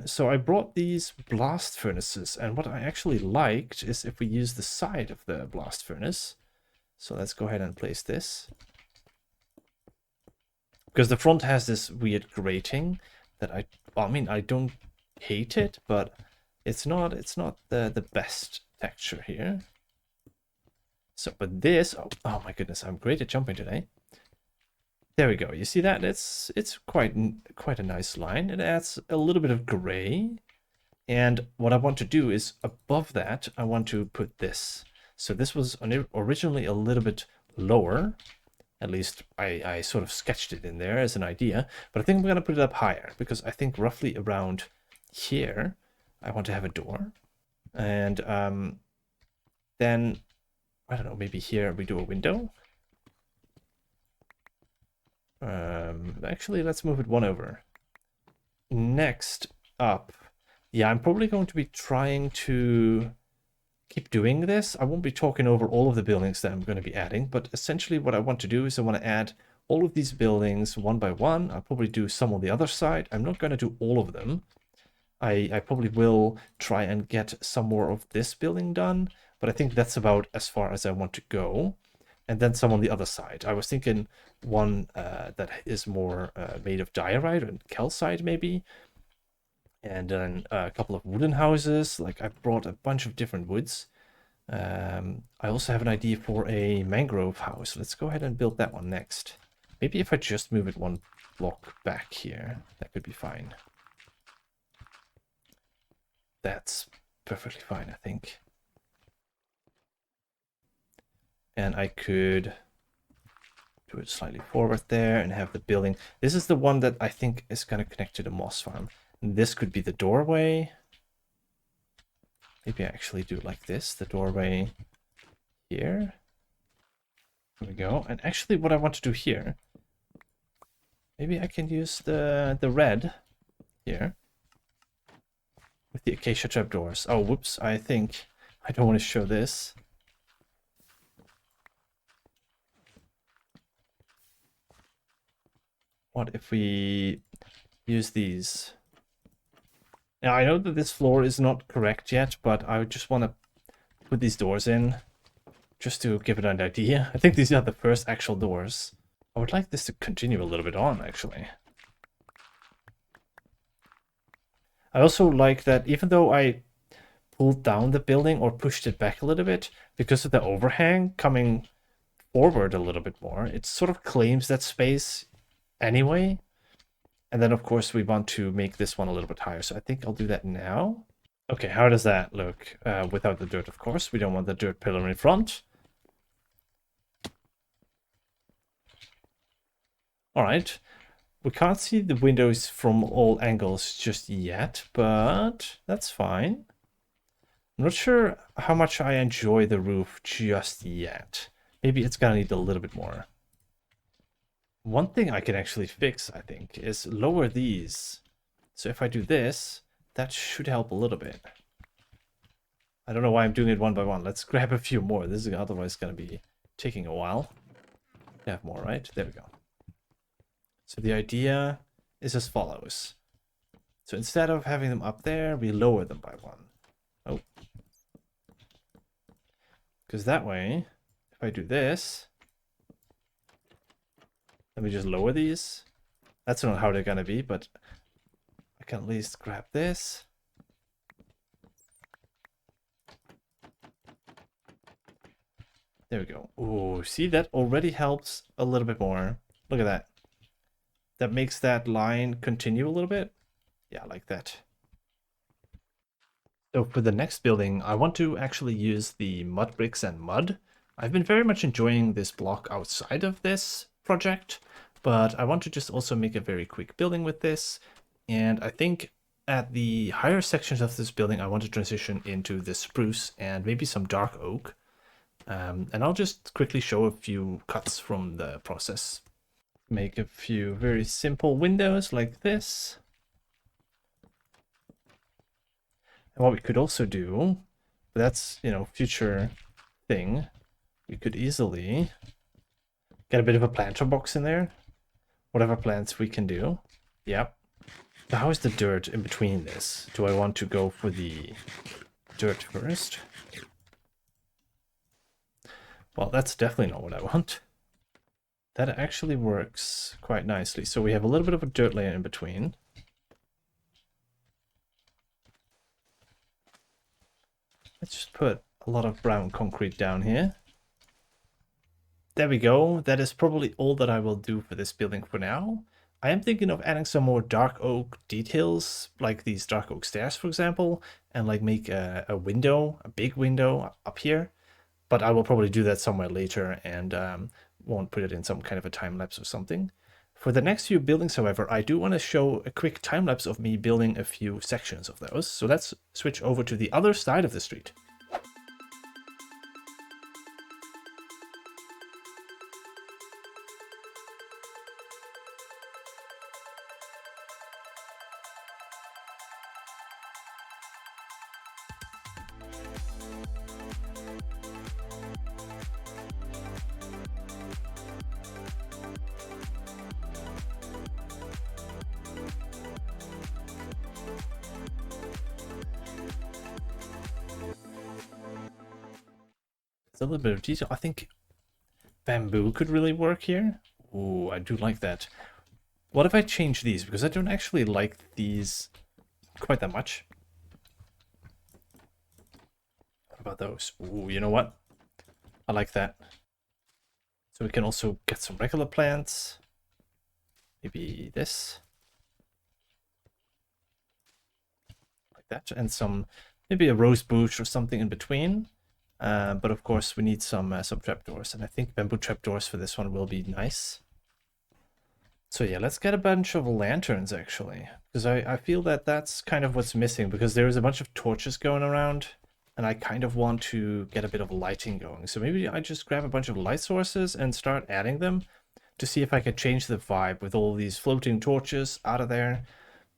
So I brought these blast furnaces, and what I actually liked is if we use the side of the blast furnace. So let's go ahead and place this. Because the front has this weird grating that I mean, I don't hate it, but it's not the best texture here. So, but this, oh my goodness, I'm great at jumping today. There we go. You see that? It's quite a nice line. It adds a little bit of gray. And what I want to do is above that, I want to put this. So this was originally a little bit lower. At least I sort of sketched it in there as an idea. But I think I'm going to put it up higher because I think roughly around here, I want to have a door. And then, I don't know, maybe here we do a window. Actually, let's move it one over. Next up, yeah, I'm probably going to be trying to keep doing this. I won't be talking over all of the buildings that I'm going to be adding, but essentially what I want to do is I want to add all of these buildings one by one. I'll probably do some on the other side. I'm not going to do all of them. I probably will try and get some more of this building done, but I think that's about as far as I want to go. And then some on the other side. I was thinking one that is more made of diorite and calcite maybe. And then a couple of wooden houses. Like I brought a bunch of different woods. I also have an idea for a mangrove house. Let's go ahead and build that one next. Maybe if I just move it one block back here, that could be fine. That's perfectly fine, I think. And I could do it slightly forward there and have the building. This is the one that I think is going to connect to the moss farm. And this could be the doorway. Maybe I actually do like this, the doorway here. There we go. And actually what I want to do here, maybe I can use the red here with the acacia trapdoors. Oh, whoops, I think I don't want to show this. What if we use these? Now, I know that this floor is not correct yet, but I just want to put these doors in just to give it an idea. I think these are the first actual doors. I would like this to continue a little bit on, actually. I also like that even though I pulled down the building or pushed it back a little bit, because of the overhang coming forward a little bit more, it sort of claims that space anyway. And then, of course, we want to make this one a little bit higher. So I think I'll do that now. Okay, how does that look? Without the dirt, of course. We don't want the dirt pillar in front. All right. We can't see the windows from all angles just yet, but that's fine. I'm not sure how much I enjoy the roof just yet. Maybe it's gonna need a little bit more. One thing I can actually fix, I think, is lower these. So if I do this, that should help a little bit. I don't know why I'm doing it one by one. Let's grab a few more. This is otherwise going to be taking a while. We have more, right? There we go. So the idea is as follows. So instead of having them up there, we lower them by one. Oh. Because that way, if I do this, let me just lower these. That's not how they're gonna be, but I can at least grab this. There we go. Ooh, see, that already helps a little bit more. Look at that. That makes that line continue a little bit. Yeah, like that. So for the next building, I want to actually use the mud bricks and mud. I've been very much enjoying this block outside of this project, but I want to just also make a very quick building with this. And I think at the higher sections of this building, I want to transition into the spruce and maybe some dark oak. And I'll just quickly show a few cuts from the process. Make a few very simple windows like this. And what we could also do, that's, you know, future thing, we could easily get a bit of a planter box in there. Whatever plants we can do. Yep. How is the dirt in between this? Do I want to go for the dirt first? Well, that's definitely not what I want. That actually works quite nicely. So we have a little bit of a dirt layer in between. Let's just put a lot of brown concrete down here. There we go. That is probably all that I will do for this building for now. I am thinking of adding some more dark oak details, like these dark oak stairs, for example, and like make a window, a big window up here. But I will probably do that somewhere later and won't put it in some kind of a time lapse or something. For the next few buildings, however, I do want to show a quick time lapse of me building a few sections of those. So let's switch over to the other side of the street. A little bit of detail. I think bamboo could really work here. Ooh, I do like that. What if I change these? Because I don't actually like these quite that much. What about those? Ooh, you know what? I like that. So we can also get some regular plants. Maybe this. Like that. And some, maybe a rose bush or something in between. But of course we need some trapdoors, and I think bamboo trapdoors for this one will be nice. So yeah, let's get a bunch of lanterns actually, because I feel that that's kind of what's missing, because there is a bunch of torches going around, and I kind of want to get a bit of lighting going. So maybe I just grab a bunch of light sources and start adding them to see if I can change the vibe with all these floating torches out of there.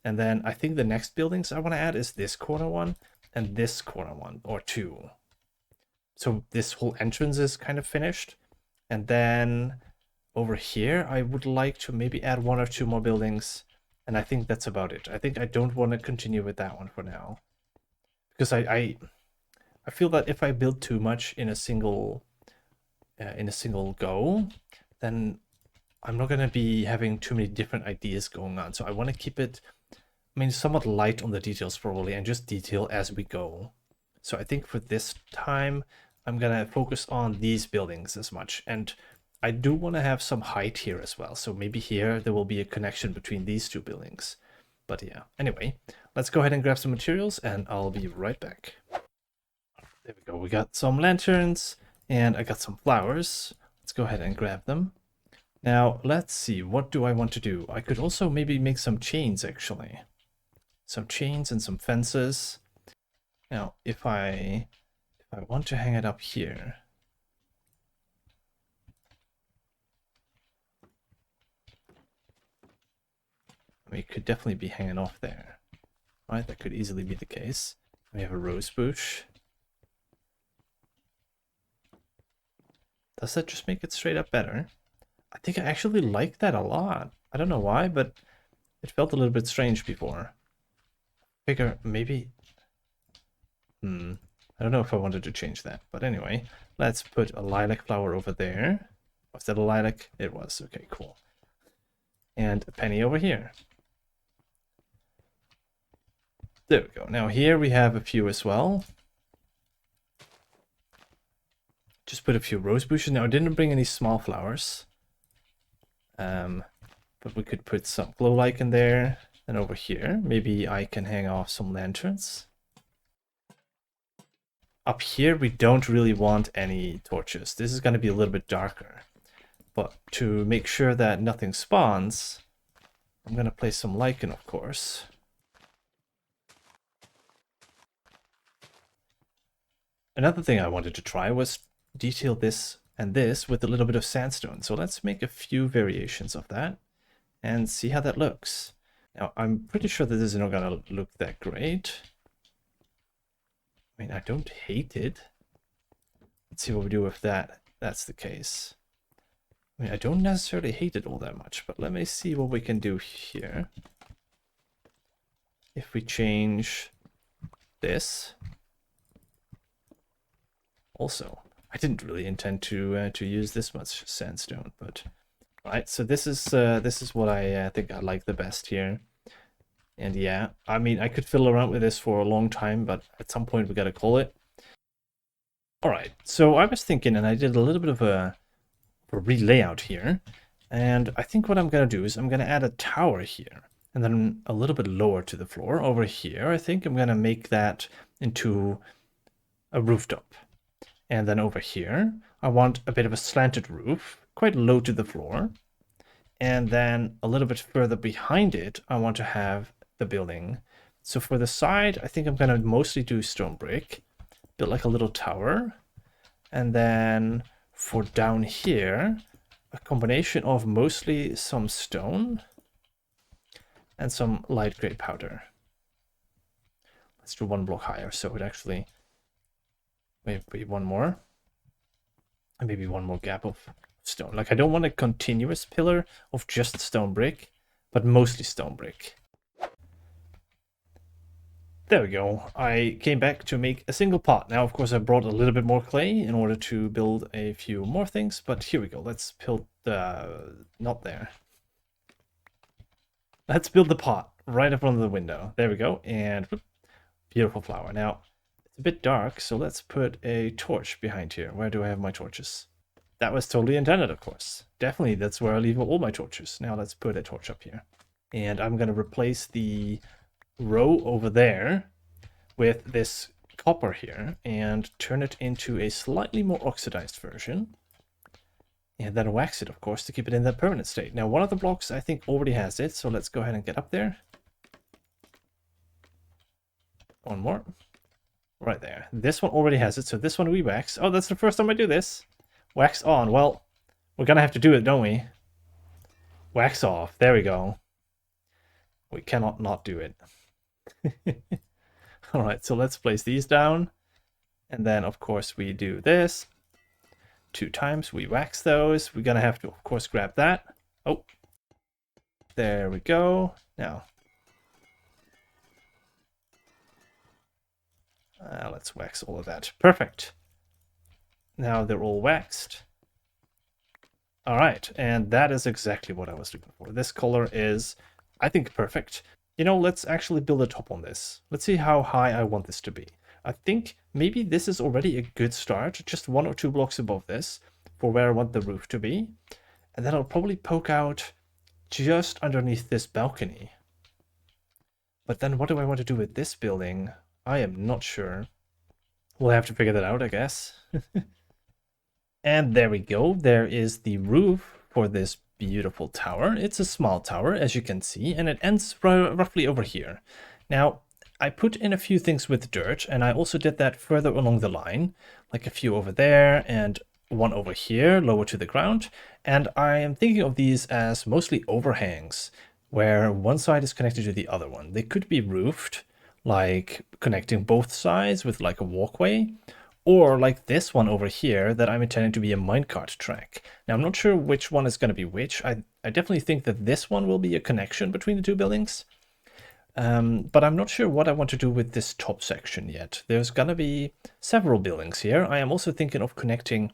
And then I think the next buildings I want to add is this corner one and this corner one, or two. So this whole entrance is kind of finished. And then over here, I would like to maybe add one or two more buildings. And I think that's about it. I think I don't want to continue with that one for now. Because I feel that if I build too much in a single go, then I'm not going to be having too many different ideas going on. So I want to keep it, I mean, somewhat light on the details probably, and just detail as we go. So I think for this time, I'm gonna focus on these buildings as much. And I do want to have some height here as well. So maybe here there will be a connection between these two buildings. But yeah, anyway, let's go ahead and grab some materials and I'll be right back. There we go. We got some lanterns and I got some flowers. Let's go ahead and grab them. Now, let's see. What do I want to do? I could also maybe make some chains actually. Some chains and some fences. Now, if I want to hang it up here, we could definitely be hanging off there, right? That could easily be the case. We have a rose bush. Does that just make it straight up better? I think I actually like that a lot. I don't know why, but it felt a little bit strange before. Figure maybe... I don't know if I wanted to change that, but anyway, let's put a lilac flower over there. Was that a lilac? It was. Okay, cool. And a penny over here. There we go. Now here we have a few as well. Just put a few rose bushes. Now I didn't bring any small flowers. But we could put some glow lichen there. And over here, maybe I can hang off some lanterns. Up here, we don't really want any torches. This is going to be a little bit darker. But to make sure that nothing spawns, I'm going to place some lichen, of course. Another thing I wanted to try was detail this and this with a little bit of sandstone. So let's make a few variations of that and see how that looks. Now, I'm pretty sure that this is not going to look that great. I mean, I don't hate it. Let's see what we do if that's the case. I mean, I don't necessarily hate it all that much, but let me see what we can do here. if we change this also. I didn't really intend to use this much sandstone, but right. So this is what I think I like the best here. And yeah, I mean, I could fiddle around with this for a long time, but at some point we gotta call it. All right. So I was thinking, and I did a little bit of a re-layout here, and I think what I'm gonna do is I'm gonna add a tower here, and then a little bit lower to the floor over here. I think I'm gonna make that into a rooftop. And then over here, I want a bit of a slanted roof, quite low to the floor. And then a little bit further behind it, I want to have the building. So for the side, I think I'm going to mostly do stone brick, build like a little tower. And then for down here, a combination of mostly some stone and some light gray powder. Let's do one block higher, so it actually... maybe one more. And maybe one more gap of stone. Like, I don't want a continuous pillar of just stone brick, but mostly stone brick. There we go. I came back to make a single pot. Now, of course, I brought a little bit more clay in order to build a few more things, but here we go. Let's build the... not there. Let's build the pot right in front of the window. There we go. And whoop, beautiful flower. Now, it's a bit dark, so let's put a torch behind here. Where do I have my torches? That was totally intended, of course. Definitely, that's where I leave all my torches. Now let's put a torch up here. And I'm going to replace the row over there with this copper here and turn it into a slightly more oxidized version. And then wax it, of course, to keep it in that permanent state. Now, one of the blocks I think already has it, so let's go ahead and get up there. One more. Right there. This one already has it, so this one we wax. Oh, that's the first time I do this. Wax on. Well, we're gonna have to do it, don't we? Wax off. There we go. We cannot not do it. Alright, so let's place these down. And then, of course, we do this. 2 times. We wax those. We're gonna have to, of course, grab that. Oh. There we go. Now. Let's wax all of that. Perfect. Now they're all waxed. All right, and that is exactly what I was looking for. This color is, I think, perfect. You know, let's actually build a top on this. Let's see how high I want this to be. I think maybe this is already a good start, just 1 or 2 blocks above this for where I want the roof to be. And then I'll probably poke out just underneath this balcony. But then what do I want to do with this building? I am not sure. We'll have to figure that out, I guess. And there we go. There is the roof for this beautiful tower. It's a small tower, as you can see, and it ends roughly over here. Now, I put in a few things with dirt, and I also did that further along the line, like a few over there and one over here, lower to the ground. And I am thinking of these as mostly overhangs, where one side is connected to the other one. They could be roofed, like connecting both sides with like a walkway, or like this one over here that I'm intending to be a minecart track. Now, I'm not sure which one is going to be which. I definitely think that this one will be a connection between the 2 buildings. But I'm not sure what I want to do with this top section yet. There's going to be several buildings here. I am also thinking of connecting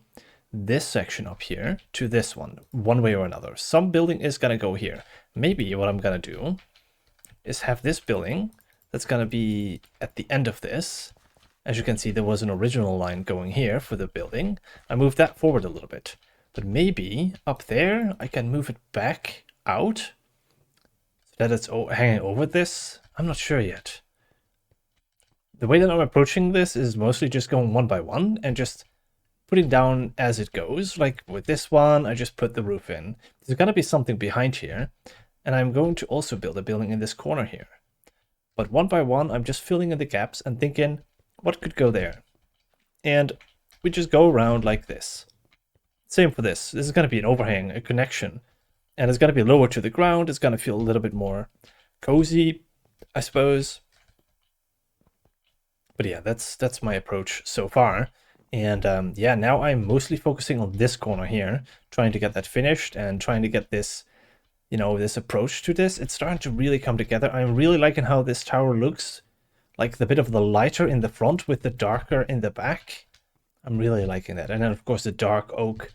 this section up here to this one way or another. Some building is going to go here. Maybe what I'm going to do is have this building that's going to be at the end of this. As you can see, there was an original line going here for the building. I moved that forward a little bit. But maybe up there, I can move it back out so that it's hanging over this. I'm not sure yet. The way that I'm approaching this is mostly just going one by one and just putting down as it goes. Like with this one, I just put the roof in. There's got to be something behind here. And I'm going to also build a building in this corner here. But one by one, I'm just filling in the gaps and thinking, what could go there? And we just go around like this. Same for this. This is going to be an overhang, a connection. And it's going to be lower to the ground. It's going to feel a little bit more cozy, I suppose. But yeah, that's my approach so far. And yeah, now I'm mostly focusing on this corner here, trying to get that finished and trying to get this you know, this approach to this, it's starting to really come together. I'm really liking how this tower looks, like the bit of the lighter in the front with the darker in the back. I'm really liking that. And then of course the dark oak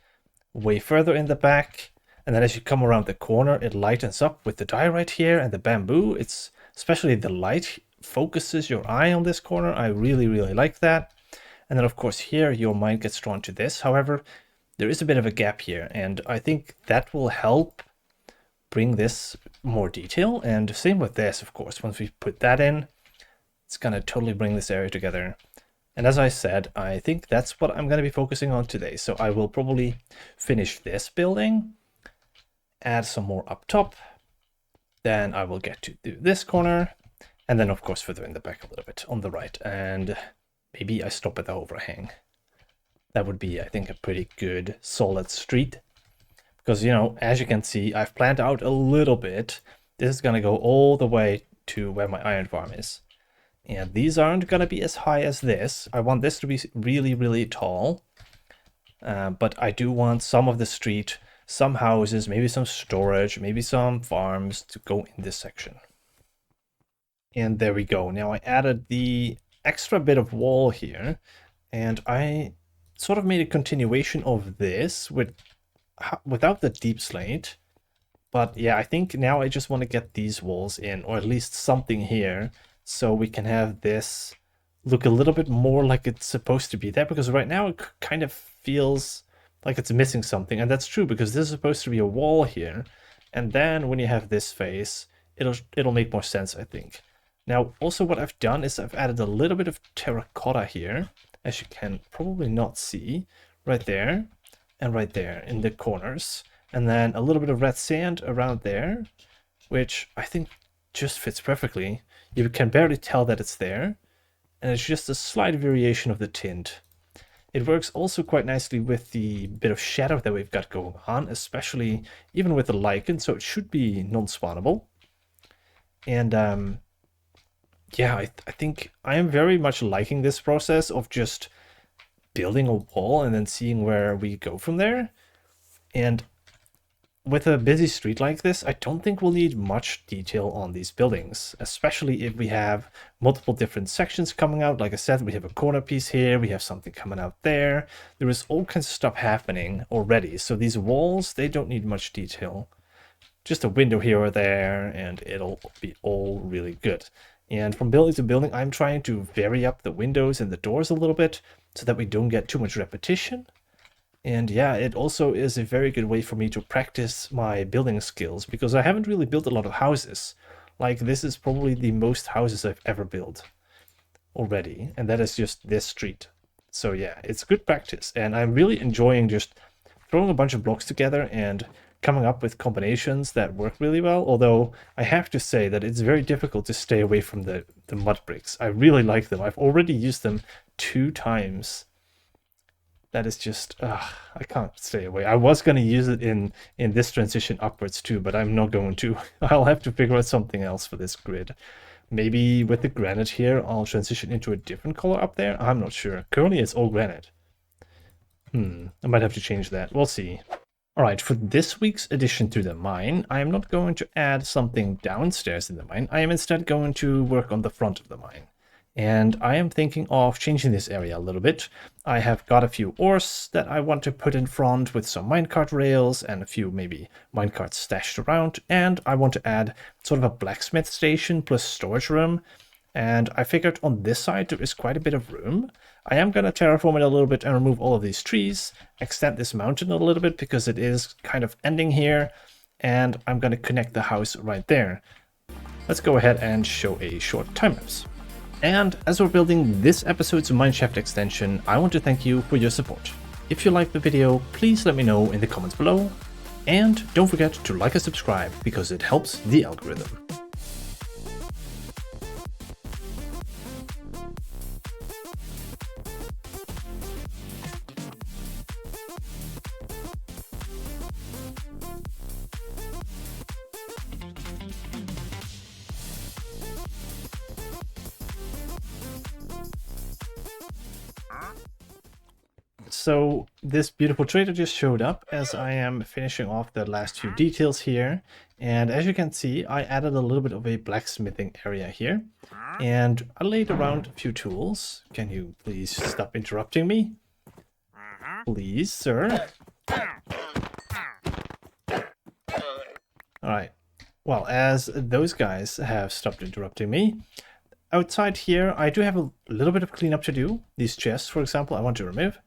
way further in the back. And then as you come around the corner, it lightens up with the diorite here and the bamboo. It's especially the light focuses your eye on this corner. I really, really like that. And then of course here your mind gets drawn to this. However, there is a bit of a gap here, and I think that will help bring this more detail. And same with this, of course. Once we put that in, it's gonna totally bring this area together. And as I said, I think that's what I'm gonna be focusing on today. So I will probably finish this building, add some more up top, then I will get to do this corner, and then of course further in the back a little bit on the right, and maybe I stop at the overhang. That would be, I think, a pretty good solid street, because, you know, as you can see, I've planned out a little bit. This is gonna go all the way to where my iron farm is, and these aren't gonna be as high as this. I want this to be really, really tall, but I do want some of the street, some houses, maybe some storage, maybe some farms to go in this section. And there we go. Now I added the extra bit of wall here, and I sort of made a continuation of this without the deep slate. But yeah, I think now I just want to get these walls in, or at least something here, so we can have this look a little bit more like it's supposed to be there, because right now it kind of feels like it's missing something. And that's true, because this is supposed to be a wall here, and then when you have this face, it'll make more sense, I think. Now also what I've done is I've added a little bit of terracotta here, as you can probably not see, right there and right there in the corners, and then a little bit of red sand around there, which I think just fits perfectly. You can barely tell that it's there, and it's just a slight variation of the tint. It works also quite nicely with the bit of shadow that we've got going on, especially even with the lichen, so it should be non-spawnable. And yeah, I think I am very much liking this process of just building a wall and then seeing where we go from there. And with a busy street like this, I don't think we'll need much detail on these buildings, especially if we have multiple different sections coming out. Like I said, we have a corner piece here, we have something coming out there. There is all kinds of stuff happening already. So these walls, they don't need much detail. Just a window here or there, and it'll be all really good. And from building to building, I'm trying to vary up the windows and the doors a little bit so that we don't get too much repetition. And yeah, it also is a very good way for me to practice my building skills, because I haven't really built a lot of houses. Like, this is probably the most houses I've ever built already, and that is just this street. So yeah, it's good practice, and I'm really enjoying just throwing a bunch of blocks together and coming up with combinations that work really well. Although I have to say that it's very difficult to stay away from the mud bricks. I really like them. I've already used them 2 times. That is just, I can't stay away. I was going to use it in this transition upwards too, but I'm not going to. I'll have to figure out something else for this grid. Maybe with the granite here, I'll transition into a different color up there. I'm not sure. Currently it's all granite. I might have to change that. We'll see. Alright, for this week's addition to the mine, I am not going to add something downstairs in the mine. I am instead going to work on the front of the mine. And I am thinking of changing this area a little bit. I have got a few ores that I want to put in front with some minecart rails and a few maybe minecarts stashed around. And I want to add sort of a blacksmith station plus storage room. And I figured on this side there is quite a bit of room. I am going to terraform it a little bit and remove all of these trees, extend this mountain a little bit because it is kind of ending here. And I'm going to connect the house right there. Let's go ahead and show a short time lapse. And as we're building this episode's mineshaft extension, I want to thank you for your support. If you liked the video, please let me know in the comments below. And don't forget to like and subscribe because it helps the algorithm. So this beautiful trader just showed up as I am finishing off the last few details here. And as you can see, I added a little bit of a blacksmithing area here. And I laid around a few tools. Can you please stop interrupting me? Please, sir. Alright. Well, as those guys have stopped interrupting me, outside here I do have a little bit of cleanup to do. These chests, for example, I want to remove.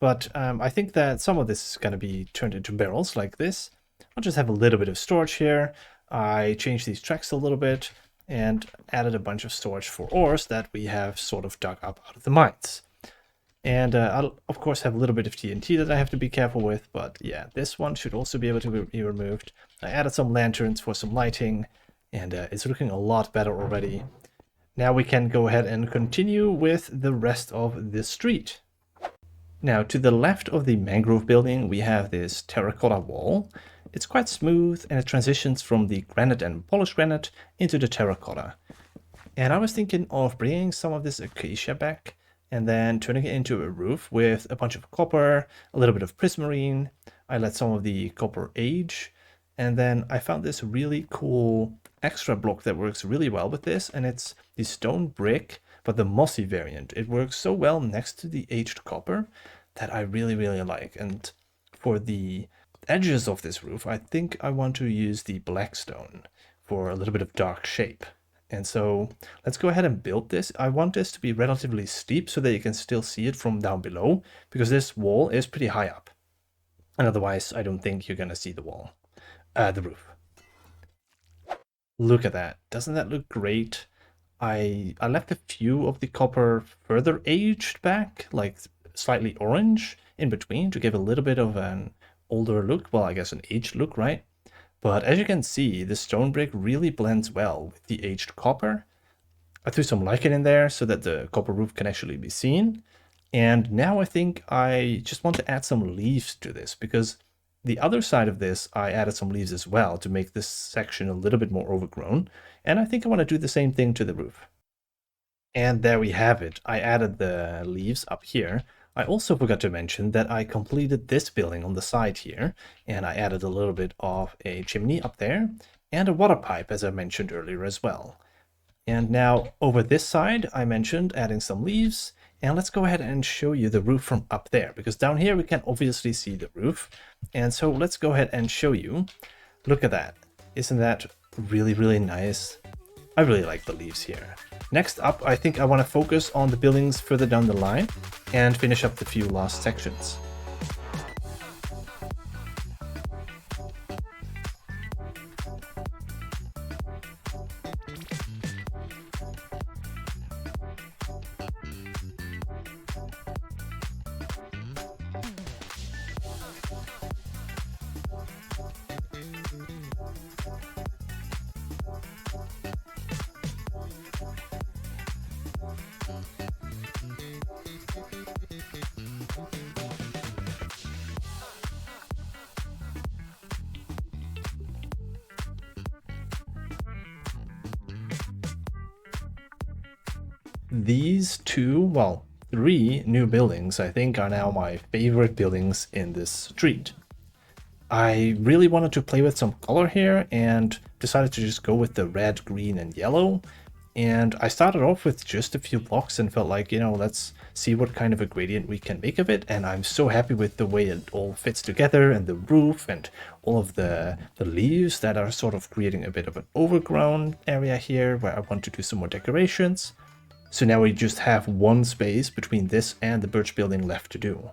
But I think that some of this is going to be turned into barrels like this. I'll just have a little bit of storage here. I changed these tracks a little bit and added a bunch of storage for ores that we have sort of dug up out of the mines. And I'll, of course, have a little bit of TNT that I have to be careful with. But yeah, this one should also be able to be removed. I added some lanterns for some lighting, and it's looking a lot better already. Now we can go ahead and continue with the rest of the street. Now, to the left of the mangrove building, we have this terracotta wall. It's quite smooth, and it transitions from the granite and polished granite into the terracotta. And I was thinking of bringing some of this acacia back and then turning it into a roof with a bunch of copper, a little bit of prismarine. I let some of the copper age, and then I found this really cool extra block that works really well with this, and it's the stone brick, but the mossy variant. It works so well next to the aged copper that I really, really like. And for the edges of this roof, I think I want to use the black stone for a little bit of dark shape. And so let's go ahead and build this. I want this to be relatively steep so that you can still see it from down below, because this wall is pretty high up. And otherwise, I don't think you're going to see the wall, the roof. Look at that. Doesn't that look great? I left a few of the copper further aged back, like slightly orange in between, to give a little bit of an older look. Well, I guess an aged look, right? But as you can see, the stone brick really blends well with the aged copper. I threw some lichen in there so that the copper roof can actually be seen. And now I think I just want to add some leaves to this, because the other side of this, I added some leaves as well to make this section a little bit more overgrown. And I think I want to do the same thing to the roof. And there we have it. I added the leaves up here. I also forgot to mention that I completed this building on the side here, and I added a little bit of a chimney up there and a water pipe, as I mentioned earlier as well. And now over this side, I mentioned adding some leaves, and let's go ahead and show you the roof from up there, because down here we can obviously see the roof. And so let's go ahead and show you. Look at that. Isn't that really, really nice? I really like the leaves here. Next up, I think I want to focus on the buildings further down the line and finish up the few last sections. These three new buildings, I think, are now my favorite buildings in this street. I really wanted to play with some color here and decided to just go with the red, green, and yellow. And I started off with just a few blocks and felt like, let's see what kind of a gradient we can make of it. And I'm so happy with the way it all fits together, and the roof and all of the leaves that are sort of creating a bit of an overgrown area here where I want to do some more decorations. So now we just have one space between this and the birch building left to do.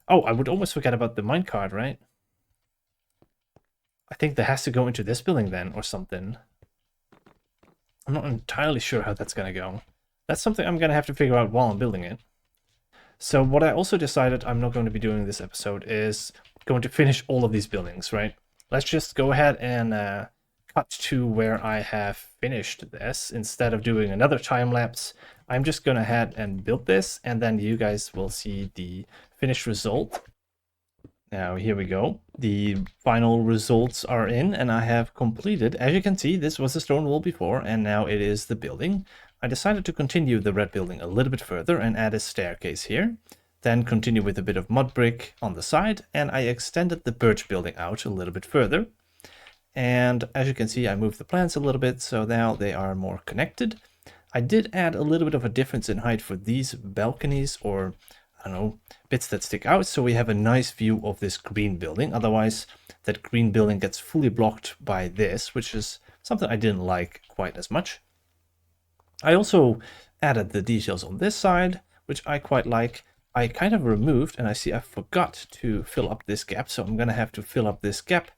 Oh, I would almost forget about the minecart, right? I think that has to go into this building then, or something. I'm not entirely sure how that's going to go. That's something I'm going to have to figure out while I'm building it. So what I also decided I'm not going to be doing this episode is going to finish all of these buildings, right? Let's just go ahead and cut to where I have finished this. Instead of doing another time lapse, I'm just going to head and build this, and then you guys will see the finished result. Now here we go. The final results are in, and I have completed. As you can see, this was a stone wall before, and now it is the building. I decided to continue the red building a little bit further and add a staircase here. then continue with a bit of mud brick on the side, and I extended the birch building out a little bit further. And as you can see, I moved the plants a little bit, so now they are more connected. I did add a little bit of a difference in height for these balconies, or I don't know, bits that stick out, so we have a nice view of this green building. Otherwise, that green building gets fully blocked by this, which is something I didn't like quite as much. I also added the details on this side, which I quite like. I kind of removed, and I see I forgot to fill up this gap, so I'm going to have to fill up this gap.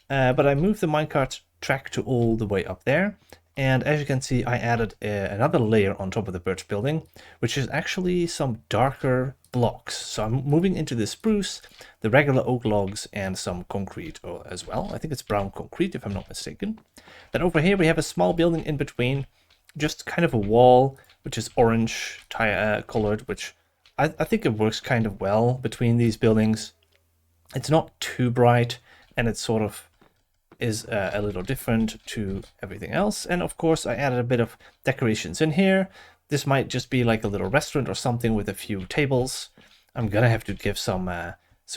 But I moved the minecart track to all the way up there. And as you can see, I added another layer on top of the birch building, which is actually some darker blocks. So I'm moving into the spruce, the regular oak logs, and some concrete as well. I think it's brown concrete, if I'm not mistaken. Then over here we have a small building in between, just kind of a wall, which is orange colored, which I think it works kind of well between these buildings. It's not too bright, and it sort of is a little different to everything else. And of course, I added a bit of decorations in here. This might just be like a little restaurant or something with a few tables. I'm gonna have to give some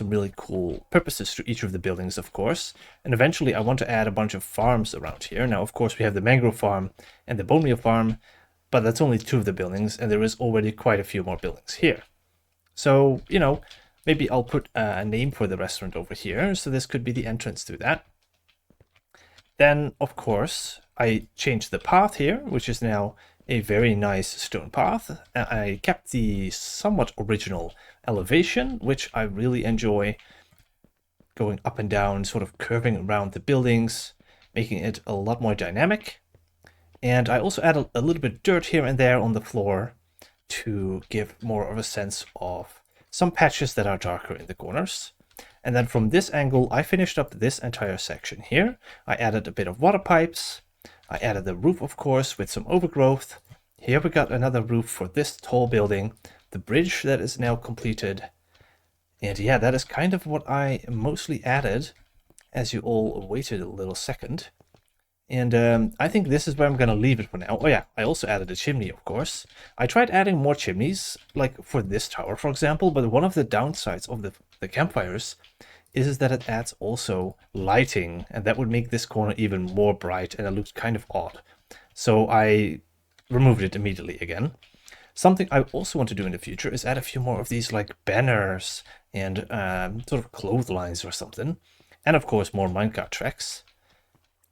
really cool purposes to each of the buildings, of course. And eventually I want to add a bunch of farms around here. Now, of course, we have the mangrove farm and the bone meal farm, but that's only 2 of the buildings, and there is already quite a few more buildings here. So, you know, maybe I'll put a name for the restaurant over here. So this could be the entrance to that. Then, of course, I changed the path here, which is now a very nice stone path. I kept the somewhat original elevation, which I really enjoy, going up and down, sort of curving around the buildings, making it a lot more dynamic. And I also added a little bit of dirt here and there on the floor to give more of a sense of some patches that are darker in the corners. And then from this angle, I finished up this entire section here. I added a bit of water pipes. I added the roof, of course, with some overgrowth. Here we got another roof for this tall building. The bridge that is now completed. And yeah, that is kind of what I mostly added, as you all waited a little second. And I think this is where I'm going to leave it for now. Oh yeah, I also added a chimney, of course. I tried adding more chimneys, like for this tower, for example, but one of the downsides of the campfires is that it adds also lighting, and that would make this corner even more bright, and it looks kind of odd. So I removed it immediately again. Something I also want to do in the future is add a few more of these like banners and sort of clotheslines or something. And of course more minecart tracks.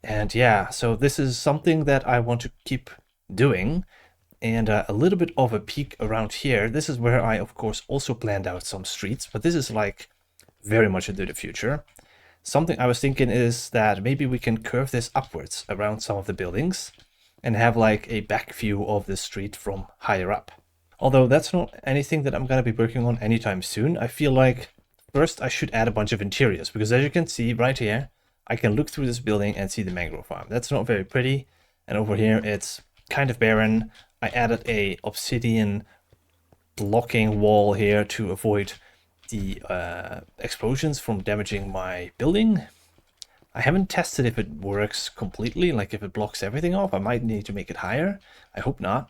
And yeah, so this is something that I want to keep doing. And a little bit of a peek around here. This is where I, of course, also planned out some streets, but this is like very much into the future. Something I was thinking is that maybe we can curve this upwards around some of the buildings and have like a back view of the street from higher up. Although that's not anything that I'm going to be working on anytime soon. I feel like first I should add a bunch of interiors, because as you can see right here, I can look through this building and see the mangrove farm. That's not very pretty. And over here, it's kind of barren. I added a obsidian blocking wall here to avoid the explosions from damaging my building. I haven't tested if it works completely, like if it blocks everything off. I might need to make it higher. I hope not.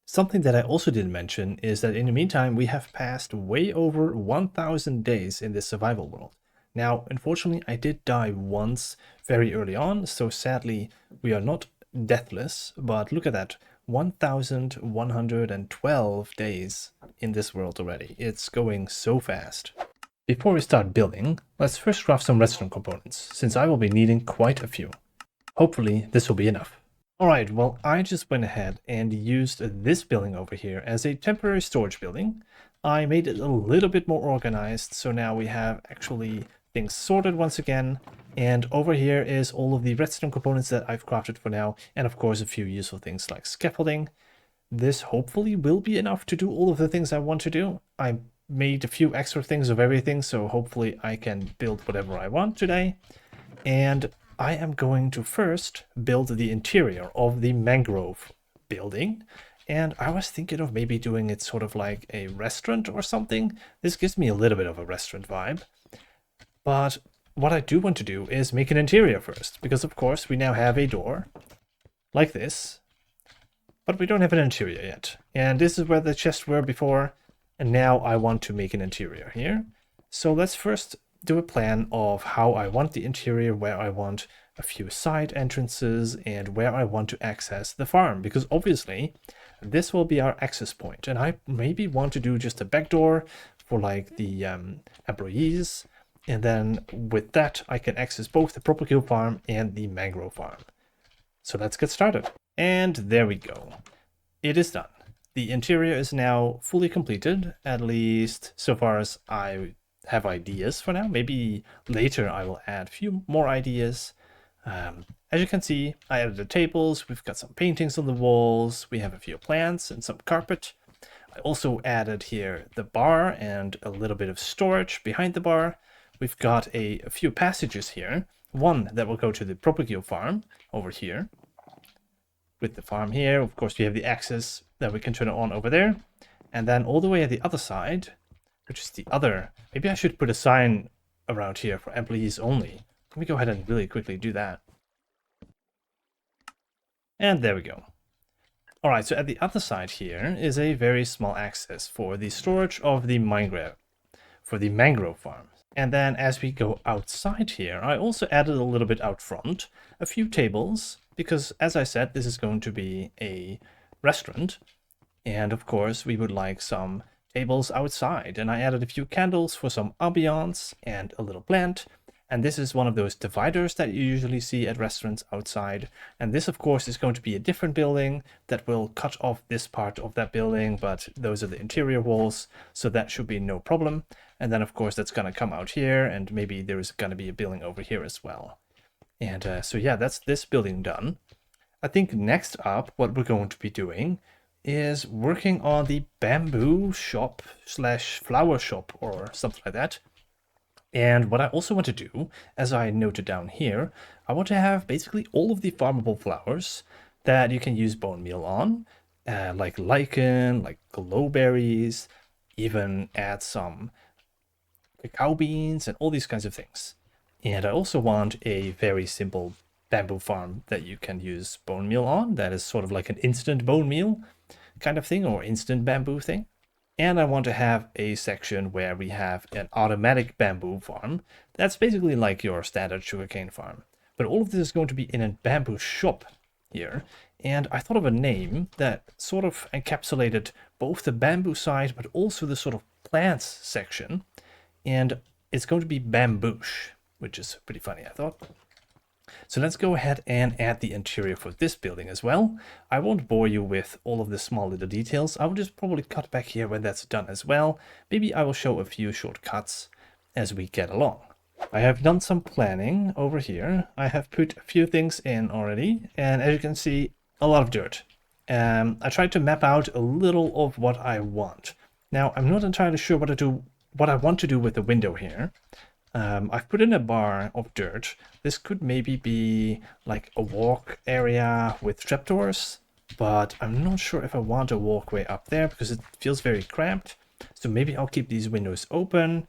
Something that I also didn't mention is that in the meantime, we have passed way over 1,000 days in this survival world. Now, unfortunately, I did die once very early on, so sadly, we are not deathless, but look at that, 1,112 days in this world already. It's going so fast. Before we start building, let's first craft some redstone components, since I will be needing quite a few. Hopefully, this will be enough. Alright, well, I just went ahead and used this building over here as a temporary storage building. I made it a little bit more organized, so now we have actually things sorted once again, and over here is all of the redstone components that I've crafted for now, and of course a few useful things like scaffolding. This hopefully will be enough to do all of the things I want to do. I made a few extra things of everything, so hopefully I can build whatever I want today. And I am going to first build the interior of the mangrove building, and I was thinking of maybe doing it sort of like a restaurant or something. This gives me a little bit of a restaurant vibe. But what I do want to do is make an interior first, because of course we now have a door like this, but we don't have an interior yet. And this is where the chests were before. And now I want to make an interior here. So let's first do a plan of how I want the interior, where I want a few side entrances, and where I want to access the farm. Because obviously, this will be our access point. And I maybe want to do just a back door for like the employees. And then with that, I can access both the propagule farm and the mangrove farm. So let's get started. And there we go. It is done. The interior is now fully completed, at least so far as I have ideas for now. Maybe later I will add a few more ideas. As you can see, I added the tables, we've got some paintings on the walls, we have a few plants and some carpet. I also added here the bar and a little bit of storage behind the bar. We've got a few passages here. One that will go to the propagule farm over here. With the farm here, of course, we have the access that we can turn it on over there. And then all the way at the other side, which is the other... Maybe I should put a sign around here for employees only. Let me go ahead and really quickly do that. And there we go. All right, so at the other side here is a very small access for the storage of the mangrove farm. And then as we go outside here, I also added a little bit out front, a few tables, because as I said, this is going to be a restaurant. And of course, we would like some tables outside. And I added a few candles for some ambiance and a little plant. And this is one of those dividers that you usually see at restaurants outside. And this, of course, is going to be a different building that will cut off this part of that building, but those are the interior walls, so that should be no problem. And then, of course, that's going to come out here, and maybe there's going to be a building over here as well. And so, yeah, that's this building done. I think next up, what we're going to be doing is working on the bamboo shop / flower shop or something like that. And what I also want to do, as I noted down here, I want to have basically all of the farmable flowers that you can use bone meal on, like lichen, like glowberries, even add some cacao beans and all these kinds of things. And I also want a very simple bamboo farm that you can use bone meal on. That is sort of like an instant bone meal kind of thing, or instant bamboo thing. And I want to have a section where we have an automatic bamboo farm. That's basically like your standard sugarcane farm. But all of this is going to be in a bamboo shop here. And I thought of a name that sort of encapsulated both the bamboo side, but also the sort of plants section. And it's going to be bamboosh, which is pretty funny, I thought. So let's go ahead and add the interior for this building as well. I won't bore you with all of the small little details. I will just probably cut back here when that's done as well. Maybe I will show a few shortcuts as we get along. I have done some planning over here. I have put a few things in already, and as you can see, a lot of dirt. I tried to map out a little of what I want. Now, I'm not entirely sure what I want to do with the window here. I've put in a bar of dirt. This could maybe be like a walk area with trapdoors, but I'm not sure if I want a walkway up there because it feels very cramped. So maybe I'll keep these windows open.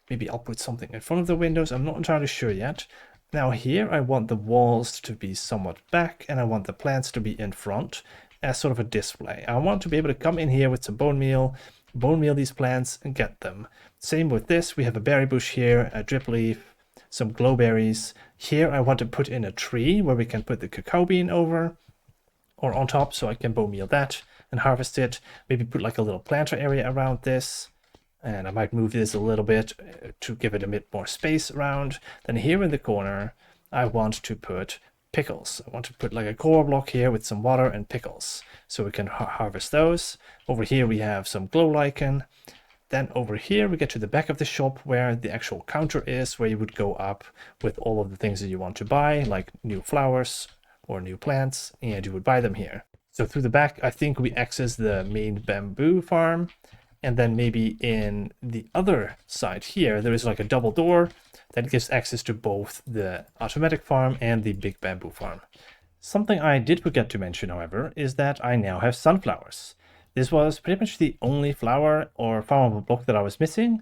Maybe I'll put something in front of the windows. I'm not entirely sure yet. Now here I want the walls to be somewhat back, and I want the plants to be in front as sort of a display. I want to be able to come in here with some bone meal these plants and get them. Same with this, we have a berry bush here, a drip leaf, some glowberries. Here I want to put in a tree where we can put the cacao bean over or on top, so I can bone meal that and harvest it. Maybe put like a little planter area around this. And I might move this a little bit to give it a bit more space around. Then here in the corner, I want to put pickles. I want to put like a core block here with some water and pickles, so we can harvest those. Over here we have some glow lichen. Then over here we get to the back of the shop where the actual counter is, where you would go up with all of the things that you want to buy, like new flowers or new plants, and you would buy them here. So through the back, I think we access the main bamboo farm. And then maybe in the other side here, there is like a double door that gives access to both the automatic farm and the big bamboo farm. Something I did forget to mention, however, is that I now have sunflowers. This was pretty much the only flower or farmable block that I was missing,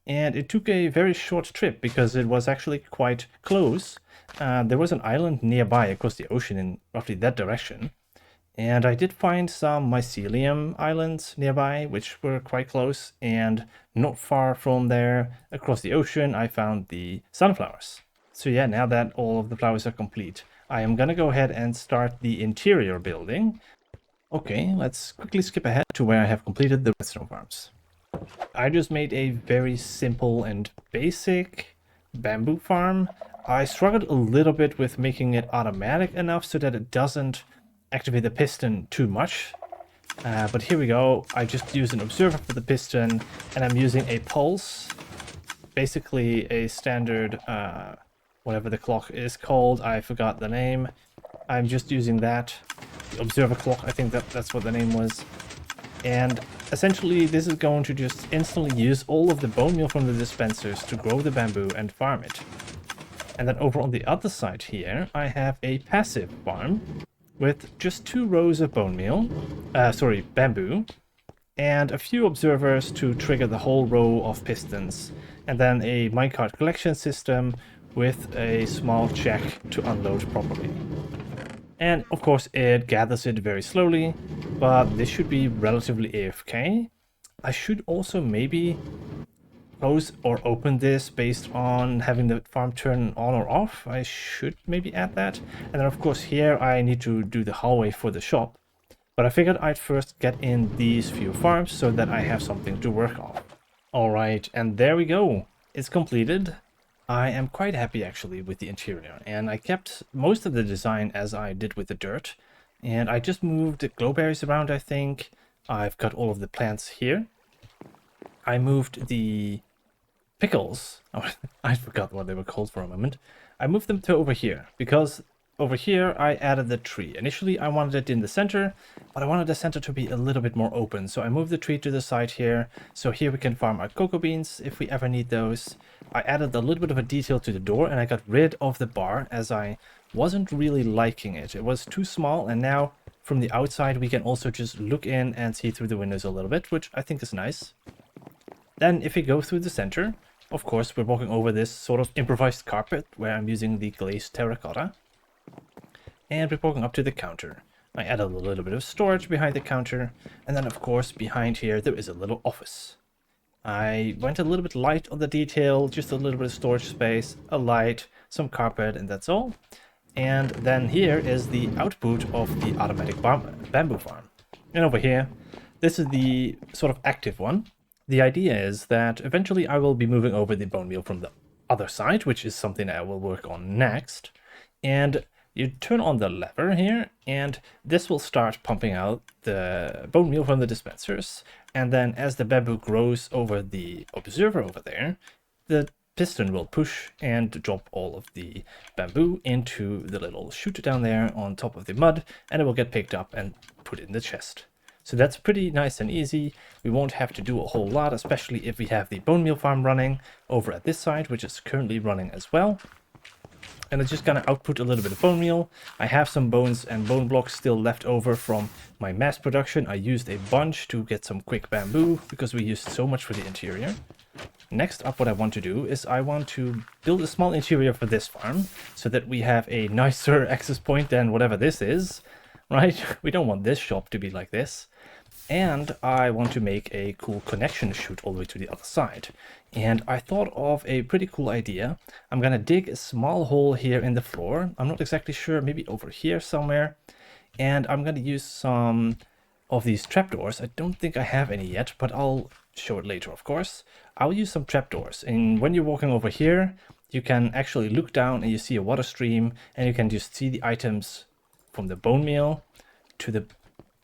and it took a very short trip because it was actually quite close. There was an island nearby across the ocean in roughly that direction. And I did find some mycelium islands nearby, which were quite close. And not far from there, across the ocean, I found the sunflowers. So yeah, now that all of the flowers are complete, I am gonna go ahead and start the interior building. Okay, let's quickly skip ahead to where I have completed the redstone farms. I just made a very simple and basic bamboo farm. I struggled a little bit with making it automatic enough so that it doesn't activate the piston too much. But here we go. I just use an observer for the piston, and I'm using a pulse. Basically a standard, whatever the clock is called. I forgot the name. I'm just using that. The observer clock, I think that's what the name was. And essentially this is going to just instantly use all of the bone meal from the dispensers to grow the bamboo and farm it. And then over on the other side here, I have a passive farm with just 2 rows of bamboo, and a few observers to trigger the whole row of pistons, and then a minecart collection system with a small check to unload properly. And of course it gathers it very slowly, but this should be relatively AFK. I should also maybe close or open this based on having the farm turn on or off. I should maybe add that. And then of course here I need to do the hallway for the shop. But I figured I'd first get in these few farms so that I have something to work on. Alright, and there we go. It's completed. I am quite happy actually with the interior, and I kept most of the design as I did with the dirt. And I just moved the glowberries around, I think. I've got all of the plants here. I moved the pickles. Oh, I forgot what they were called for a moment. I moved them to over here, because over here I added the tree. Initially I wanted it in the center, but I wanted the center to be a little bit more open. So I moved the tree to the side here. So here we can farm our cocoa beans if we ever need those. I added a little bit of a detail to the door, and I got rid of the bar as I wasn't really liking it. It was too small, and now from the outside we can also just look in and see through the windows a little bit, which I think is nice. Then if we go through the center, of course we're walking over this sort of improvised carpet where I'm using the glazed terracotta. And we're walking up to the counter. I added a little bit of storage behind the counter, and then of course behind here there is a little office. I went a little bit light on the detail, just a little bit of storage space, a light, some carpet, and that's all. And then here is the output of the automatic bamboo farm. And over here, this is the sort of active one. The idea is that eventually I will be moving over the bone meal from the other side, which is something I will work on next. And you turn on the lever here, and this will start pumping out the bone meal from the dispensers. And then as the bamboo grows over the observer over there, the piston will push and drop all of the bamboo into the little chute down there on top of the mud, and it will get picked up and put in the chest. So that's pretty nice and easy. We won't have to do a whole lot, especially if we have the bone meal farm running over at this side, which is currently running as well. And it's just gonna output a little bit of bone meal. I have some bones and bone blocks still left over from my mass production. I used a bunch to get some quick bamboo because we used so much for the interior. Next up, what I want to do is I want to build a small interior for this farm so that we have a nicer access point than whatever this is, right? We don't want this shop to be like this. And I want to make a cool connection chute all the way to the other side. And I thought of a pretty cool idea. I'm gonna dig a small hole here in the floor. I'm not exactly sure, maybe over here somewhere. And I'm gonna use some of these trapdoors. I don't think I have any yet, but I'll show it later, of course. I'll use some trapdoors. And when you're walking over here, you can actually look down and you see a water stream, and you can just see the items from the bone meal to the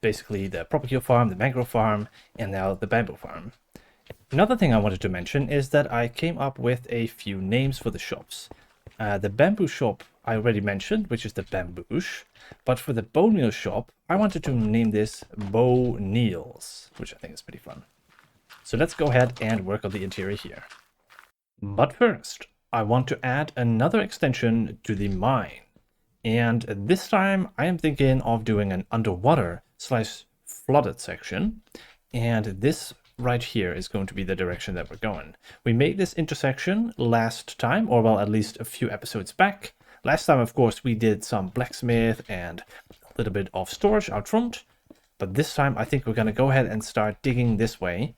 basically the propagule farm, the mangrove farm, and now the bamboo farm. Another thing I wanted to mention is that I came up with a few names for the shops. The bamboo shop I already mentioned, which is the bamboosh, but for the bone meal shop, I wanted to name this Bo Neils, which I think is pretty fun. So let's go ahead and work on the interior here. But first, I want to add another extension to the mine. And this time I am thinking of doing an underwater / flooded section, and this right here is going to be the direction that we're going. We made this intersection last time, or well, at least a few episodes back. Last time, of course, we did some blacksmith and a little bit of storage out front. But this time I think we're going to go ahead and start digging this way.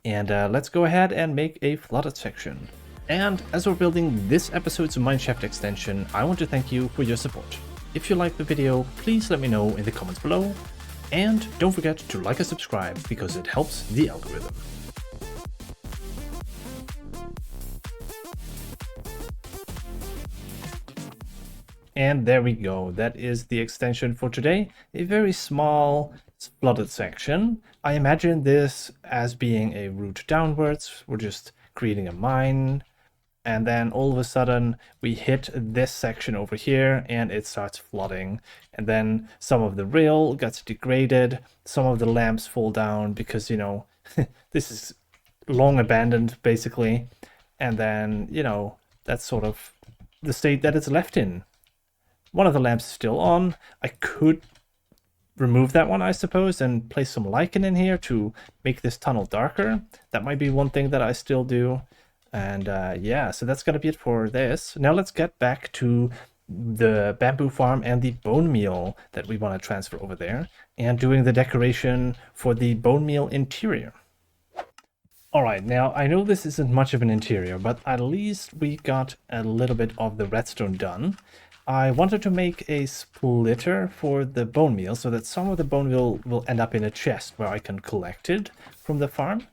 And let's go ahead and make a flooded section. And as we're building this episode's mineshaft extension, I want to thank you for your support. If you liked the video, please let me know in the comments below. And don't forget to like and subscribe because it helps the algorithm. And there we go. That is the extension for today. A very small flooded section. I imagine this as being a route downwards. We're just creating a mine. And then all of a sudden we hit this section over here and it starts flooding. And then some of the rail gets degraded. Some of the lamps fall down because, you know, this is long abandoned basically. And then, you know, that's sort of the state that it's left in. One of the lamps is still on. I could remove that one, I suppose, and place some lichen in here to make this tunnel darker. That might be one thing that I still do. And yeah, so that's gonna be it for this. Now let's get back to the bamboo farm and the bone meal that we want to transfer over there, and doing the decoration for the bone meal interior. All right, now I know this isn't much of an interior, but at least we got a little bit of the redstone done. I wanted to make a splitter for the bone meal so that some of the bone meal will end up in a chest where I can collect it from the farm.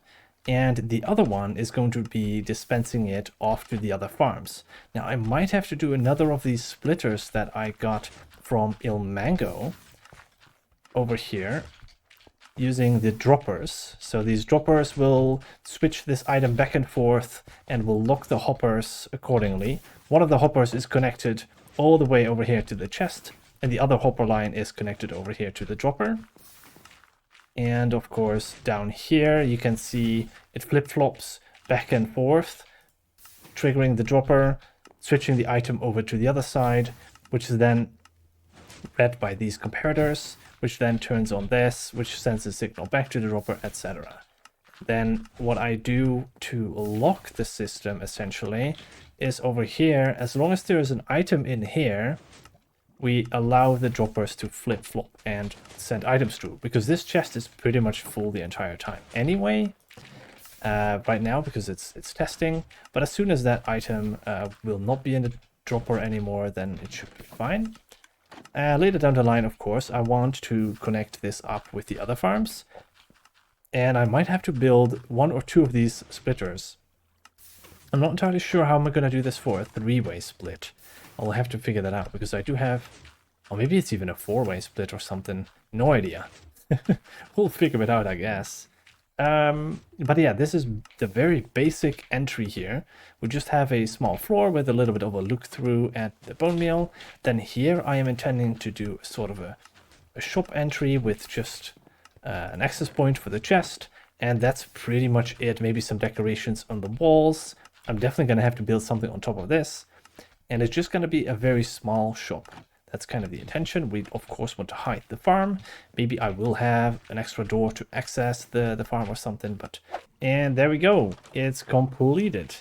And the other one is going to be dispensing it off to the other farms. Now I might have to do another of these splitters that I got from Ilmango over here using the droppers. So these droppers will switch this item back and forth and will lock the hoppers accordingly. One of the hoppers is connected all the way over here to the chest, and the other hopper line is connected over here to the dropper. And of course down here you can see it flip-flops back and forth, triggering the dropper, switching the item over to the other side, which is then read by these comparators, which then turns on this, which sends a signal back to the dropper, etc. Then what I do to lock the system essentially is over here, as long as there is an item in here, we allow the droppers to flip-flop and send items through, because this chest is pretty much full the entire time anyway, right now, because it's testing. But as soon as that item will not be in the dropper anymore, then it should be fine. Later down the line, of course, I want to connect this up with the other farms, and I might have to build one or two of these splitters. I'm not entirely sure how I'm going to do this for a three-way split. I'll have to figure that out, because I do have... Or maybe it's even a four-way split or something. No idea. We'll figure it out, I guess. But yeah, this is the very basic entry here. We just have a small floor with a little bit of a look-through at the bone meal. Then here I am intending to do sort of a shop entry with just an access point for the chest. And that's pretty much it. Maybe some decorations on the walls. I'm definitely going to have to build something on top of this. And it's just going to be a very small shop. That's kind of the intention. We, of course, want to hide the farm. Maybe I will have an extra door to access the farm or something. But and there we go. It's completed.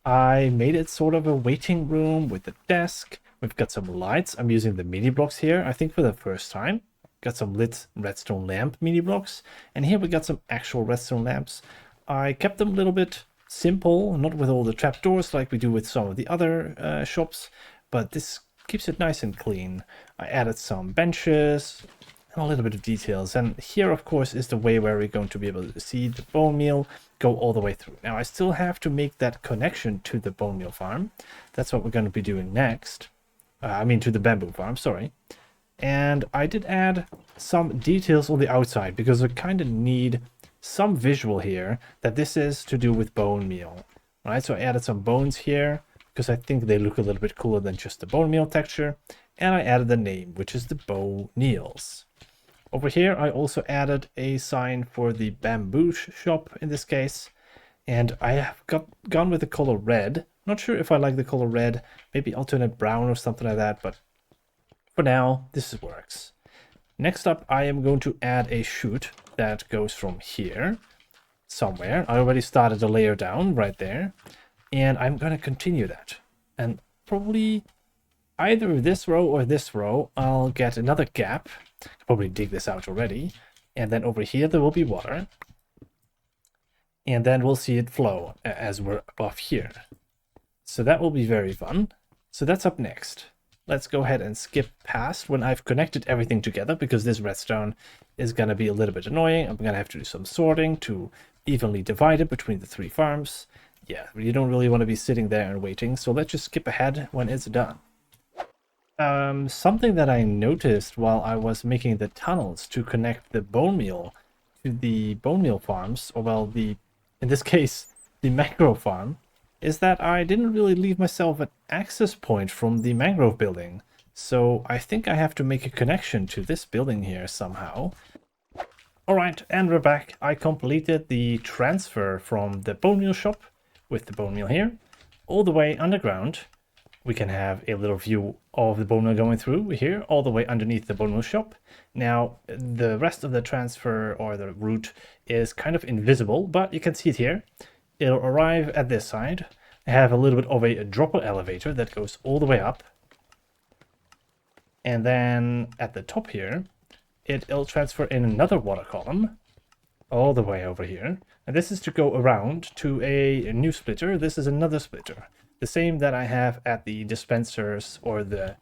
I made it sort of a waiting room with a desk. We've got some lights. I'm using the mini blocks here, I think for the first time. Got some lit redstone lamp mini blocks. And here we got some actual redstone lamps. I kept them a little bit simple, not with all the trapdoors like we do with some of the other shops, but this keeps it nice and clean. I added some benches and a little bit of details, and here of course is the way where we're going to be able to see the bone meal go all the way through. Now I still have to make that connection to the bone meal farm. That's what we're going to be doing next. I mean to the bamboo farm, sorry. And I did add some details on the outside because I kind of need some visual here that this is to do with bone meal. Right, so I added some bones here because I think they look a little bit cooler than just the bone meal texture. And I added the name, which is the Bone Meals. Over here, I also added a sign for the bamboo shop in this case. And I have gone with the color red. Not sure if I like the color red. Maybe alternate brown or something like that. But for now, this works. Next up, I am going to add a chute that goes from here somewhere. I already started a layer down right there. And I'm going to continue that. And probably either this row or this row, I'll get another gap. Probably dig this out already. And then over here, there will be water. And then we'll see it flow as we're above here. So that will be very fun. So that's up next. Let's go ahead and skip past when I've connected everything together, because this redstone is going to be a little bit annoying. I'm going to have to do some sorting to evenly divide it between the 3 farms. Yeah, you don't really want to be sitting there and waiting, so let's just skip ahead when it's done. Something that I noticed while I was making the tunnels to connect the bone meal to the bone meal farms, or well, in this case, the mangrove farm, is that I didn't really leave myself an access point from the mangrove building. So I think I have to make a connection to this building here somehow. Alright, and we're back. I completed the transfer from the bone meal shop with the bone meal here all the way underground. We can have a little view of the bone meal going through here all the way underneath the bone meal shop. Now the rest of the transfer or the route is kind of invisible, but you can see it here. It'll arrive at this side. I have a little bit of a dropper elevator that goes all the way up. And then at the top here, it'll transfer in another water column all the way over here. And this is to go around to a new splitter. This is another splitter. The same that I have at the dispensers or the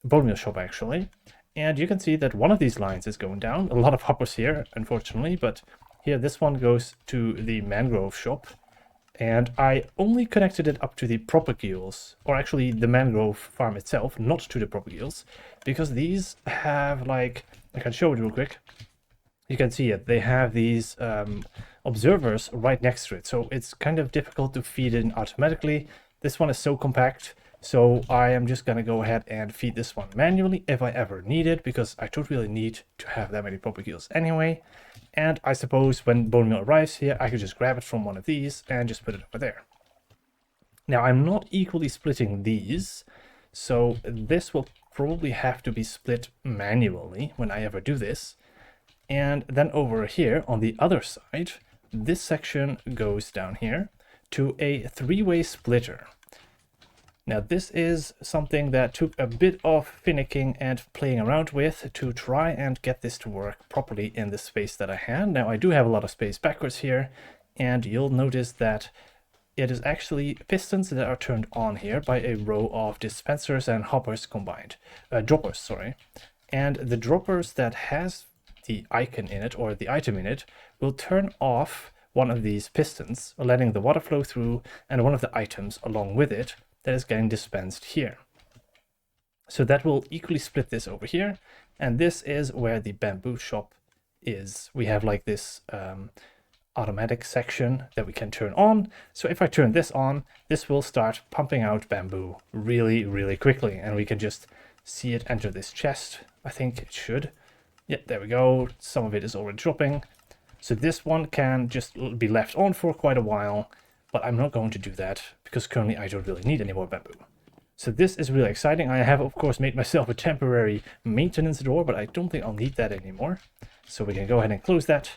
bone meal shop actually. And you can see that one of these lines is going down. A lot of hoppers here, unfortunately, but here this one goes to the mangrove shop. And I only connected it up to the propagules, or actually the mangrove farm itself, not to the propagules, because these have, like, I can show it real quick. You can see it. They have these observers right next to it, so it's kind of difficult to feed in automatically. This one is so compact, so I am just going to go ahead and feed this one manually if I ever need it, because I don't really need to have that many propagules anyway. And I suppose when bone meal arrives here, I could just grab it from one of these and just put it over there. Now, I'm not equally splitting these, so this will probably have to be split manually when I ever do this. And then over here on the other side, this section goes down here to a 3-way splitter. Now this is something that took a bit of finicking and playing around with to try and get this to work properly in the space that I had. Now I do have a lot of space backwards here, and you'll notice that it is actually pistons that are turned on here by a row of dispensers and hoppers combined. Droppers, sorry. And the droppers that has the icon in it, or the item in it, will turn off one of these pistons, letting the water flow through, and one of the items along with it that is getting dispensed here. So that will equally split this over here, and this is where the bamboo shop is. We have like this automatic section that we can turn on. So if I turn this on, this will start pumping out bamboo really, really quickly, and we can just see it enter this chest. I think it should. Yeah, there we go. Some of it is already dropping. So this one can just be left on for quite a while, but I'm not going to do that because currently I don't really need any more bamboo. So this is really exciting. I have, of course, made myself a temporary maintenance door, but I don't think I'll need that anymore. So we can go ahead and close that.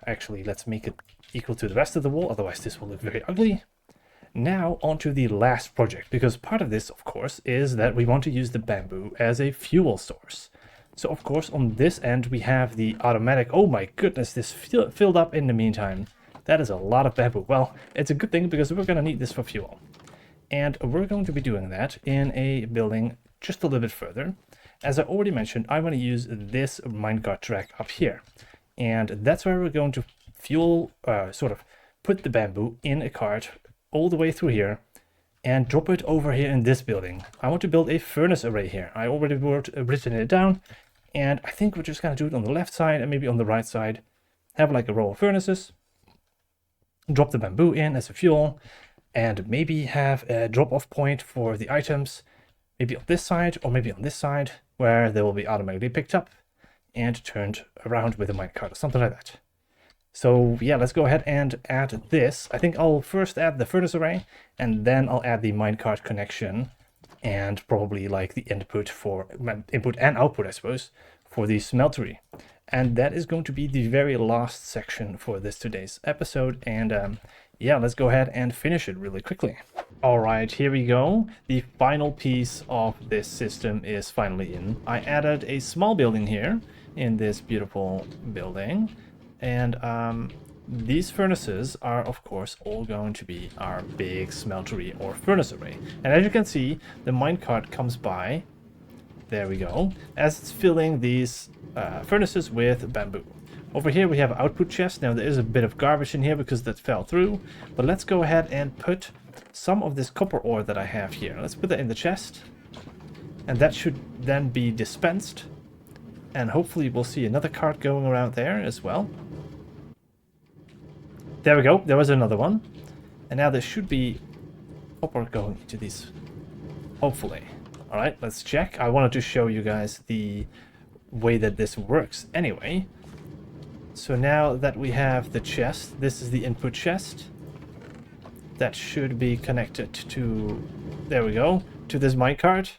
Actually, let's make it equal to the rest of the wall, otherwise this will look very ugly. Now onto the last project, because part of this, of course, is that we want to use the bamboo as a fuel source. So, of course, on this end, we have the automatic... Oh my goodness, this filled up in the meantime. That is a lot of bamboo. Well, it's a good thing because we're going to need this for fuel. And we're going to be doing that in a building just a little bit further. As I already mentioned, I want to use this minecart track up here. And that's where we're going to fuel, sort of put the bamboo in a cart all the way through here and drop it over here in this building. I want to build a furnace array here. I already written it down. And I think we're just going to do it on the left side and maybe on the right side. Have like a row of furnaces. Drop the bamboo in as a fuel. And maybe have a drop-off point for the items. Maybe on this side or maybe on this side, where they will be automatically picked up and turned around with a minecart or something like that. So yeah, let's go ahead and add this. I think I'll first add the furnace array, and then I'll add the minecart connection, and probably like the input and output, I suppose, for the smeltery. And that is going to be the very last section for today's episode. And yeah, let's go ahead and finish it really quickly. All right, here we go. The final piece of this system is finally in. I added a small building here in this beautiful building. And these furnaces are, of course, all going to be our big smeltery or furnace array. And as you can see, the minecart comes by. There we go. As it's filling these furnaces with bamboo. Over here we have output chest. Now there is a bit of garbage in here because that fell through. But let's go ahead and put some of this copper ore that I have here. Let's put that in the chest. And that should then be dispensed. And hopefully we'll see another cart going around there as well. There we go. There was another one. And now there should be copper going into these. Hopefully. Alright, let's check. I wanted to show you guys the way that this works anyway. So now that we have the chest, this is the input chest. That should be connected to, there we go, to this minecart.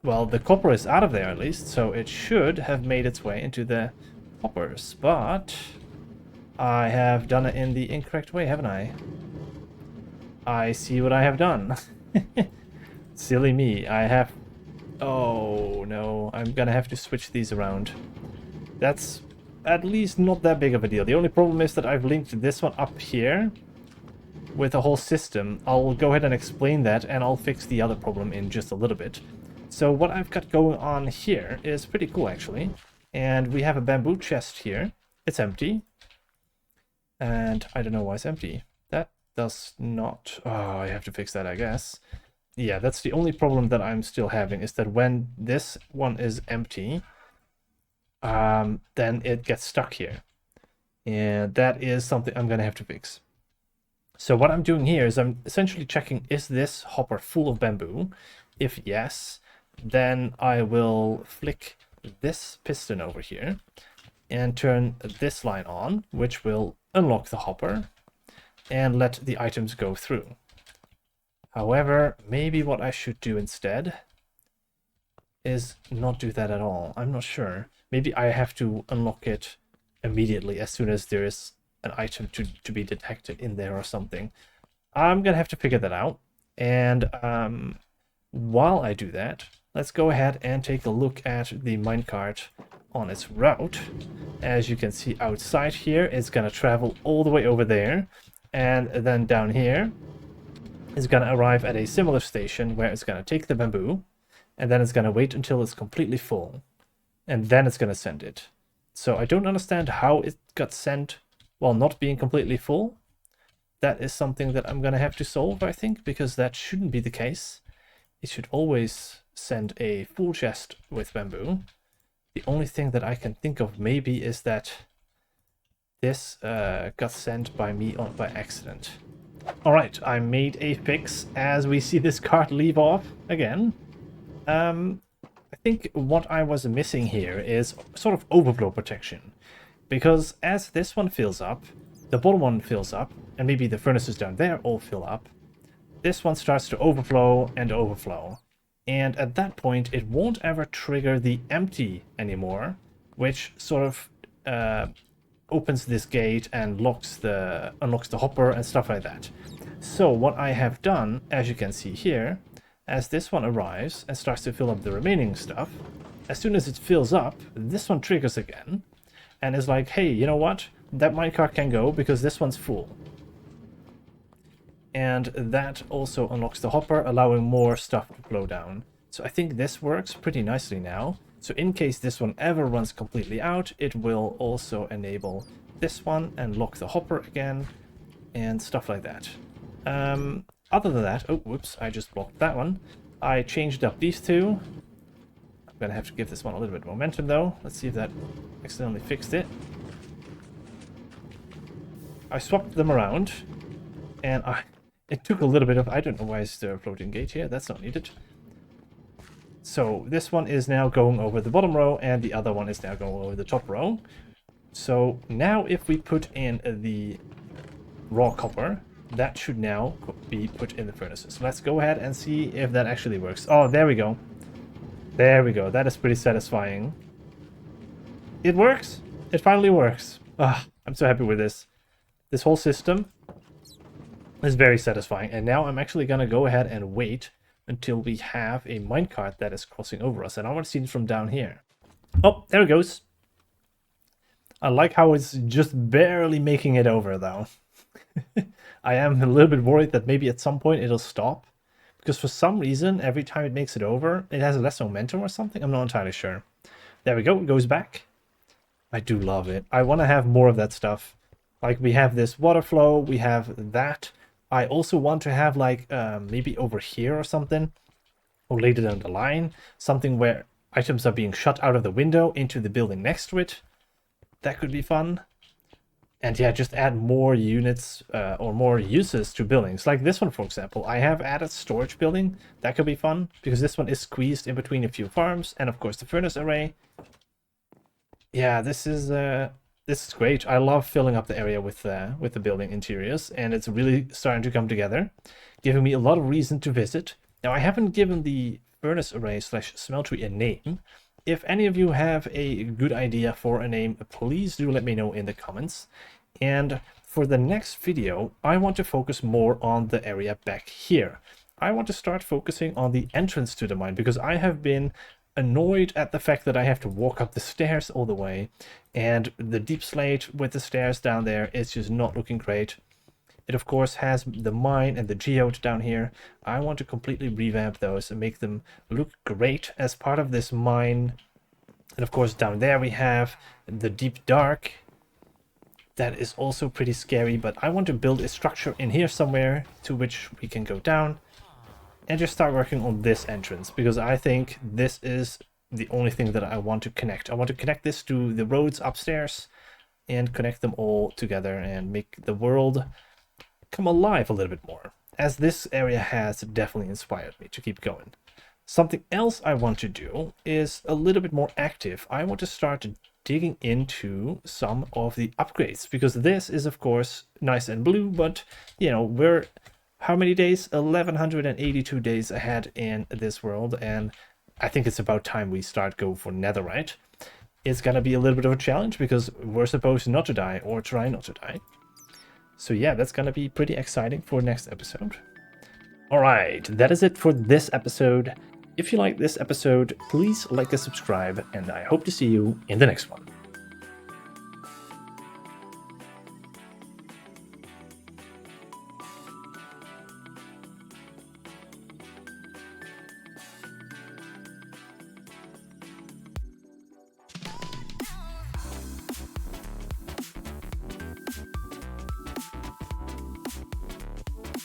Well, the copper is out of there at least, so it should have made its way into the hoppers. But I have done it in the incorrect way, haven't I? I see what I have done. Silly me. I have... Oh, no. I'm gonna have to switch these around. That's at least not that big of a deal. The only problem is that I've linked this one up here with the whole system. I'll go ahead and explain that, and I'll fix the other problem in just a little bit. So what I've got going on here is pretty cool, actually. And we have a bamboo chest here. It's empty. And I don't know why it's empty. That does not... Oh, I have to fix that, I guess. Yeah, that's the only problem that I'm still having, is that when this one is empty, then it gets stuck here. And that is something I'm going to have to fix. So what I'm doing here is I'm essentially checking, is this hopper full of bamboo? If yes, then I will flick this piston over here and turn this line on, which will unlock the hopper and let the items go through. However, maybe what I should do instead is not do that at all. I'm not sure. Maybe I have to unlock it immediately as soon as there is an item to be detected in there or something. I'm gonna have to figure that out. And while I do that, let's go ahead and take a look at the minecart on its route. As you can see outside here, it's gonna travel all the way over there. And then down here, it's going to arrive at a similar station where it's going to take the bamboo, and then it's going to wait until it's completely full, and then it's going to send it. So I don't understand how it got sent while not being completely full. That is something that I'm going to have to solve, I think, because that shouldn't be the case. It should always send a full chest with bamboo. The only thing that I can think of maybe is that this got sent by me by accident. Alright, I made a fix as we see this cart leave off again. I think what I was missing here is sort of overflow protection. Because as this one fills up, the bottom one fills up, and maybe the furnaces down there all fill up, this one starts to overflow and overflow. And at that point, it won't ever trigger the empty anymore, which sort of opens this gate and unlocks the hopper and stuff like that. So what I have done, as you can see here, as this one arrives and starts to fill up the remaining stuff, as soon as it fills up, this one triggers again and is like, hey, you know what? That minecart can go because this one's full. And that also unlocks the hopper, allowing more stuff to flow down. So I think this works pretty nicely now. So in case this one ever runs completely out, it will also enable this one and lock the hopper again and stuff like that. Other than that, oh, whoops, I just blocked that one. I changed up these two. I'm gonna have to give this one a little bit of momentum though. Let's see if that accidentally fixed it. I swapped them around and it took a little bit of, I don't know why is there a floating gate here, that's not needed. So this one is now going over the bottom row and the other one is now going over the top row. So now if we put in the raw copper, that should now be put in the furnaces. So let's go ahead and see if that actually works. Oh, there we go. There we go. That is pretty satisfying. it works. It finally works. Ah, I'm so happy with this. This whole system is very satisfying. And now I'm actually going to go ahead and wait until we have a minecart that is crossing over us. And I want to see it from down here. Oh, there it goes. I like how it's just barely making it over, though. I am a little bit worried that maybe at some point it'll stop. Because for some reason, every time it makes it over, it has less momentum or something. I'm not entirely sure. There we go. It goes back. I do love it. I want to have more of that stuff. Like, we have this water flow. We have that. I also want to have, like, maybe over here or something. Or later down the line. Something where items are being shot out of the window into the building next to it. That could be fun. And yeah, just add more units or more uses to buildings. Like this one, for example. I have added storage building. That could be fun. Because this one is squeezed in between a few farms. And of course the furnace array. Yeah, this is great. I love filling up the area with the building interiors. And it's really starting to come together. Giving me a lot of reason to visit. Now, I haven't given the furnace array / smeltery a name. If any of you have a good idea for a name, please do let me know in the comments. And for the next video, I want to focus more on the area back here. I want to start focusing on the entrance to the mine because I have been annoyed at the fact that I have to walk up the stairs all the way. And the deep slate with the stairs down there is just not looking great. It, of course, has the mine and the geode down here. I want to completely revamp those and make them look great as part of this mine. And, of course, down there we have the deep dark. That is also pretty scary, but I want to build a structure in here somewhere to which we can go down and just start working on this entrance, because I think this is the only thing that I want to connect. I want to connect this to the roads upstairs and connect them all together and make the world come alive a little bit more, as this area has definitely inspired me to keep going. Something else I want to do is a little bit more active. I want to start digging into some of the upgrades, because this is of course nice and blue, but you know, we're how many days? 1182 days ahead in this world, and I think it's about time we start go for netherite. It's gonna be a little bit of a challenge because we're supposed not to die, or try not to die. So yeah, that's gonna be pretty exciting for next episode. Alright, that is it for this episode. If you like this episode, please like and subscribe, and I hope to see you in the next one.